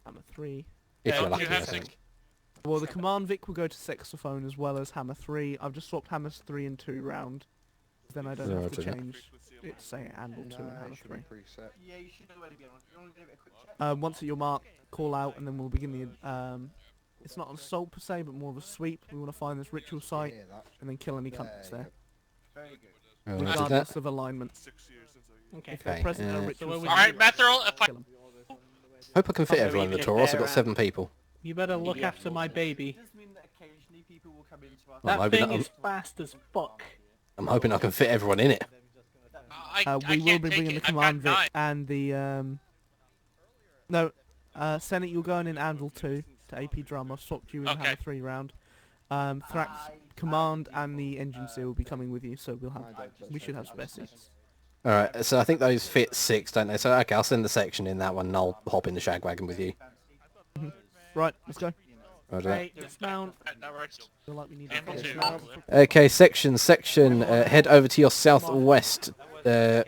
Hammer 3. If you're do lucky, you I have think. Well, the command Vic will go to saxophone as well as Hammer 3. I've just swapped Hammers 3 and 2 round. Then I don't have to Roger that. change it to say Anvil 2 and Hammer 3. Yeah, you should already be able to. You want to give it a quick check? Once at your mark, call out, and then we'll begin the. It's not an assault per se, but more of a sweep. We want to find this ritual site and then kill any cunts there, Very good. Roger regardless that. of alignment. Okay. If they're Okay, present in a so ritual when we- site, Alright, Methril, if I- kill 'em. Hope I can fit Oh, everyone in the if Tauros. I've they're, got 7 people. You better look after my baby. It does mean that occasionally people will come into our. Well, That maybe thing not- is fast as fuck. I'm hoping I can fit everyone in it. We will be bringing the command Vic and the No, Senate, you're going in Anvil 2 to AP drum. I've swapped you in Hammer 3 round. Thrax, command and the engine seal will be coming with you, so we should have spare seats. Alright, so I think those fit 6, don't they? So, okay, I'll send the section in that one and I'll hop in the shag wagon with you. Right, let's go. Roger that. Right, dismount. That works. Feel like we need Anvil to 2. Okay, section, head over to your southwest, where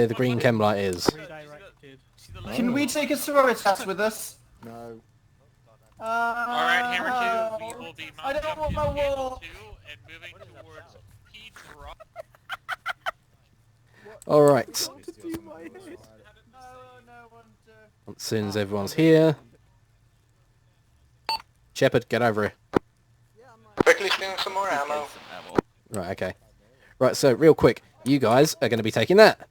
the green chem light is. Can we take a sororitas with us? No. Alright, Hammer 2, we will be I mounting don't up want in my Anvil wall. 2 and moving towards P drop. Alright. As soon as everyone's here. Shepard, get over here. Quickly stealing some more ammo. Right, okay. Right, so real quick, you guys are going to be taking that.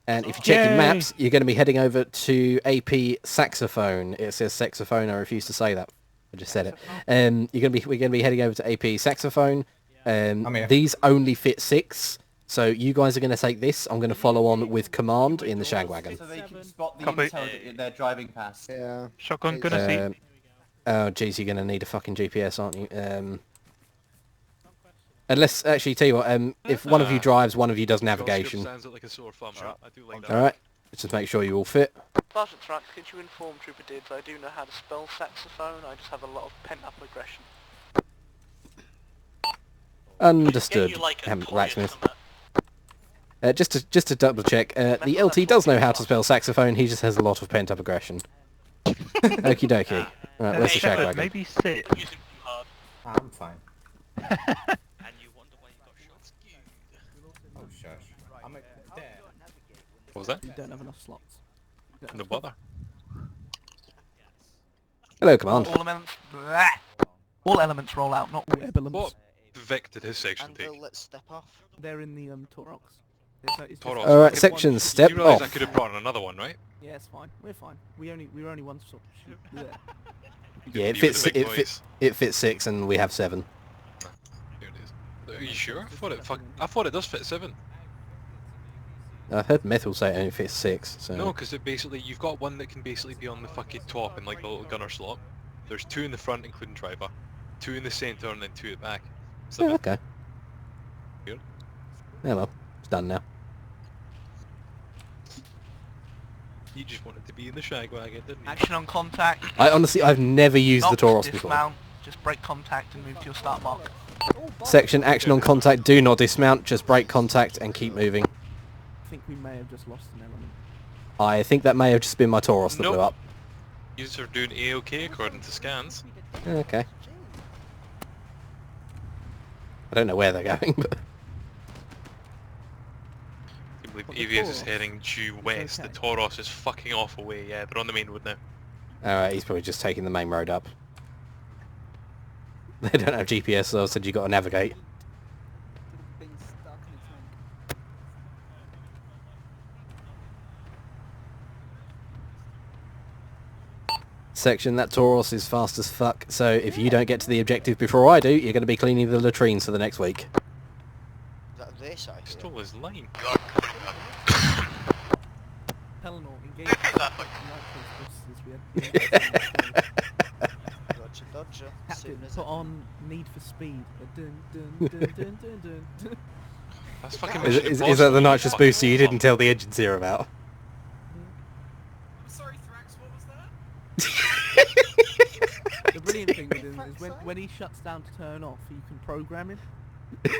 And if you check your maps, you're going to be heading over to AP saxophone. It says saxophone, I refuse to say that. I just said it. We're going to be heading over to AP saxophone. These only fit 6. So you guys are going to take this. I'm going to follow on with command in the shag wagon. So they can spot the Copy. intel that they're driving past. Yeah. Shotgun, gonna see. Oh, jeez, you're going to need a fucking GPS, aren't you? Unless, actually, tell you what, if one of you drives, one of you does navigation. Sounds like a sore thumb. I do like that. Alright, just make sure you all fit. Sergeant Thrax, could you inform Trooper Dids I do know how to spell saxophone, I just have a lot of pent-up aggression. Understood, Get you like a toy or Blacksmith. Just to double check, the LT does know how to spell saxophone, he just has a lot of pent-up aggression. Okie dokie. Right, where's the shag wagon? Maybe sit. I'm fine. And you wonder why you got shot. Oh, shush. I'm dead. What was that? You don't have enough slots. No bother. Hello, command. All elements roll out, not What Vic did his section take? Let's step off. They're in the Taurox. Tauros. Alright, section, step You realise I off. could have brought on another one, right? Yeah, it's fine. We're fine. We were only one sort of shoot. Yeah, it You with fits. the big It fits 6, and we have 7. Here it is. Are you sure? I thought it does fit 7. I've heard Methil say it only fits 6. So. No, because it basically you've got one that can basically be on the fucking top in like the little gunner slot. There's 2 in the front, including driver. 2 in the centre, and then 2 at the back. So Oh, okay. Here. Yeah, well, it's done now. You just wanted to be in the shag wagon, didn't you? Action on contact. I've never used the Tauros before. Dismount. Just break contact and move to your start mark. Section, action on contact, do not dismount, just break contact and keep moving. I think we may have just lost an element. I think that may have just been my Tauros that blew up. You are doing A-OK according to scans. Okay. I don't know where they're going, but... I believe AVS is heading due west. The Tauros is fucking off away. Yeah, they're on the main road now. Alright, he's probably just taking the main road up. They don't have GPS, so I said you got to navigate. Section, that Tauros is fast as fuck, so if you don't get to the objective before I do, you're going to be cleaning the latrines for the next week. Stole his line. Eleanor, engage Dodger. Captain, put on Need for Speed. Dun, dun, dun, dun, dun, dun, dun. That's fucking Is that the nitrous booster you didn't tell the engines here about? I'm sorry, Thrax, what was that? The brilliant thing with him is when he shuts down to turn off, you can program him. So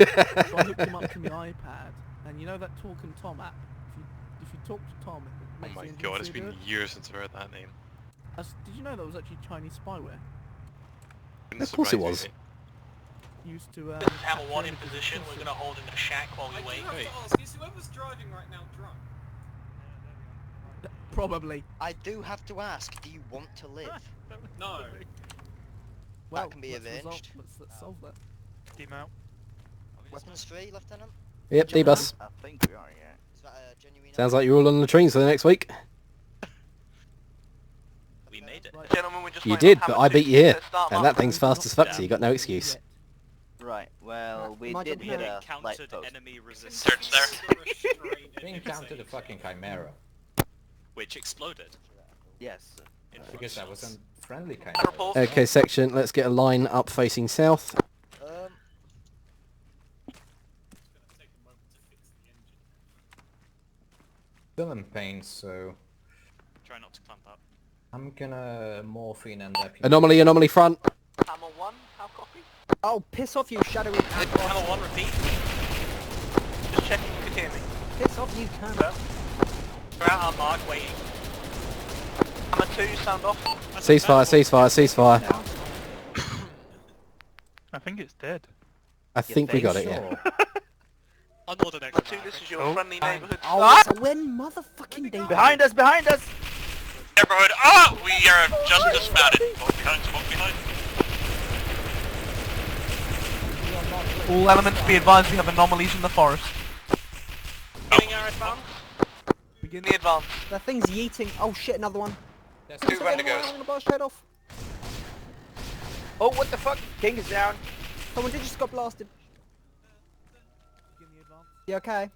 I hooked him up to my iPad, and you know that Talk and Tom app? If you talk to Tom, it Oh makes my the engine god, it's do been it. years since I've heard that name. Did you know that was actually Chinese spyware? Of course it was. Used to. This is Hammer 1 in position. We're gonna hold in the shack while we wait. I do have to ask, is whoever's driving right now drunk? Probably. I do have to ask, do you want to live? No. Well, That can be arranged. Let's solve that. Team out. Weapons free, Lieutenant? Yep, D-bus. I think we are, yeah. Is that a genuine... Sounds like you're all on the latrines for the next week. We made it. Gentlemen, we're just You waiting did, on but Hammer I 2 beat you here. to start And marching. that thing's fast as fuck, so you got no excuse. Right, well, we Am I did jumping hit out? a light Encountered post. enemy resistance. Search there. We encountered a fucking chimera. Which exploded. Yes. Because I was a friendly chimera. Okay, section, let's get a line up facing south. Still in pain, so Try not to clamp up. I'm gonna morphine and Anomaly, anomaly front. Hammer 1, how copy? Oh, piss off, you shadowy Hammer 1, repeat. Just checking you can hear me. Piss off, you cunt. We're at our mark, waiting. Hammer 2, sound off. Ceasefire, ceasefire, ceasefire. I think it's dead. I think we got it, yeah. On order next. Hammer 2, this is your friendly neighbourhood. Oh, it's a win, motherfucking day. Behind us, behind us! Neighborhood. Ah! We are just dismounted. Smoke behind, smoke behind. All elements be advised we have anomalies in the forest. Beginning our advance. Begin the advance. That thing's yeeting. Oh shit, another one. There's It's two the one Wendigos. I'm gonna blast straight off. Oh, what the fuck? King is down. Someone did just got blasted. You okay?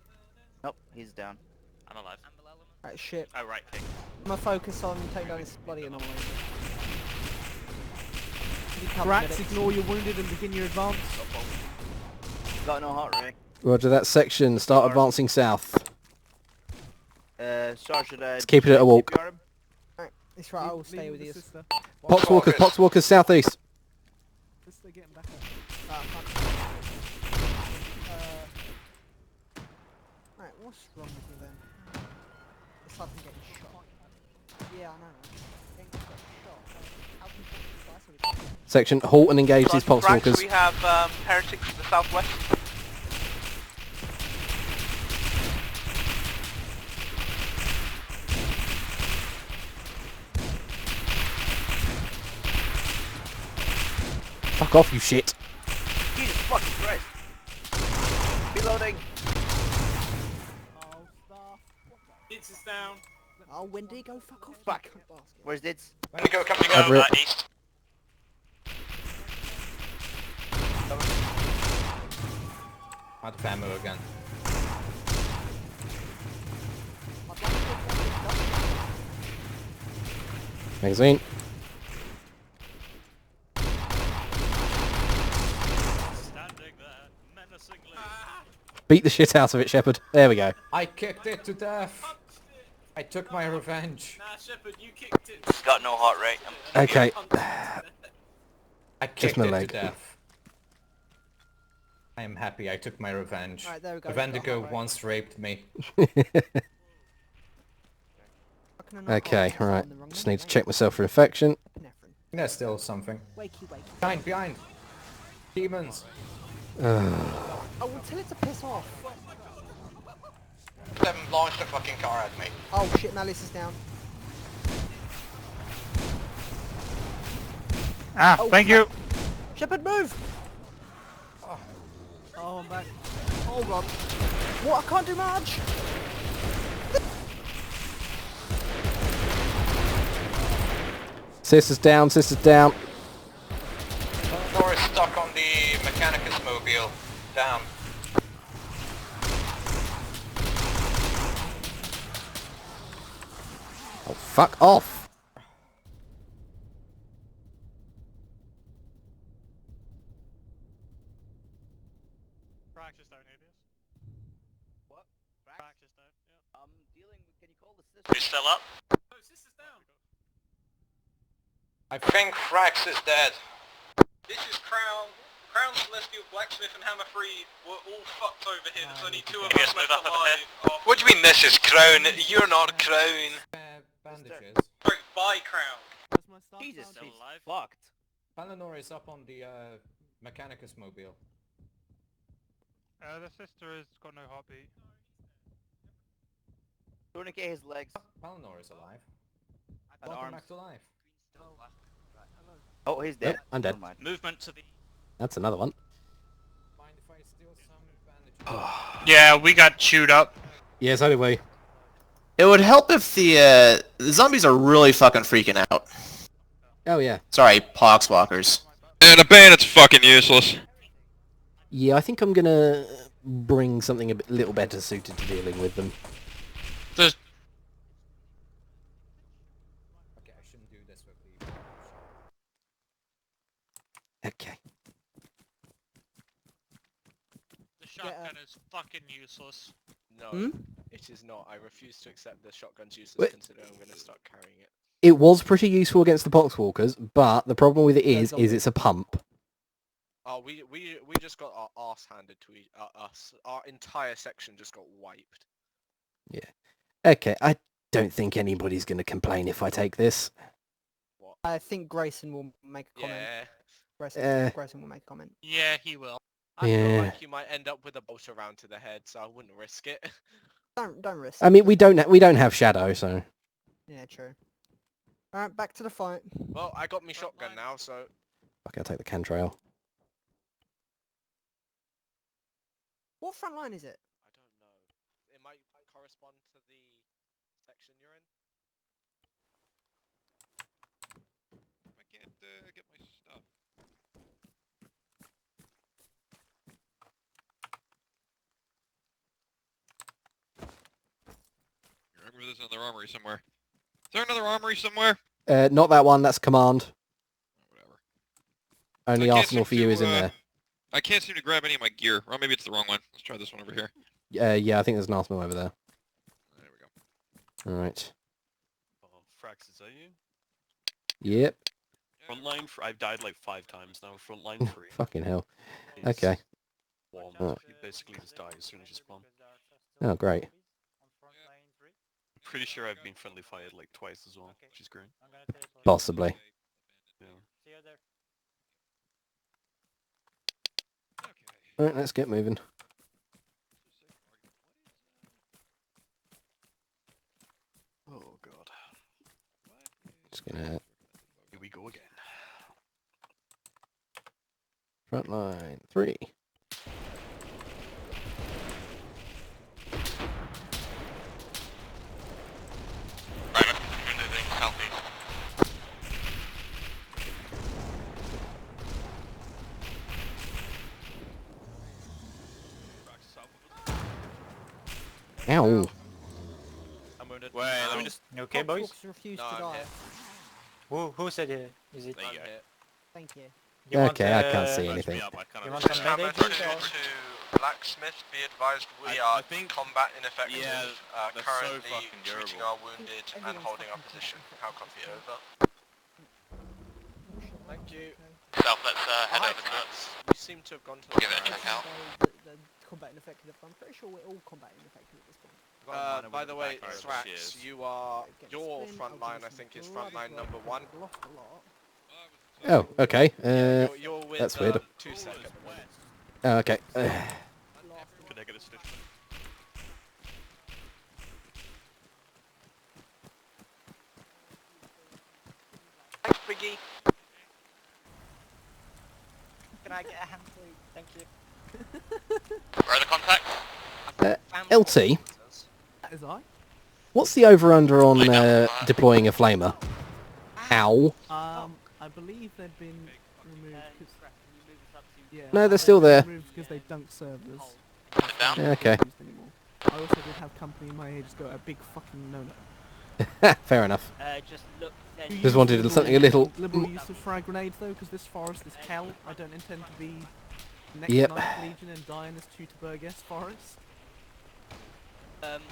Nope, he's down. I'm alive. Right, shit. Oh, right, King. I'm gonna focus on taking down this bloody anomaly. You can't Thrax, get it. ignore your wounded and begin your advance. Got no heart rate. Roger that section, start advancing south. Sergeant, Let's keep it at a walk. Right, it's right, I'll stay with you. Poxwalkers southeast. Sister, getting back up. Right, what's wrong with you then? It's like I'm getting shot. Yeah, I know. Getting shot. How can you get this? Section, halt and engage these Thrax, Poxwalkers. we have heretics to the southwest. Fuck off, you shit. Jesus fucking Christ. Reloading. Dids is down. Oh, Wendy, go fuck off. Fuck. Where's Dids? Wendigo coming Over it. east. Out of ammo again. Magazine. Standing there, menacingly. Beat the shit out of it, Shepard. There we go. I kicked it to death. I took my revenge. Nah, Shepard, you kicked it. It's got no heart rate. Okay. I kicked my it to leg. death. I am happy I took my revenge. Right, there we go. A Wendigo once raped me. Okay, alright. Just need to check myself for infection. There's still something. Wakey, wakey. Behind, behind! Demons! Oh, well, tell it to piss off. Them launched a fucking car at me. Oh shit, Malice is down. Ah, Oh, thank you. Shepard, move! Oh, I'm back. Oh god. What? I can't do much! Sisters down, sisters down. Thor is stuck on the Mechanicus mobile. Down. Oh, fuck off. Are you still up? I think Frax is dead. This is Crown. Crown, Celestial, Blacksmith and Hammer 3 were all fucked over here. There's only 2 of us left alive. What do you mean this is Crown? You're not Crown. Bandages. Sorry, by Crown. Jesus, he's fucked. Balinor is up on the Mechanicus mobile. The sister has got no heartbeat. Tourniquet his legs. Balinor is alive. And Welcome arms. back to life. Oh, he's dead. Yep, I'm dead. Movement to the... That's another one. Mind if I steal some bandages? Yeah, we got chewed up. Yeah, so did we. It would help if the zombies are really fucking freaking out. Oh, yeah. Sorry, poxwalkers. And a bandit's fucking useless. Yeah, I think I'm gonna bring something a little better suited to dealing with them. There's... Okay, I shouldn't do this with the... Okay. The shotgun is fucking useless. No, it is not. I refuse to accept the shotgun's useless Wait. considering I'm going to start carrying it. It was pretty useful against the poxwalkers, but the problem with it is it's a pump. Oh, we just got our arse handed to us. Our entire section just got wiped. Yeah. Okay, I don't think anybody's gonna complain if I take this. I think Grayson will make a comment. Yeah. Grayson will make a comment. Yeah, he will. I feel Yeah. like you might end up with a bolt around to the head, so I wouldn't risk it. Don't risk. I mean, we don't have shadow, so. Yeah, true. All right, back to the fight. Well, I got me shotgun now, so... Okay, I'll take the cantrail. What front line is it? I don't know. It might correspond to the section you're in. I can't get my stuff. Remember there's another armory somewhere. Is there another armory somewhere? Not that one, that's command. Whatever. Only I can't arsenal seem for you to, is in there. I can't seem to grab any of my gear. Or maybe it's the wrong one. Let's try this one over here. Yeah, I think there's an arsenal over there. There we go. Alright. Oh, Frax, is that you? Yep. Frontline, I've died like 5 times now. Frontline 3. Fucking hell. is Okay. Warm. Oh. You basically just die as soon as you spawn. Oh, great. Pretty sure I've been friendly fired like twice as well, which is great. Possibly. Yeah. Alright, let's get moving. Oh god. Just gonna... Here we go again. Front line 3. Ow. I'm wounded. Wait, let me just... You okay, boys? Refuse No, to I'm die. hit. Who said it? Is it? I'm hit. Thank you. You want, Okay, I can't see anything. You want some Hammer bandages 2 or? to Blacksmith, be advised we are combat ineffective, that's currently so fucking treating durable. our wounded and holding our position. How copy over? Thank you. Self, let's head over to it. You seem to have gone to the Give it a check out. The combat ineffective. I'm pretty sure we're all combat ineffective at this point. By the way, Thrax, Cheers. you are... Your Explain, front I'll line, give I you think, some is front line bloody number work. 1. I've lost a lot. Oh, okay. You're with, that's weird. 2 seconds. Oh, okay. Can I get a stitch? Thanks, Biggie. Can I get a hand, please? Thank you. Where are the contacts? LT, That is I. what's the over-under on deploying a flamer? Ow. I believe they've been removed. Yeah, No, they're still there. Removed because they dunked servers. Down. Yeah, okay. I also did have company in my head just go a big fucking no-no. Fair enough. Just look. Just wanted something a little... Liberal use of frag grenades though, because this forest is hell. I don't intend to be next Yep. Ninth Legion and die in this Teutoburg-esque forest.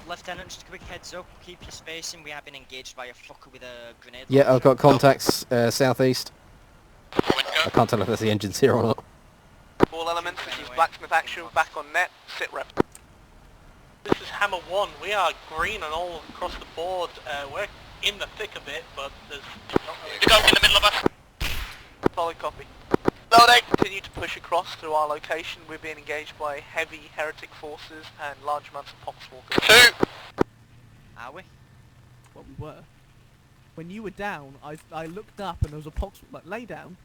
Lieutenant, just a quick heads up, keep your spacing, we have been engaged by a fucker with a grenade Yeah, I've launcher. got contacts southeast. I can't tell if there's the engines here or not. All elements, this is Blacksmith Action, back on net, sit rep. This is Hammer 1. We are green and all across the board. We're in the thick of it, but there's not really... You go in the middle of us. Solid copy. Loading! Continue to push across to our location. We're being engaged by heavy heretic forces and large amounts of poxwalkers. 2! Are we? Well, we were. When you were down, I looked up and there was a pox... like, lay down.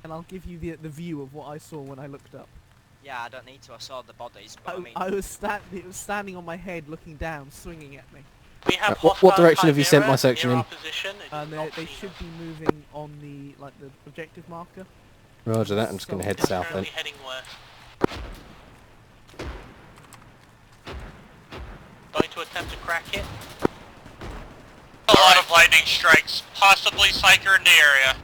And I'll give you the view of what I saw when I looked up. Yeah, I don't need to, I saw the bodies, but I mean... it was standing on my head, looking down, swinging at me. We have what direction have you sent my section in? They should be moving on the objective marker. Roger that, I'm just going to head south then. Heading west. Going to attempt to crack it. A lot of lightning strikes, possibly Psyker in the area.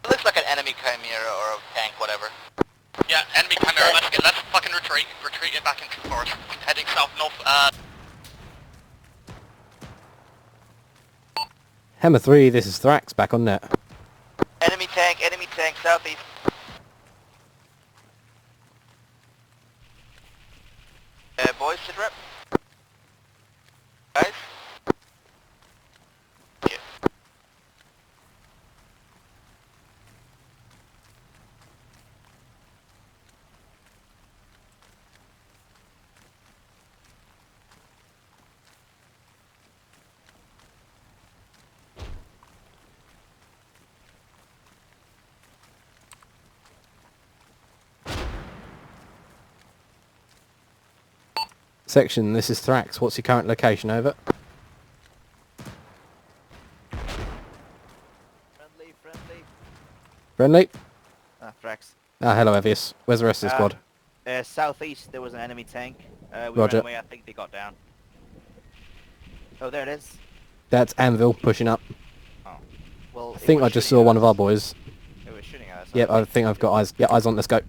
It looks like an enemy Chimera or a tank, whatever. Yeah, enemy Chimera, let's fucking retreat it back into the forest. Heading south, north, Hammer 3, this is Thrax, back on net. Enemy tank, southeast. Boys, sit rep. Guys? Yeah. Section, this is Thrax. What's your current location, over? Friendly? Thrax. Ah, hello, Evius. Where's the rest of the squad? Southeast, there was an enemy tank. We Roger. ran away, I think they got down. Oh, there it is. That's Anvil, pushing up. Oh. Well, I think I just saw one of our boys. It was shooting at us. Yep, I think I've got eyes. Yeah, eyes on, let's go.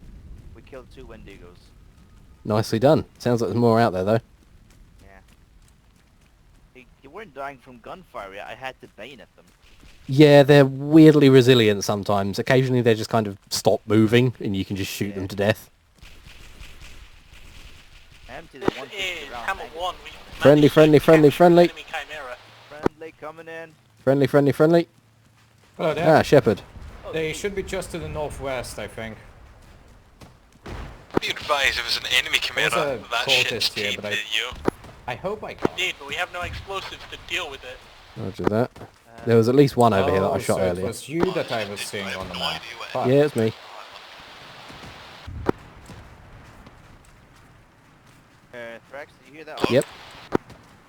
We killed 2 Wendigos. Nicely done. Sounds like there's more out there, though. Yeah. They weren't dying from gunfire yet. I had to bayonet them. Yeah, they're weirdly resilient sometimes. Occasionally they just kind of stop moving, and you can just shoot them to death. This is Hammer 1. Friendly. Enemy Chimera. Friendly coming in. Friendly. Hello there. Ah, Shepherd. They should be just to the northwest, I think. Be advised, if it's an enemy Chimera, There's a that shit's cultist here, but taped to you. I hope I can. Indeed, but we have no explosives to deal with it. Roger that. There was at least one over here that I shot so earlier. it was you that I was seeing on the map. Yeah, it's me. Thrax, did you hear that? Yep.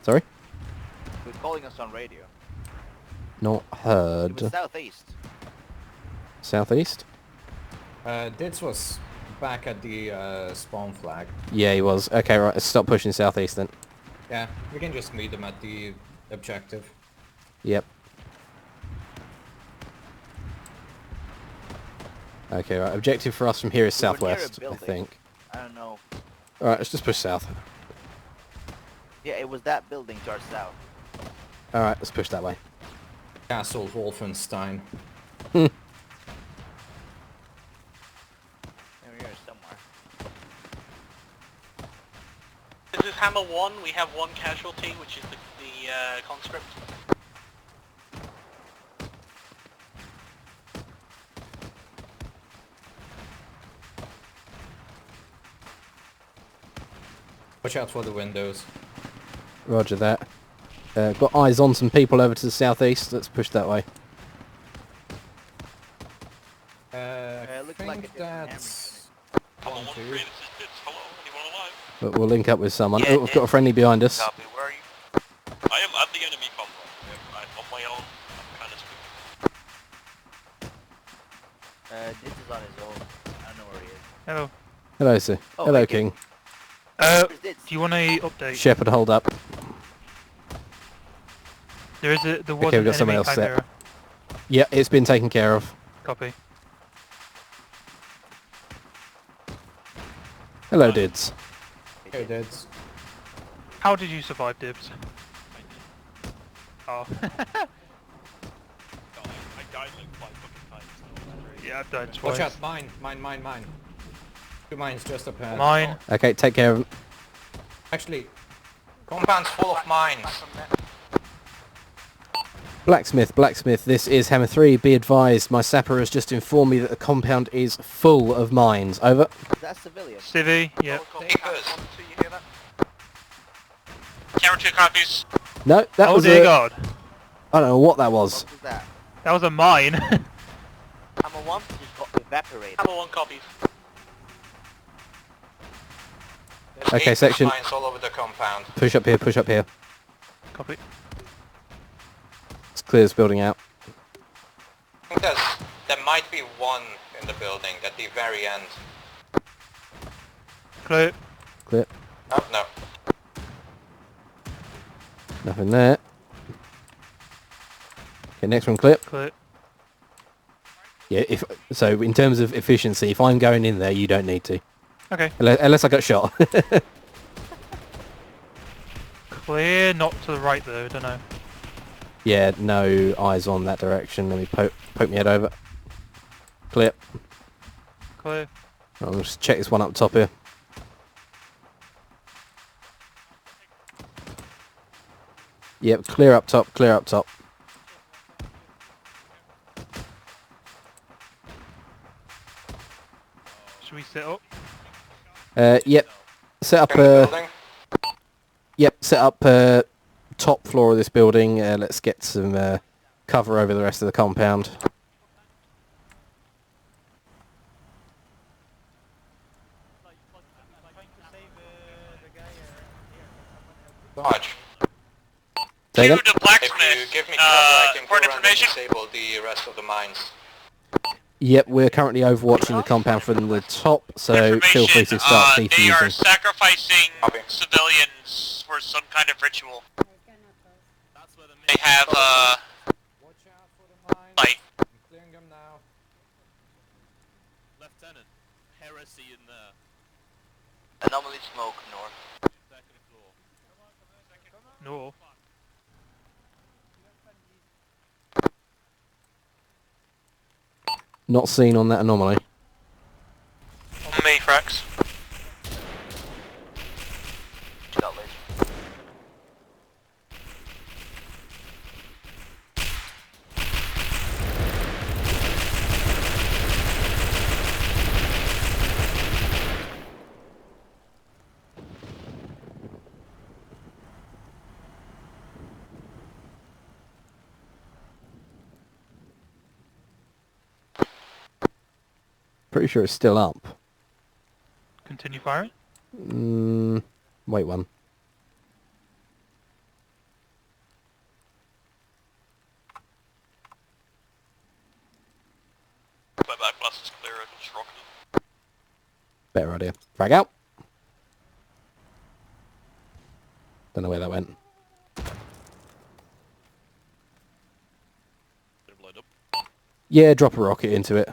Sorry? He was calling us on radio. Not It heard. was southeast. Southeast? Ditz was back at the spawn flag. Yeah, he was. Okay, right, let's stop pushing southeast then. Yeah, we can just meet them at the objective. Yep. Okay, right, objective for us from here is We were near a southwest, I building. think. I don't know. Alright, let's just push south. Yeah, it was that building to our south. Alright, let's push that way. Castle Wolfenstein. There we are somewhere. This is Hammer 1. We have 1 casualty, which is the conscript. Watch out for the windows. Roger that. Got eyes on some people over to the southeast. Let's push that way. Looks like a that's... But we'll link up with someone. Yeah, Oh, we've got a friendly behind us. Copy, where are you? I am at the enemy convoy. I'm on my own. This is on his own. I don't know where he is. Hello. Hello, sir. Oh, Hello, hey, King. Do you want a update? Shepherd, hold up. There was Okay, an we've got someone enemy else set. chimera. Yeah, it's been taken care of. Copy. Hello, Dids. Hey, Dids. How did you survive, Dibs? Oh. I died like 5 fucking times. Yeah, I've died twice. Watch out, mine. 2 mines just up ahead. Mine. Okay, take care of them. Actually, Compound's full of mines. Blacksmith, this is Hammer 3. Be advised, my sapper has just informed me that the compound is full of mines. Over. Is that civilian? Civvy, yep. Camera 2 copies. No, that oh was dear a... God. I don't know what that was. What was that? That was a mine. Hammer 1. Just got evaporated. Hammer 1 copies. There's Okay, 8 section. mines all over the compound. Push up here, push up here. Copy. Let's clear this building out. I think there might be one in the building at the very end. Clear. Clear. Oh, no. Nothing there. Okay, next one, clear. Clear. Yeah, so in terms of efficiency, if I'm going in there, you don't need to. Okay. Unless I got shot. Clear, not to the right though, don't know. Yeah, no eyes on that direction. Let me poke my head over. Clear. Clear. I'll just check this one up top here. Yep, clear up top, clear up top. Should we set up? Yep. Set up yep, set up top floor of this building. Let's get some cover over the rest of the compound. Dodge. Say again? To the blacksmith. If you give me cover, I can go for around and information. disable the rest of the mines. Yep, we're currently overwatching the compound from the top, so feel free to start They are defusing. sacrificing civilians for some kind of ritual. They have, like... Clearing them now. Lieutenant, heresy in there. Anomaly smoke north. Second floor. No. Not seen on that anomaly. On me, Frax. Pretty sure it's still up. Continue firing? Wait one. My back blast is clear, I can just rocket it. Better idea. Frag out. Don't know where that went. Yeah, drop a rocket into it.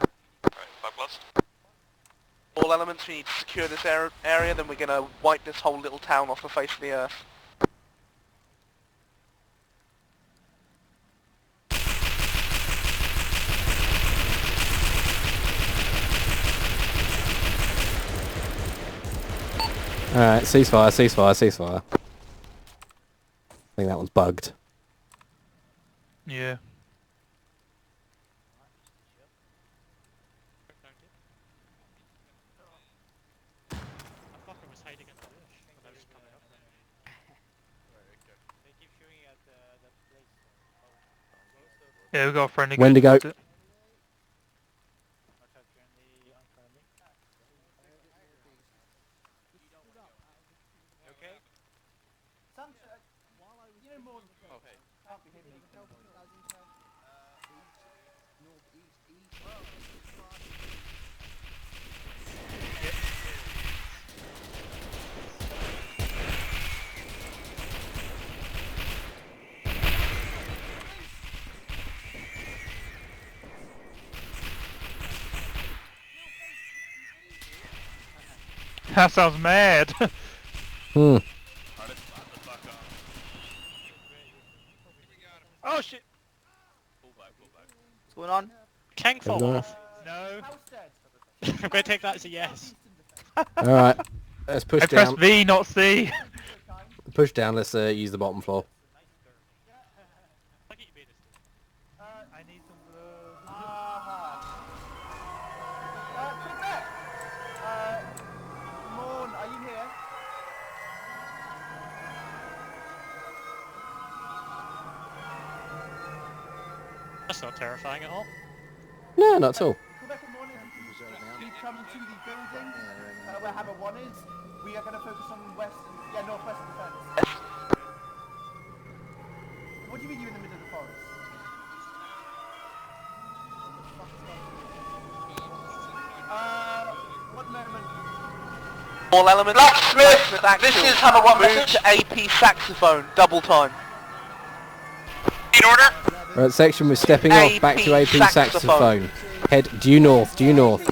All elements, we need to secure this area, then we're going to wipe this whole little town off the face of the earth. Alright, ceasefire, ceasefire, ceasefire. I think that one's bugged. Yeah. Yeah, we got a friendly. Wendigo. Okay. That sounds mad. Hmm. Oh shit! What's going on? King fall Everyone off. No. I'm going to take that as a yes. Alright. Let's push I pressed down. V, not C. Push down, let's use the bottom floor. I need some gloves. Morn, are you here? That's not terrifying at all. No, not at all. Quebec and Morn, please come to the building where Hammer 1 is. We are going to focus on northwest defense. What do you mean you're in the middle of the forest? One moment. All elements. Blacksmith, this is Hammer 1 Move message. to AP saxophone. Double time. In order. Right, section, we're stepping off back to AP saxophone. Head due north, due north.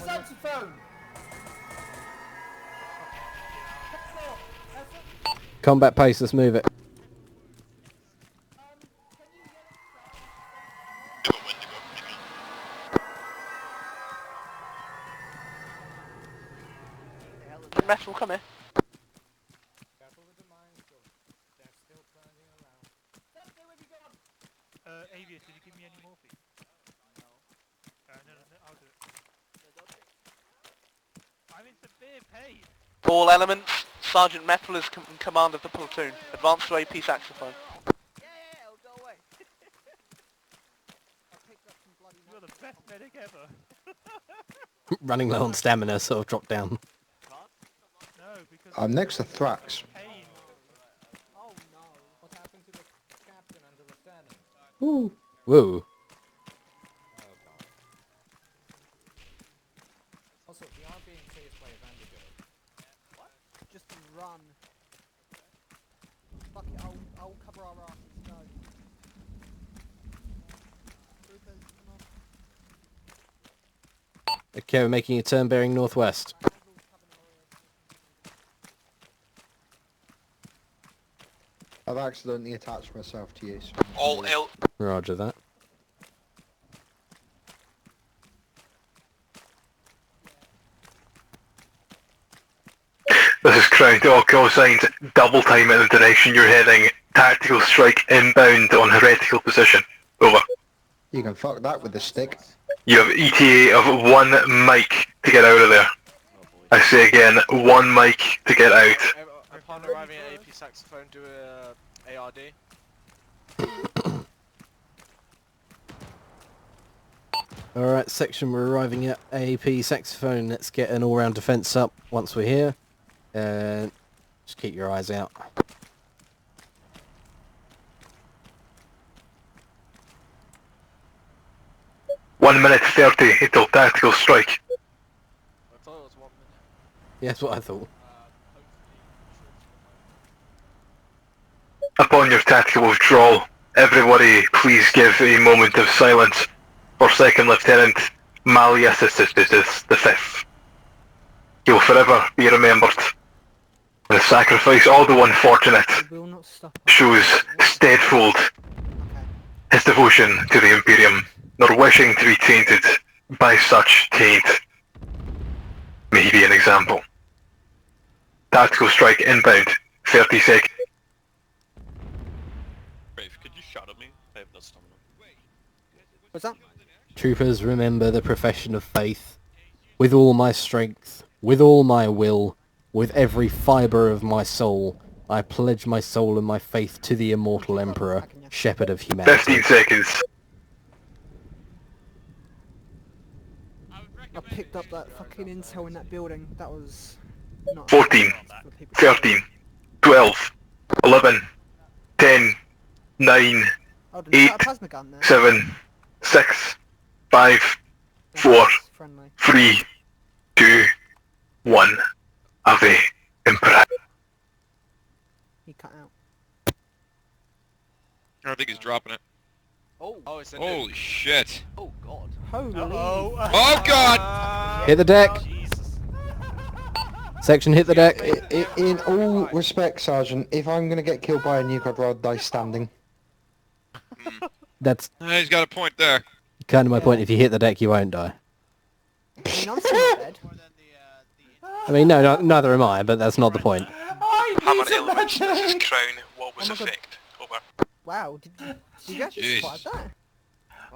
Combat pace, let's move it. Metal, come here. Avius, did you give me any morphine? No. No, I'll do it. I'm in severe pain. All elements. Sergeant Metal is in command of the platoon. Advance to AP saxophone. You're the best medic ever. Running low on stamina, sort of dropped down. No, because I'm next to Thrax. Woo. Woo. Also, we are being chased by a Vanderbilt. What? Just run. Fuck it, I'll cover our asses. Go. Troopers, come on. Okay, we're making a turn bearing northwest. I've accidentally attached myself to you. So All ill. Roger that. This is Crown to all call signs. Double time in the direction you're heading. Tactical strike inbound on heretical position. Over. you can fuck that with the stick. You have ETA of 1 mic to get out of there. I say again, 1 mic to get out. Upon arriving at AP saxophone, do a ARD. Alright, section, we're arriving at AP saxophone. Let's get an all-round defence up once we're here. Just keep your eyes out. One minute 30 until tactical strike. I thought it was 1 minute. Yeah, that's what I thought. Upon your tactical withdrawal, everybody please give a moment of silence for Second Lieutenant Malleus the 5th. He will forever be remembered. The sacrifice all the unfortunate shows steadfold his devotion to the Imperium, nor wishing to be tainted by such taint. May he be an example. Tactical strike inbound, 30 seconds. Brave, could you shout at me? I have no stamina. What's that? Troopers, remember the profession of faith. With all my strength, with all my will, with every fibre of my soul, I pledge my soul and my faith to the immortal Emperor, Shepherd of humanity. 15 seconds. I picked up that fucking intel in that building. That was not 14, 13, 12, 11, 10, 9, Oh, did you 8, got a plasma gun there? 7, 6, 5, 4, 3, 2, 1. Ave Impera. He cut out. I think he's dropping it. Oh, it's Holy shit. Oh god. Holy. Oh god! Hit the deck! Section, hit the deck. In all respects, Sergeant, if I'm going to get killed by a nuke, I'd rather die standing. That's He's got a point there. kind of my point. If you hit the deck, you won't die. I mean, I'm still not dead. I mean, no, neither am I, but that's not the point. Hammer elements, this is Crown. What was effect? Over. Wow, did you actually survive that?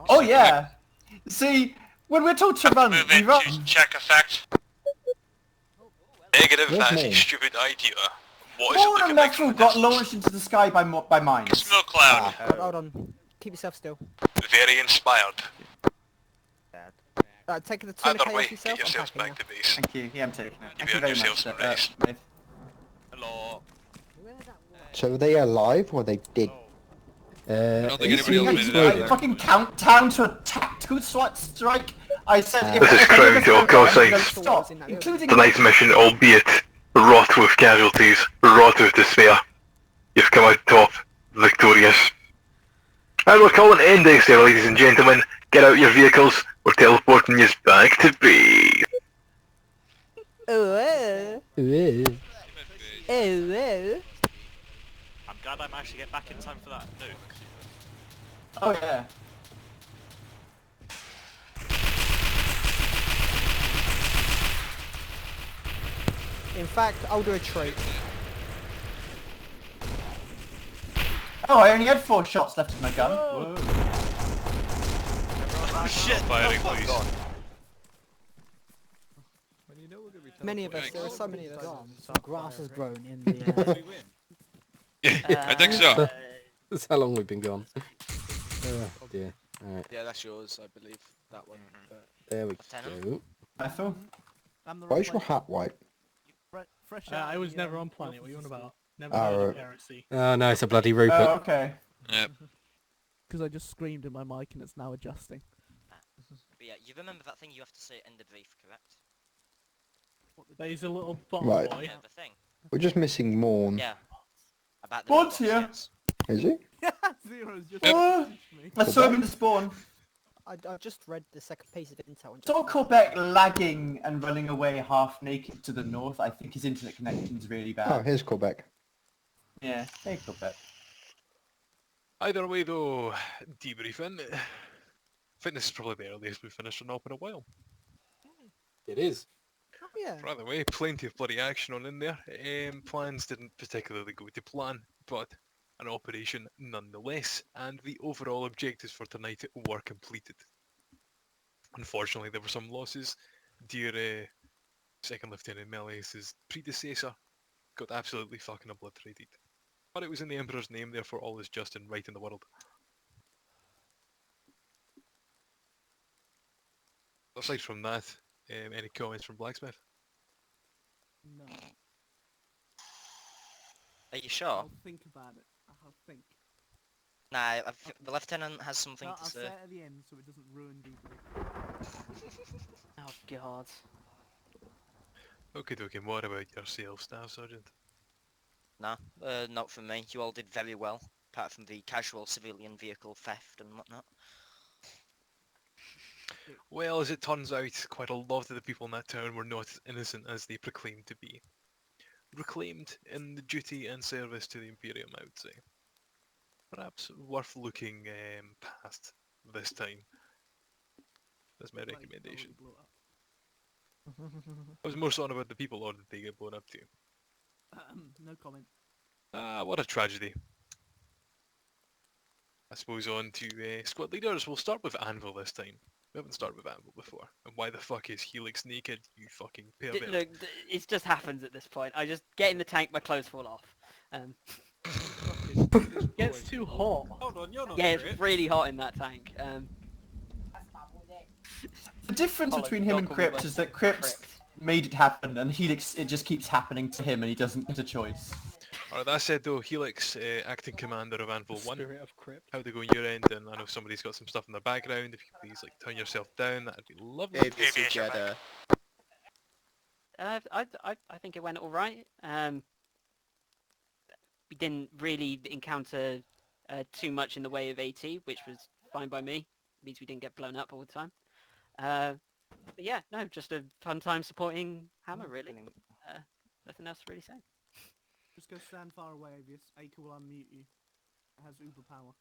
Oh yeah. See, when we're told to run, we run. Check effect. Negative, Where's that is a Maul? stupid idea. What is it More looking and like metal from the got distance? launched into the sky by mines. Smoke cloud. Hold on. Keep yourself still. Very inspired. Take the 200k Either way, off yourself. get I'm yourselves packing back to base. Thank you. Yeah, I'm taking it. You Thank you earned very yourselves much, some rest. Maeve. Hello. So are they alive or they dead? I don't think anybody else made it out of there. Fucking count down to a tactical strike. I said This is Crown to all call signs. Stop, including Tonight's mission, albeit wrought with casualties, wrought with despair. You've come out top, victorious. And we're calling it ending, so ladies and gentlemen, get out your vehicles, we're teleporting you back to base. Oh, I'm glad I managed to get back in time for that nuke. Oh yeah. In fact, I'll do a treat. Oh, I only had 4 shots left in my gun. Whoa. Oh shit! Firing, please. Many of us, there are so many of us. Some grass has grown in the... I think so. That's how long we've been gone. Oh dear. Alright. Yeah, that's yours, I believe. That one. There we go. Ethel? I'm Why is your hat white? Fresh I was never on planet. What are you on about? Never Oh, heard of right. heresy. Oh no, it's a bloody Rupert. Oh, okay. Yep. Because I just screamed in my mic and it's now adjusting. But yeah, you remember that thing you have to say in the brief, correct? There's a little bottom Right. boy. Yeah, the thing. We're just missing Morn. Yeah. About the Spawn's robots, here. yes. Is he? Zero's just I saw him in the spawn. I just read the second piece of intel and just... Saw Quebec lagging and running away half naked to the north. I think his internet connection's really Oh, bad. here's Quebec. Yeah, hey Quebec. Either way though, debriefing. I think this is probably the earliest we've finished an op in a while. It is. Oh, yeah. By the way, plenty of bloody action on in there. Plans didn't particularly go to plan, but an operation nonetheless, and the overall objectives for tonight were completed. Unfortunately, there were some losses. Dear Second Lieutenant Melius's predecessor got absolutely fucking obliterated. But it was in the Emperor's name, therefore all is just and right in the world. Aside from that, any comments from Blacksmith? No. Are you sure? I'll think about it. I'll think. Nah, the Lieutenant has something No, to I'll say. say it at the end so it doesn't ruin debrief. Oh god. Okay, dokie, what about yourself, Staff Sergeant? Nah, not from me. You all did very well, apart from the casual civilian vehicle theft and whatnot. Well, as it turns out, quite a lot of the people in that town were not as innocent as they proclaimed to be. Reclaimed in the duty and service to the Imperium, I would say. Perhaps worth looking past this time. That's my recommendation. I was more on about the people, or did they get blown up to? No comment. Ah, what a tragedy. I suppose on to squad leaders. We'll start with Anvil this time. We haven't started with Anvil before. And why the fuck is Helix naked, you fucking pervert? Look, it just happens at this point. I just get in the tank, my clothes fall off. It gets too hot. Hold on, you're not Yeah, Crypt. it's really hot in that tank. The difference Colin, between him don't and call me Crypt is that Crypt made it happen, and Helix, it just keeps happening to him, and he doesn't get a choice. Alright, that said though, Helix, acting commander of Anvil 1. Spirit of Crypt. How'd they go on your end? And I know somebody's got some stuff in the background. If you could please, like, turn yourself down, that'd be lovely. ABC Jeddah. I think it went all right. We didn't really encounter too much in the way of AT, which was fine by me. It means we didn't get blown up all the time. But yeah, no, just a fun time supporting Hammer, really. Nothing else to really say. Just go stand far away, Avius. Acre will unmute you. It has uber power.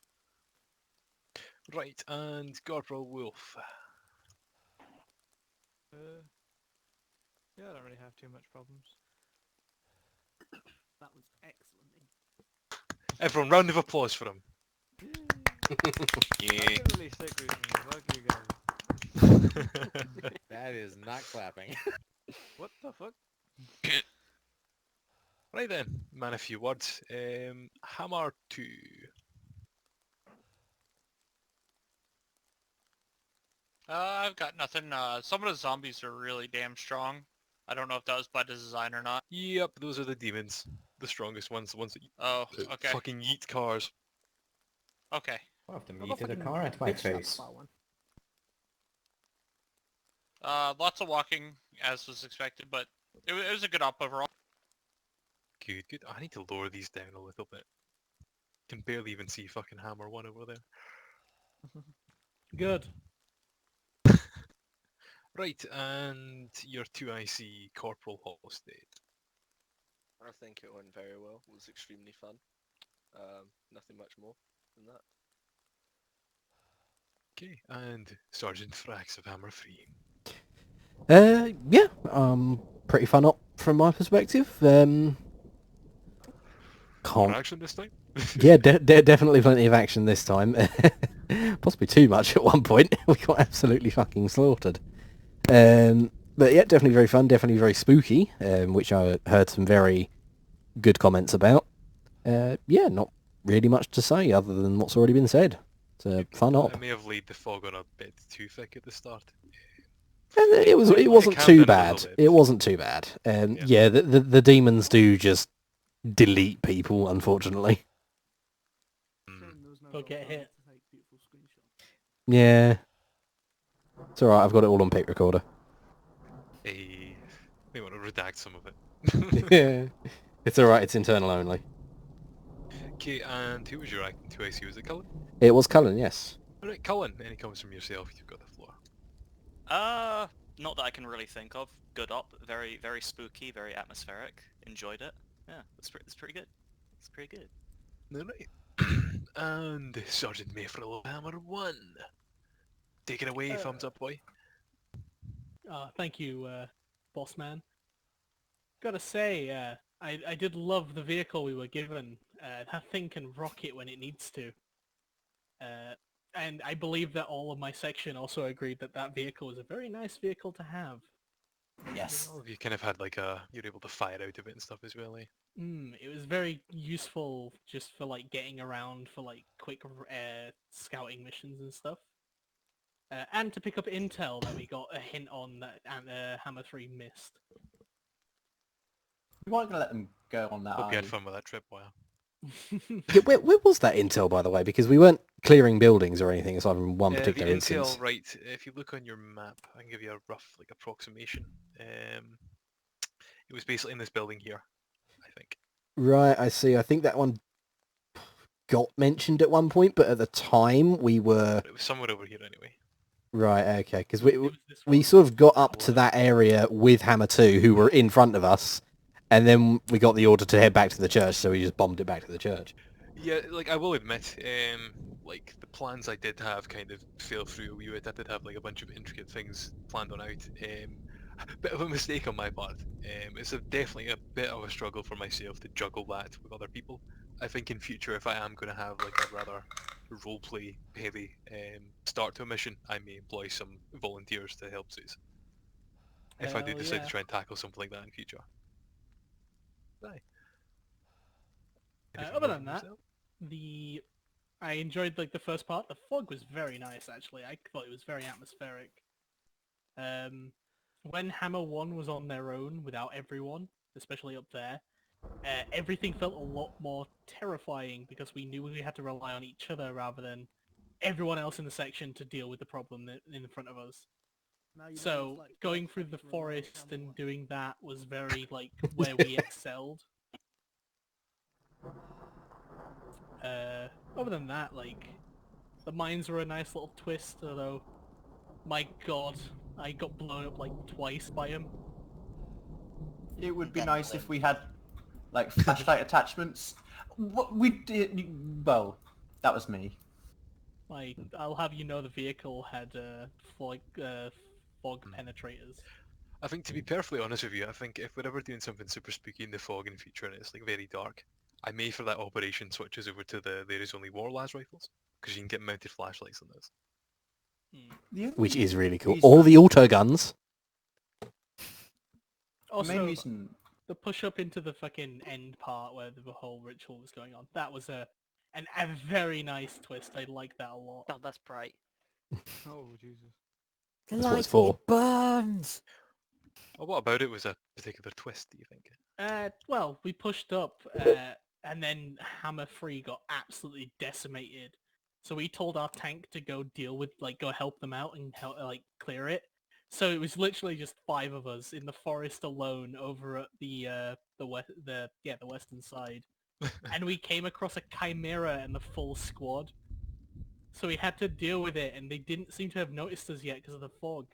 Right, and Corporal Wolf. Yeah, I don't really have too much problems. That was excellent. Everyone, round of applause for him. Yeah. I get really sick recently. Fuck you guys. That is not clapping. What the fuck? Right then, man, a few words. Hammer 2. I've got nothing. Some of the zombies are really damn strong. I don't know if that was by design or not. Yep, those are the demons. The strongest ones, the ones that okay. fucking yeet cars. Okay. One of them I got yeeted a fucking car at my bitch slapped face. by one. Lots of walking, as was expected, but it was a good op overall. Good, good. I need to lower these down a little bit. Can barely even see fucking Hammer 1 over there. Good. Right, and your 2IC Corporal Holstead. I think it went very well. It was extremely fun. Nothing much more than that. Okay, and Sergeant Frax of Hammer 3. Yeah, pretty fun op from my perspective. More Can't. action this time? Yeah, definitely plenty of action this time. Possibly too much at one point. We got absolutely fucking slaughtered. But yeah, definitely very fun, definitely very spooky, which I heard some very good comments about. Yeah, not really much to say other than what's already been said. It's a fun op. I may have laid the fog on a bit too thick at the start. It wasn't too bad. It wasn't too bad. Yeah, the demons do just delete people, unfortunately. Or get hit. Yeah. It's alright, I've got it all on tape recorder. Hey, may want to redact some of it. Yeah. It's alright, it's internal only. Okay, and who was your acting 2IC? Was it Cullen? It was Cullen, yes. Alright, Cullen, any comments from yourself? You've got the floor. Not that I can really think of. Good op, very spooky, very atmospheric. Enjoyed it. Yeah, it's pretty good. It's pretty good. Alright. And Sergeant Mayfrill of Hammer 1. Take it away, thumbs up, boy. Thank you, boss man. Gotta say, I did love the vehicle we were given. That thing can rock it when it needs to. And I believe that all of my section also agreed that that vehicle was a very nice vehicle to have. Yes. You kind of had like you're able to fire out of it and stuff as well, eh? It was very useful just for like getting around for like quick scouting missions and stuff. And to pick up intel that we got a hint on that Hammer 3 missed. We weren't going to let them go on that Hope you had island. fun with that trip, wow. Yeah, where was that intel, by the way? Because we weren't clearing buildings or anything aside from one particular the instance. intel, right, if you look on your map, I can give you a rough like approximation. It was basically in this building here, I think. Right, I see. I think that one got mentioned at one point, but at the time we were... It was somewhere over here anyway. Right, okay, because we sort of got up to that area with Hammer 2, who were in front of us, and then we got the order to head back to the church, so we just bombed it back to the church. Yeah, like I will admit, like the plans I did have kind of fell through a wee bit. I did have like a bunch of intricate things planned on out. Bit of a mistake on my part. It's definitely a bit of a struggle for myself to juggle that with other people. I think in future, if I am going to have like a rather roleplay heavy start to a mission, I may employ some volunteers to help us. If I do decide to try and tackle something like that in future. Aye. Other than that, I enjoyed like the first part. The fog was very nice actually. I thought it was very atmospheric. When Hammer 1 was on their own without everyone, especially up there, everything felt a lot more terrifying because we knew we had to rely on each other rather than everyone else in the section to deal with the problem in front of us. So going through the forest and doing that was very like where we excelled. Other than that, like the mines were a nice little twist, although my god, I got blown up like twice by them. It would be nice if we had, like, flashlight attachments. What we did... Well, that was me. Like, I'll have you know the vehicle had fog penetrators. I think, to be perfectly honest with you, I think if we're ever doing something super spooky in the fog in future and it's like very dark, I may for that operation switches over to the there is only war las rifles, because you can get mounted flashlights on those. Which is really cool. All the auto guns. Also, the push up into the fucking end part where the whole ritual was going on, that was a very nice twist. I like that a lot. God, that's bright. Oh, Jesus. The That's what light it's for. burns! Well, what about it was a particular twist, do you think? Well, we pushed up, and then Hammer 3 got absolutely decimated. So we told our tank to go deal with, like, go help them out and help, like, clear it. So it was literally just 5 of us in the forest alone over at the western side. And we came across a chimera and the full squad. So we had to deal with it, and they didn't seem to have noticed us yet because of the fog.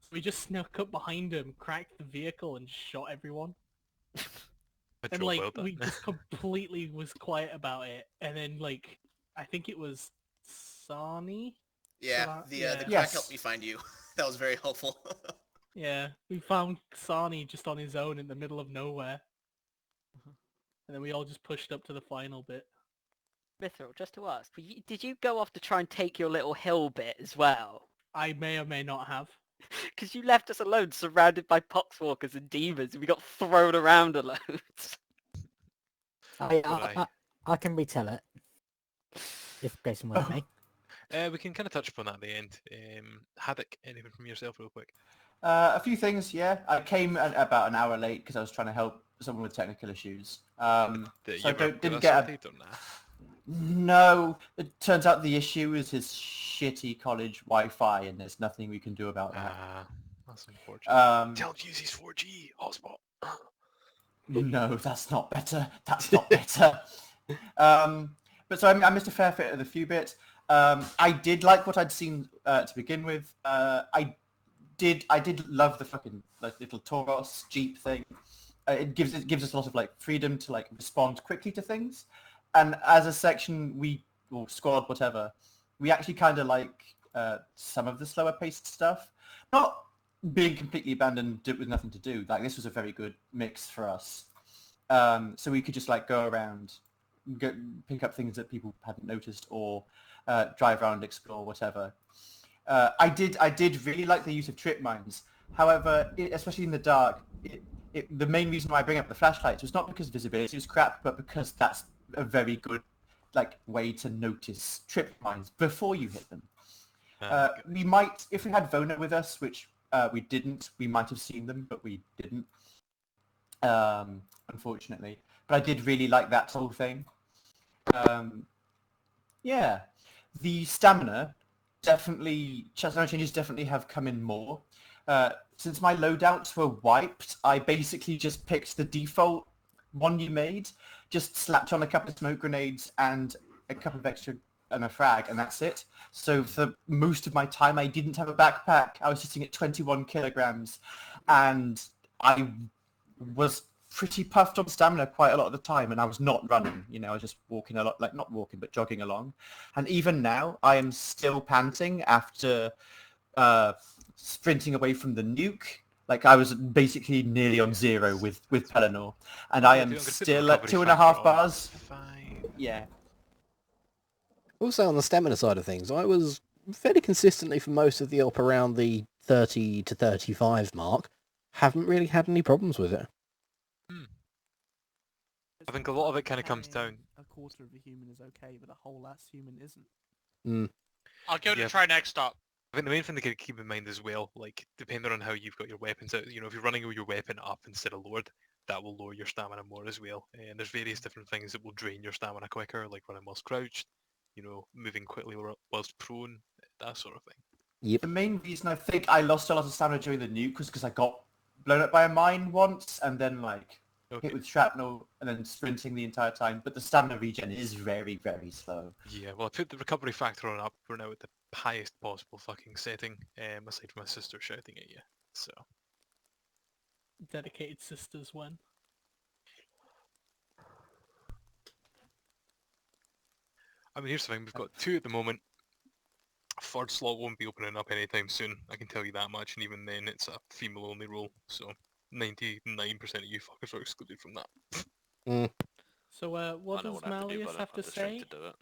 So we just snuck up behind them, cracked the vehicle, and shot everyone. And like, we just completely was quiet about it. And then, like, I think it was Sani? Yeah, the crack helped me find you. That was very helpful. Yeah, we found Sani just on his own in the middle of nowhere. And then we all just pushed up to the final bit. Mithril, just to ask, did you go off to try and take your little hill bit as well? I may or may not have. Because you left us alone, surrounded by poxwalkers and demons, and we got thrown around a load. I can retell it. If Grayson will let me. We can kind of touch upon that at the end. Haddock, anything from yourself real quick? A few things, yeah. I came about an hour late because I was trying to help someone with technical issues. So I didn't get a... No, it turns out the issue is his shitty college Wi-Fi, and there's nothing we can do about that. That's unfortunate. Tell him to use his 4G hotspot. No, that's not better. That's not better. But so I missed a fair bit of the few bits. I did like what I'd seen to begin with. I did love the fucking little Tauros Jeep thing. It gives us a lot of like freedom to like respond quickly to things. And as a section, or squad, whatever, we actually kind of like some of the slower paced stuff. Not being completely abandoned with nothing to do. Like, this was a very good mix for us. So we could just like go around, pick up things that people hadn't noticed, or drive around, explore, whatever. I did really like the use of trip mines. However, especially in the dark, the main reason why I bring up the flashlights was not because visibility was crap, but because that's a very good way to notice trip mines before you hit them. We might, if we had Vona with us, which we didn't, we might have seen them, but we didn't, unfortunately. But I did really like that whole thing. Yeah, the stamina changes definitely have come in more. Since my loadouts were wiped, I basically just picked the default one you made, just slapped on a couple of smoke grenades and a couple of extra and a frag, and that's it. So for most of my time, I didn't have a backpack. I was sitting at 21 kilograms, and I was pretty puffed on stamina quite a lot of the time, and I was not running. You know, I was just walking a lot, like not walking, but jogging along. And even now, I am still panting after sprinting away from the nuke. Like, I was basically nearly on zero with Pelennor, and I am still at 2.5 bars. Yeah. Also, on the stamina side of things, I was fairly consistently for most of the op around the 30 to 35 mark. Haven't really had any problems with it. I think a lot of it kind of comes down. A quarter of a human is okay, but a whole ass human isn't. I'll give it a try next stop. I think the main thing to keep in mind as well, like, depending on how you've got your weapons out, you know, if you're running your weapon up instead of lowered, that will lower your stamina more as well. And there's various different things that will drain your stamina quicker, like running whilst crouched, you know, moving quickly whilst prone, that sort of thing. Yep. The main reason I think I lost a lot of stamina during the nuke was because I got blown up by a mine once, and then like hit with shrapnel, and then sprinting the entire time. But the stamina regen is very, very slow. Yeah, well, I put the recovery factor on up. We're now at the highest possible fucking setting, aside from my sister shouting at you. So dedicated sisters when? I mean, here's the thing, we've got 2 at the moment. A third slot won't be opening up anytime soon, I can tell you that much, and even then it's a female-only role, so 99% of you fuckers are excluded from that. So, what does Malleus have to say? Don't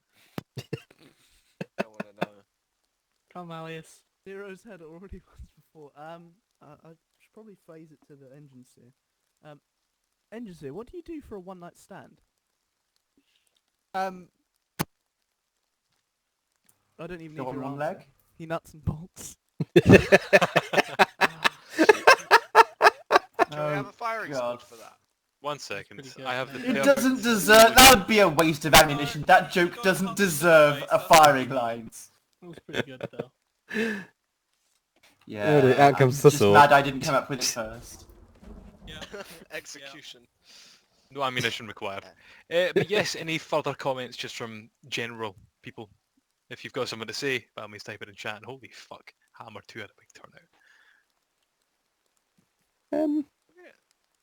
want to know. Come, Malleus. Zero's had it already once before. I should probably phase it to the engine seer. Engine seer, what do you do for a one-night stand? I don't even need Go on your one answer. leg? He nuts and bolts. Can we have a firing squad for that? 1 second, pretty good, I have the It perfect doesn't deserve. That would be a waste of ammunition. That joke doesn't deserve a firing lines. It was pretty good though. Yeah, out comes the just sword. mad I didn't come up with it first. Execution. No ammunition required. But yes, any further comments just from general people? If you've got something to say, by all means type it in chat. And holy fuck, Hammer 2 had a big turnout.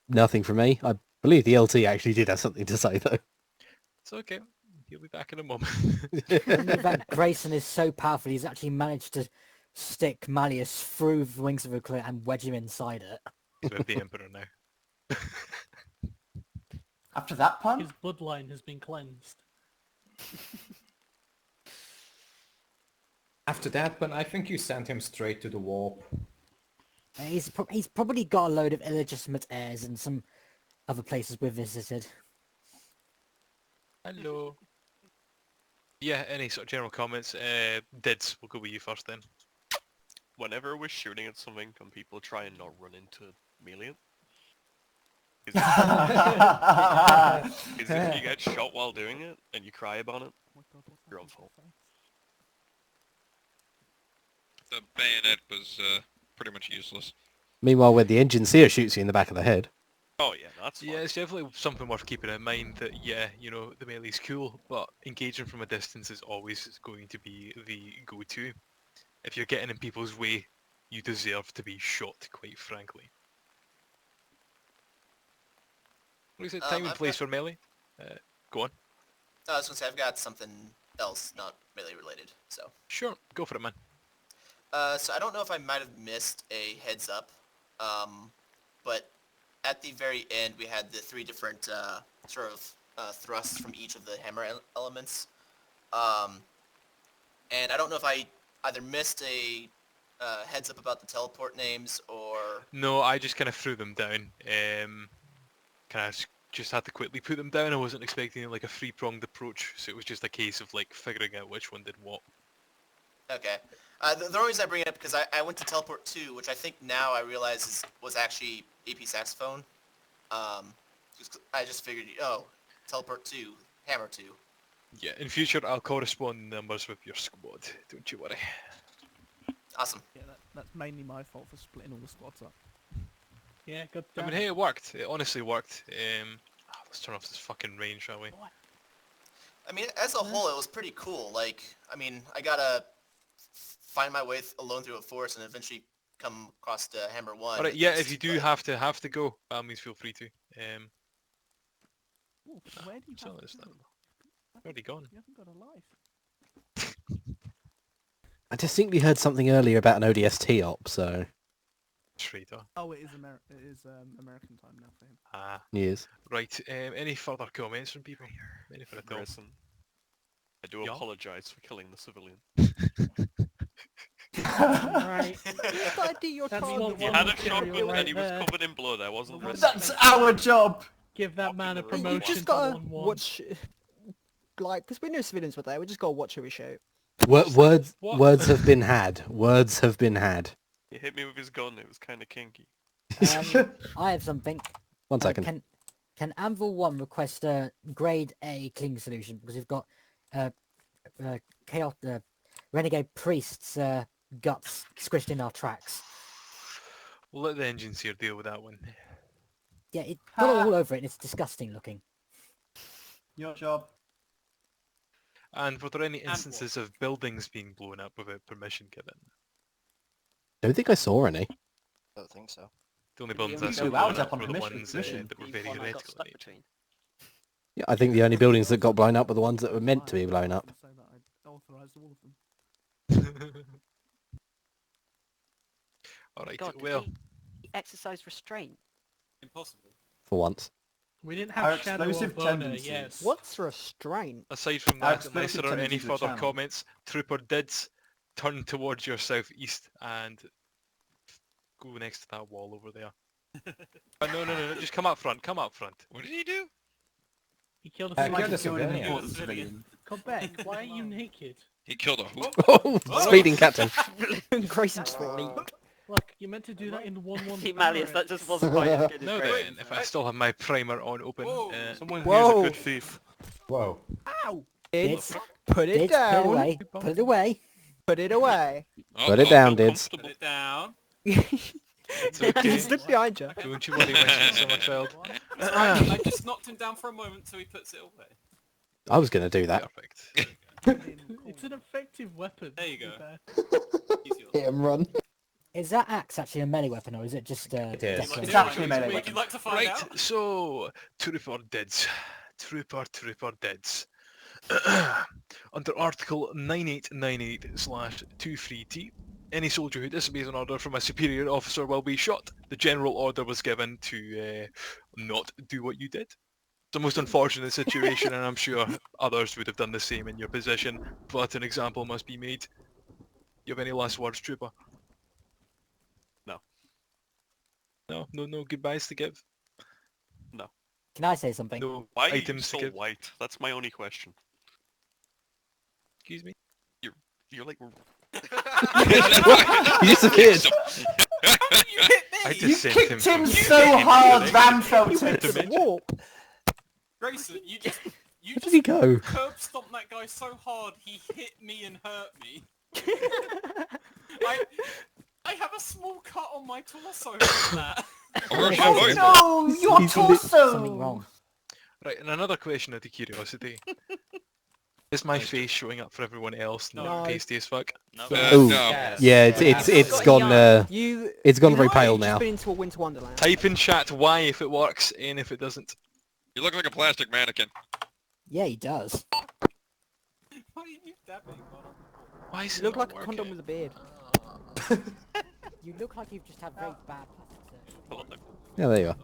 Nothing from me. I believe the LT actually did have something to say though. It's okay. He'll be back in a moment. Only that Grayson is so powerful, he's actually managed to stick Malleus through the wings of a cliff and wedge him inside it. He's with the Emperor now. After that pun? His bloodline has been cleansed. After that, but I think you sent him straight to the warp. He's probably got a load of illegitimate heirs and some other places we've visited. Hello. Yeah, any sort of general comments? Dids, we'll go with you first then. Whenever we're shooting at something, can people try and not run into melee? Because if you get shot while doing it, and you cry about it, you're on fault. The bayonet was pretty much useless. Meanwhile, when the engine seer shoots you in the back of the head. Oh yeah, that's fine. Yeah, it's definitely something worth keeping in mind that, yeah, you know, the melee's cool, but engaging from a distance is always going to be the go-to. If you're getting in people's way, you deserve to be shot, quite frankly. What is it, time and I've place got- for melee? Go on. I was gonna say I've got something else, not melee related. So. Sure, go for it, man. So I don't know if I might have missed a heads up, but at the very end we had the 3 different sort of thrusts from each of the hammer elements, and I don't know if I either missed a heads up about the teleport names or. No, I just kind of threw them down. Kind of just had to quickly put them down. I wasn't expecting like a 3-pronged approach, so it was just a case of like figuring out which one did what. Okay. The only reason I bring it up because I went to Teleport 2, which I think now I realize was actually AP Saxophone. I just figured, oh, Teleport 2, Hammer 2. Yeah, in future I'll correspond numbers with your squad, don't you worry. Awesome. Yeah, that's mainly my fault for splitting all the squads up. Yeah, good. I mean, hey, it worked. It honestly worked. Let's turn off this fucking rain, shall we? I mean, as a whole, it was pretty cool. Like, I mean, I gotta find my way alone through a forest and eventually come across the Hammer 1. Alright, yeah, if you do have to go, by all means feel free to. Ooh, where do you so have it's to not- go? Already gone. You haven't got a life. I distinctly heard something earlier about an ODST op, so... Traitor. Oh, it is American time now for him. Ah. Yes. Right, any further comments from people? Anything at all? Grayson, I do apologise for killing the civilian. Right. You gotta do your That's target. one He had a material shotgun right and he was there. covered in blood. I wasn't risking That's our job! Give that man a You promotion just to gotta 1-1. watch, like, because we know civilians were there, we just gotta watch who we shoot. Words have been had. Words have been had. He hit me with his gun. It was kind of kinky. I have something. 1 second. Can Anvil 1 request a grade A cleaning solution because we've got renegade priests guts squished in our tracks. We'll let the engine seer deal with that one. Yeah, it got all over it and it's disgusting looking. Your job. And were there any instances of buildings being blown up without permission given? Don't think I saw any. Don't think so. The only buildings I only saw building blown I was up up on were the permission- ones permission. that were The very one I got heretical stuck in nature. between. Yeah, I think the only buildings that got blown up were the ones that were meant to be blown up. Say that I authorised all of them. Alright, God, did well. he exercise restraint? Impossible. For once. We didn't Our have Shadow or explosive Boner tendencies. yet. What's restraint? Aside from Our that, unless explosive there are any tendencies were further channeled. comments, Trooper Dids, turn towards your southeast and go next to that wall over there. No, just come up front, come up front. What did he do? He killed a Killed civilian. a civilian. civilian. Quebec, why are you naked? He killed a who? Oh, speeding captain. Grayson just leaped. Look, you meant to do that in 1-1. See, Malleus, that just wasn't quite as good as No, Grayson. then, if I still have my primer on open. Someone Whoa. here's a good thief. Whoa. Ow! Dids, Put it Dids, down. Put it away. Put it away. Put it away. Put it down, Dids. Put it down. It's okay. Just look behind you. Don't you worry, my sweet summer child. I just knocked him down for a moment so he puts it away. I was going to do that. It's an effective weapon. There you go. Hit and run. Is that axe actually a melee weapon, or is it just? It is. just It's actually a melee Would weapon. you like to find Right, out? so, Trooper Dids. Trooper Dids. Under Article 9898/23T, any soldier who disobeys an order from a superior officer will be shot. The general order was given to not do what you did. It's the most unfortunate situation, and I'm sure others would have done the same in your position, but an example must be made. You have any last words, Trooper? No. No goodbyes to give? No. Can I say something? No Why are you items to so give? white? That's my only question. Excuse me? You're like... He disappeared. I just You sent kicked him from so hard, Van felt it. Grayson, you just... Where did he go? Curb stomped that guy so hard he hit me and hurt me. I have a small cut on my torso from that. Oh no, your torso! Something wrong. Right, and another question out of curiosity. Is my face showing up for everyone else? No. Not pasty as fuck. No. Ooh. No. Yeah, it's gone. It's gone very pale now. You've been into a winter wonderland. Type in chat Y if it works, N if it doesn't. You look like a plastic mannequin. Yeah, he does. Why are you dabbing? Why is You look like a condom with a beard. You look like you've just had very bad plastic surgery. Yeah, there you are.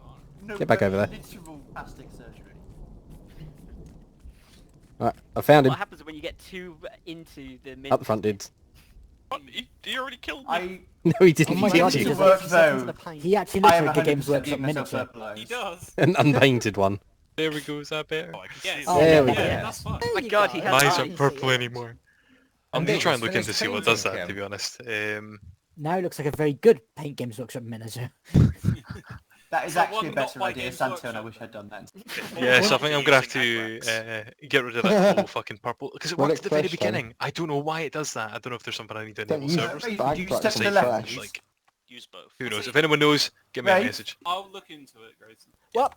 No, Get back over there. literal plastic surgery. Right, I found him. What happens when you get too into the mid? Up the front, Dids. What? He already killed me. I No, he didn't. Oh my He god, did he you. does work, 80 seconds of though. the paint. He actually I looks am like a Games 100% Workshop deemed myself miniature. verbalised. He does. An unpainted one. There we go, is that better? Oh, I can Yes. see Oh, There we yeah, go. that's fine. Oh my god, he has Mine eyes. aren't purple anymore. I'm Indeed, just trying it's to look finished into see what does painting that, to him. be honest. Now he looks like a very good Paint Games Workshop miniature. That is So actually a one better not by idea, Games Santo, and I Workshop, wish I'd done that. Yes, I think I'm gonna have to get rid of that whole fucking purple because it Well, worked at the very it's fresh, then. beginning. I don't know why it does that. I don't know if there's something I need to Don't enable use servers. it. Do you step to the Say left? fresh. Like, Use both. who knows? If anyone knows, give me a Right. message. I'll look into it, Grayson. What?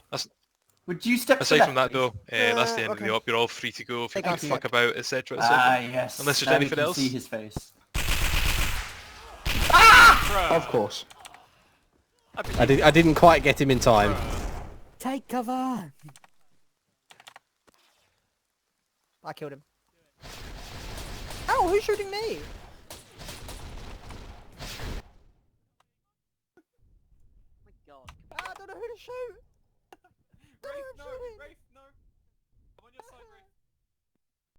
Would you step to Aside the from left, that though, that's the end of okay. the op. You're all free to go if you Thank give a you. fuck about, etc. Ah, etc. yes. Unless there's now anything we can else. see his face. Of course. I didn't quite get him in time. Take cover! I killed him. Oh, who's shooting me?